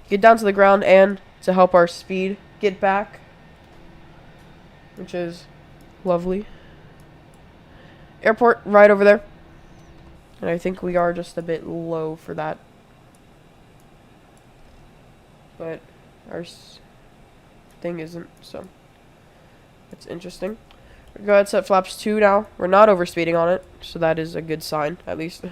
get down to the ground and to help our speed get back, which is lovely. Airport right over there. And I think we are just a bit low for that. But our thing isn't, so it's interesting. We'll go ahead and set flaps 2 now. We're not overspeeding on it, so that is a good sign, at least.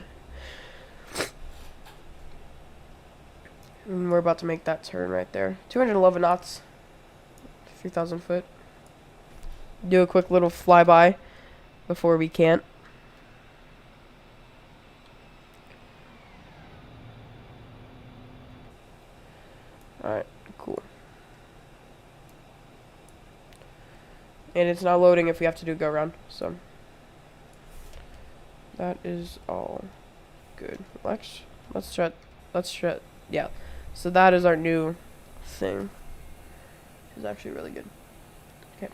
And we're about to make that turn right there. 211 knots. 3,000 foot. Do a quick little flyby before we can't. Alright, cool. And it's not loading if we have to do go around, so that is all good. Let's try, yeah. So that is our new thing. It's actually really good. Okay.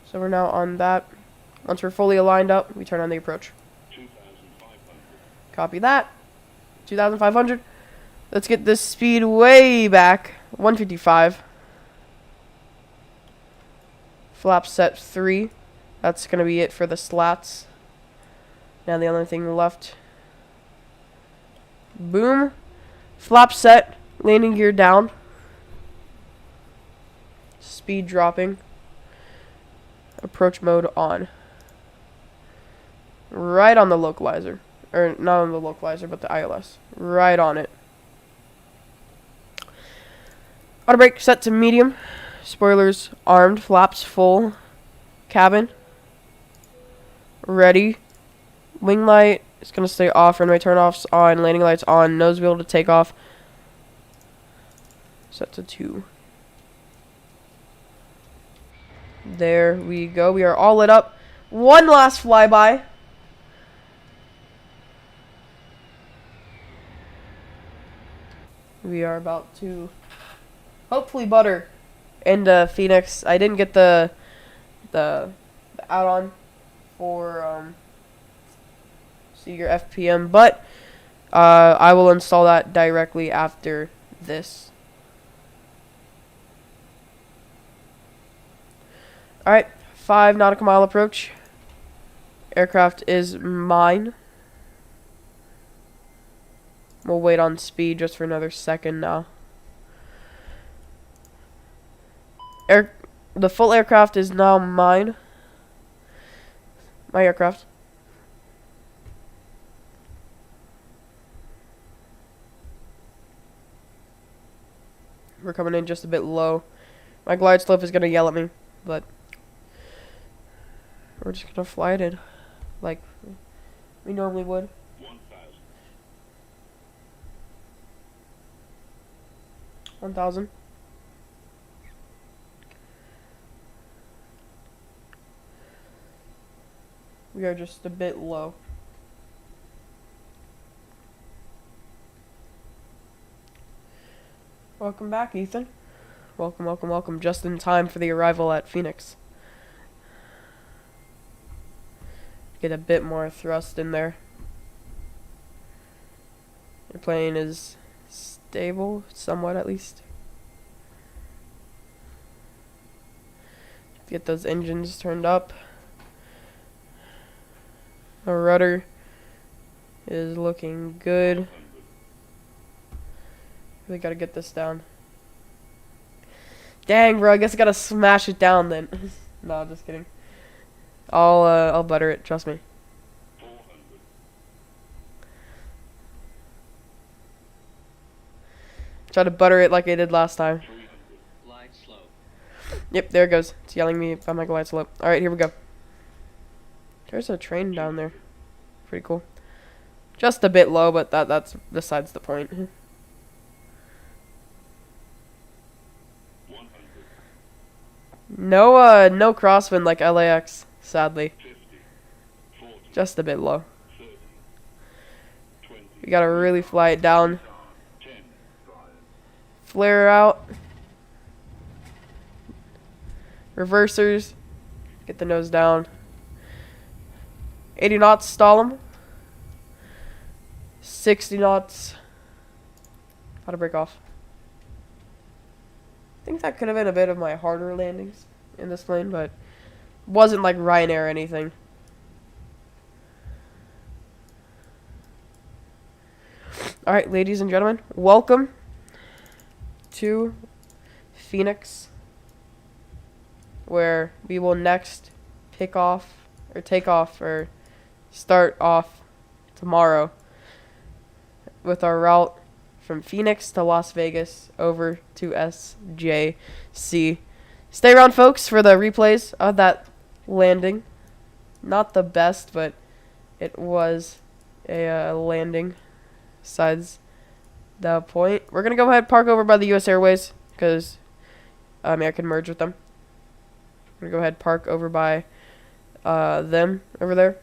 So we're now on that. Once we're fully aligned up, we turn on the approach.
2,500.
Copy that. 2,500. Let's get this speed way back. 155. Flap set 3. That's going to be it for the slats. Now the only thing left. Boom. Flap set. Landing gear down. Speed dropping. Approach mode on. Right on the localizer. Or not on the localizer, but the ILS. Right on it. Auto brake set to medium. Spoilers armed. Flaps full. Cabin. Ready. Wing light is going to stay off. Runway turn-offs on. Landing lights on. Nose wheel to take off. Set to 2. There we go. We are all lit up. One last flyby. We are about to hopefully butter into Phoenix. I didn't get the add-on for see your FPM, but I will install that directly after this. Alright, 5 nautical mile approach. Aircraft is mine. We'll wait on speed just for another second now. The full aircraft is now mine. My aircraft. We're coming in just a bit low. My glide slope is going to yell at me, but we're just going to fly it in like we normally would.
1,000.
1,000. We are just a bit low. Welcome back, Ethan. Welcome, welcome, welcome. Just in time for the arrival at Phoenix. Get a bit more thrust in there. Your plane is stable, somewhat at least. Get those engines turned up. Our rudder is looking good. Really gotta get this down. Dang, bro, I guess I gotta smash it down then. No, just kidding. I'll butter it, trust me.
400.
Try to butter it like I did last time.
300. Glide slow.
Yep, there it goes. It's yelling me if I'm like glide slow. Alright, here we go. There's a train down there. Pretty cool. Just a bit low, but that's besides the point.
100.
No crosswind like LAX, sadly.
50. 40.
Just a bit low.
30. 20.
We gotta really fly it down.
10.
Flare out. Reversers. Get the nose down. 80 knots, stall them. 60 knots. How to break off. I think that could have been a bit of my harder landings in this plane, but wasn't like Ryanair or anything. Alright, ladies and gentlemen, welcome to Phoenix, where we will next take off or start off tomorrow with our route from Phoenix to Las Vegas over to SJC. Stay around, folks, for the replays of that landing. Not the best, but it was a landing. Besides the point, we're gonna go ahead and park over by the U.S. Airways because I can merge with them. We're gonna go ahead and park over by them over there.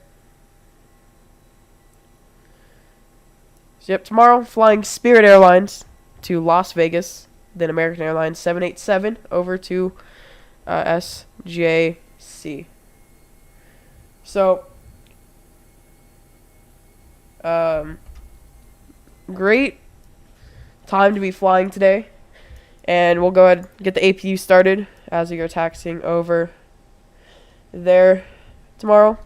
So, yep, tomorrow flying Spirit Airlines to Las Vegas, then American Airlines 787 over to SJC. So, great time to be flying today, and we'll go ahead and get the APU started as we are taxiing over there tomorrow.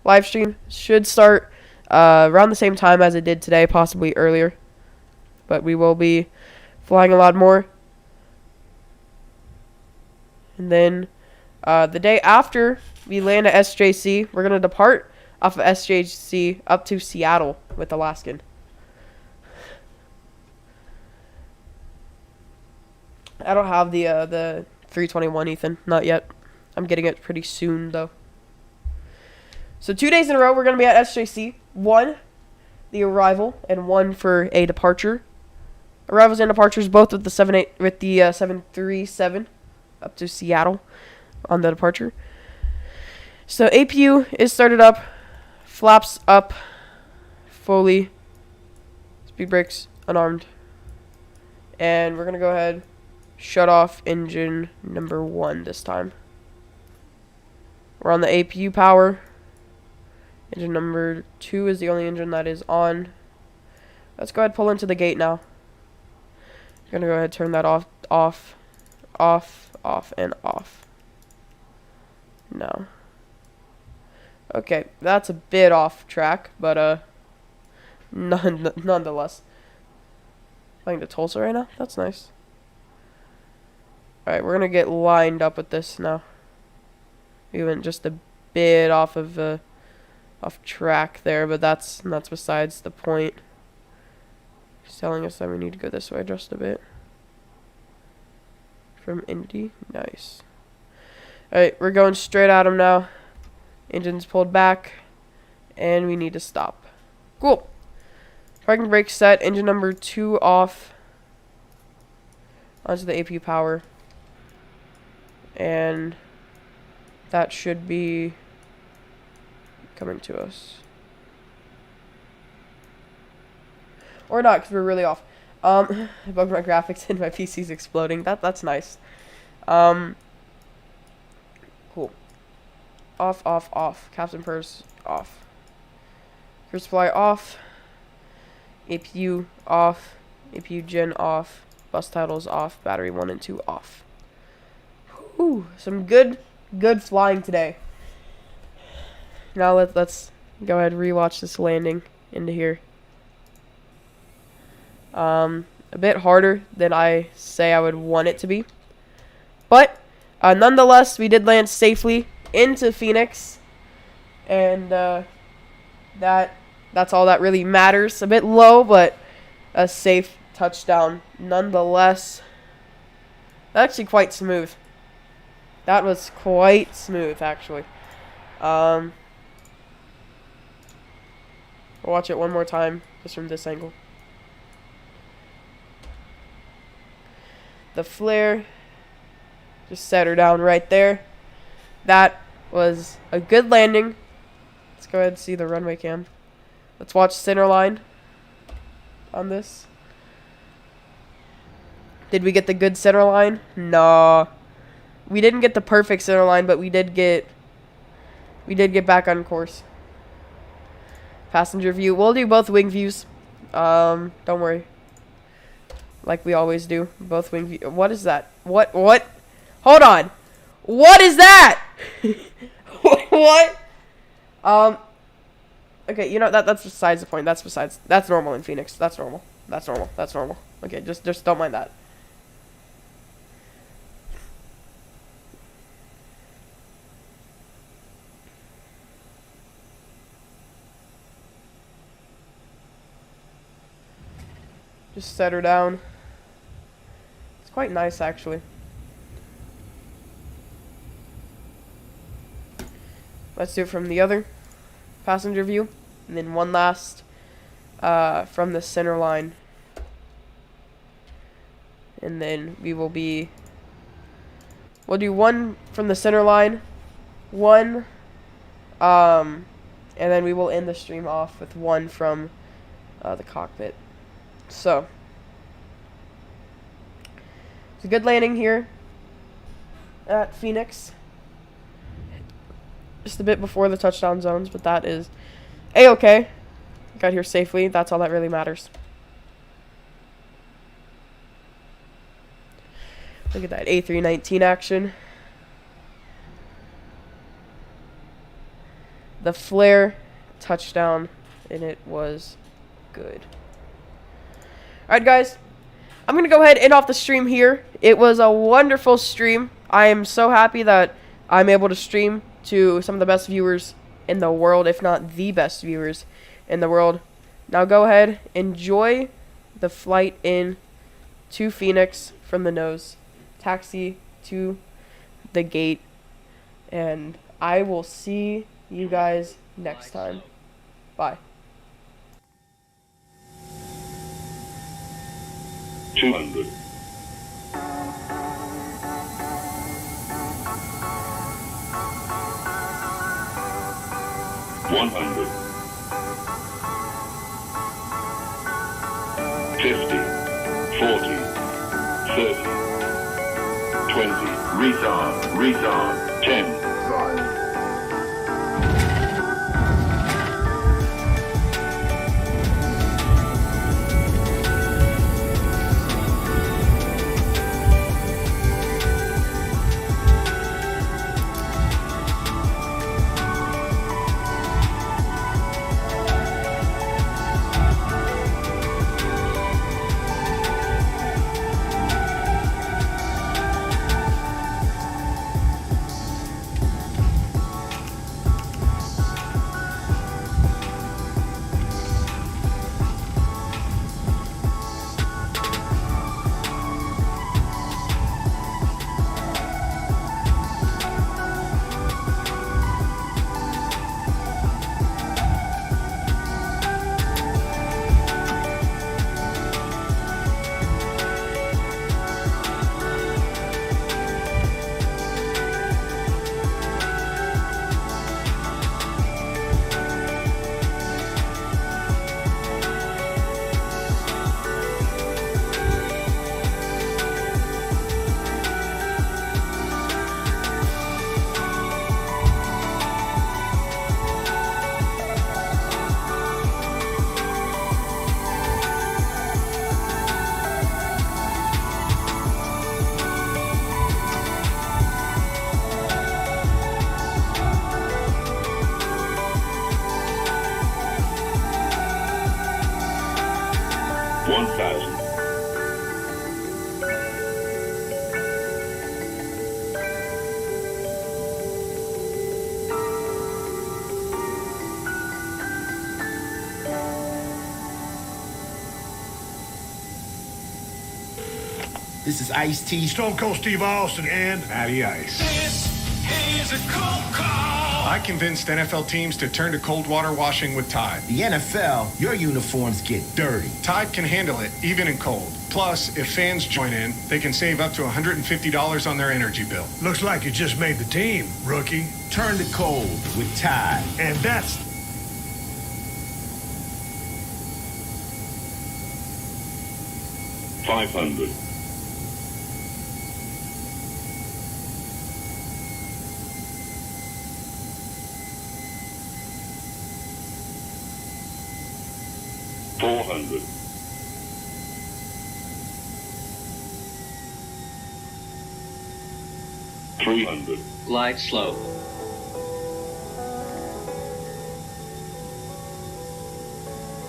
Live stream should start around the same time as it did today, possibly earlier, but we will be flying a lot more. And then the day after we land at SJC, we're going to depart off of SJC up to Seattle with Alaskan. I don't have the 321, Ethan. Not yet. I'm getting it pretty soon, though. So 2 days in a row, we're going to be at SJC. 1, the arrival, and 1 for a departure. Arrivals and departures both with the 737 up to Seattle on the departure. So APU is started up, flaps up, fully, speed brakes unarmed, and we're going to go ahead, shut off engine number 1 this time. We're on the APU power. Engine number 2 is the only engine that is on. Let's go ahead and pull into the gate now. I'm going to go ahead and turn that off, and off. No. Okay, that's a bit off track, but nonetheless. Flying to Tulsa right now? That's nice. Alright, we're going to get lined up with this now. We went just a bit off track there, but that's besides the point. He's telling us that we need to go this way just a bit. From Indy. Nice. Alright, we're going straight at him now. Engine's pulled back. And we need to stop. Cool. Parking brake set. Engine number 2 off. onto the APU power. And that should be coming to us. Or not, because we're really off. I bugged my graphics and my PC's exploding. That's nice. Cool. Off, off, off. Captain Purse, off. Pure supply, off. APU, off. APU gen, off. Bus titles, off. Battery 1 and 2, off. Whew. Some good flying today. Now let's go ahead and rewatch this landing into here. A bit harder than I say I would want it to be. But, nonetheless, we did land safely into Phoenix. And, that's all that really matters. A bit low, but a safe touchdown nonetheless. Actually quite smooth. That was quite smooth, actually. We'll watch it one more time, just from this angle. The flare, just set her down right there. That was a good landing. Let's go ahead and see the runway cam. Let's watch center line on this. Did we get the good center line? No. We didn't get the perfect center line, but we did get back on course. Passenger view. We'll do both wing views. Don't worry. Like we always do. Both wing view. What is that? What? Hold on. What is that? What? Okay, you know, that's besides the point. That's normal in Phoenix. That's normal. Okay, just don't mind that. Just set her down. It's quite nice, actually. Let's do it from the other passenger view. And then one last from the center line. And then we'll do one from the center line. One. And then we will end the stream off with one from the cockpit. So, it's a good landing here at Phoenix. Just a bit before the touchdown zones, but that is A-okay. Got here safely. That's all that really matters. Look at that A319 action. The flare touchdown, and it was good. Alright guys, I'm going to go ahead and end off the stream here. It was a wonderful stream. I am so happy that I'm able to stream to some of the best viewers in the world, if not the best viewers in the world. Now go ahead, enjoy the flight in to Phoenix from the nose. Taxi to the gate. And I will see you guys next time. Bye.
200. 100. 50. 40. 30. 20. Retard. 10. 5. 1,000.
This is Ice-T.
Stone Cold Steve Austin and
Matty Ice.
This is a cold call.
I convinced NFL teams to turn to cold water washing with Tide.
The NFL, your uniforms get dirty.
Tide can handle it, even in cold. Plus, if fans join in, they can save up to $150 on their energy bill.
Looks like you just made the team, rookie.
Turn to cold with Tide.
And that's
500. 400. 300.
Glide slope.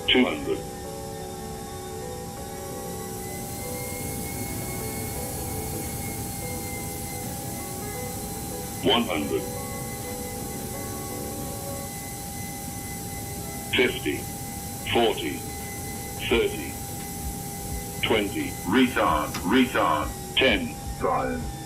200. 100. 50. 40. 30. 20. Retard. 10. 5.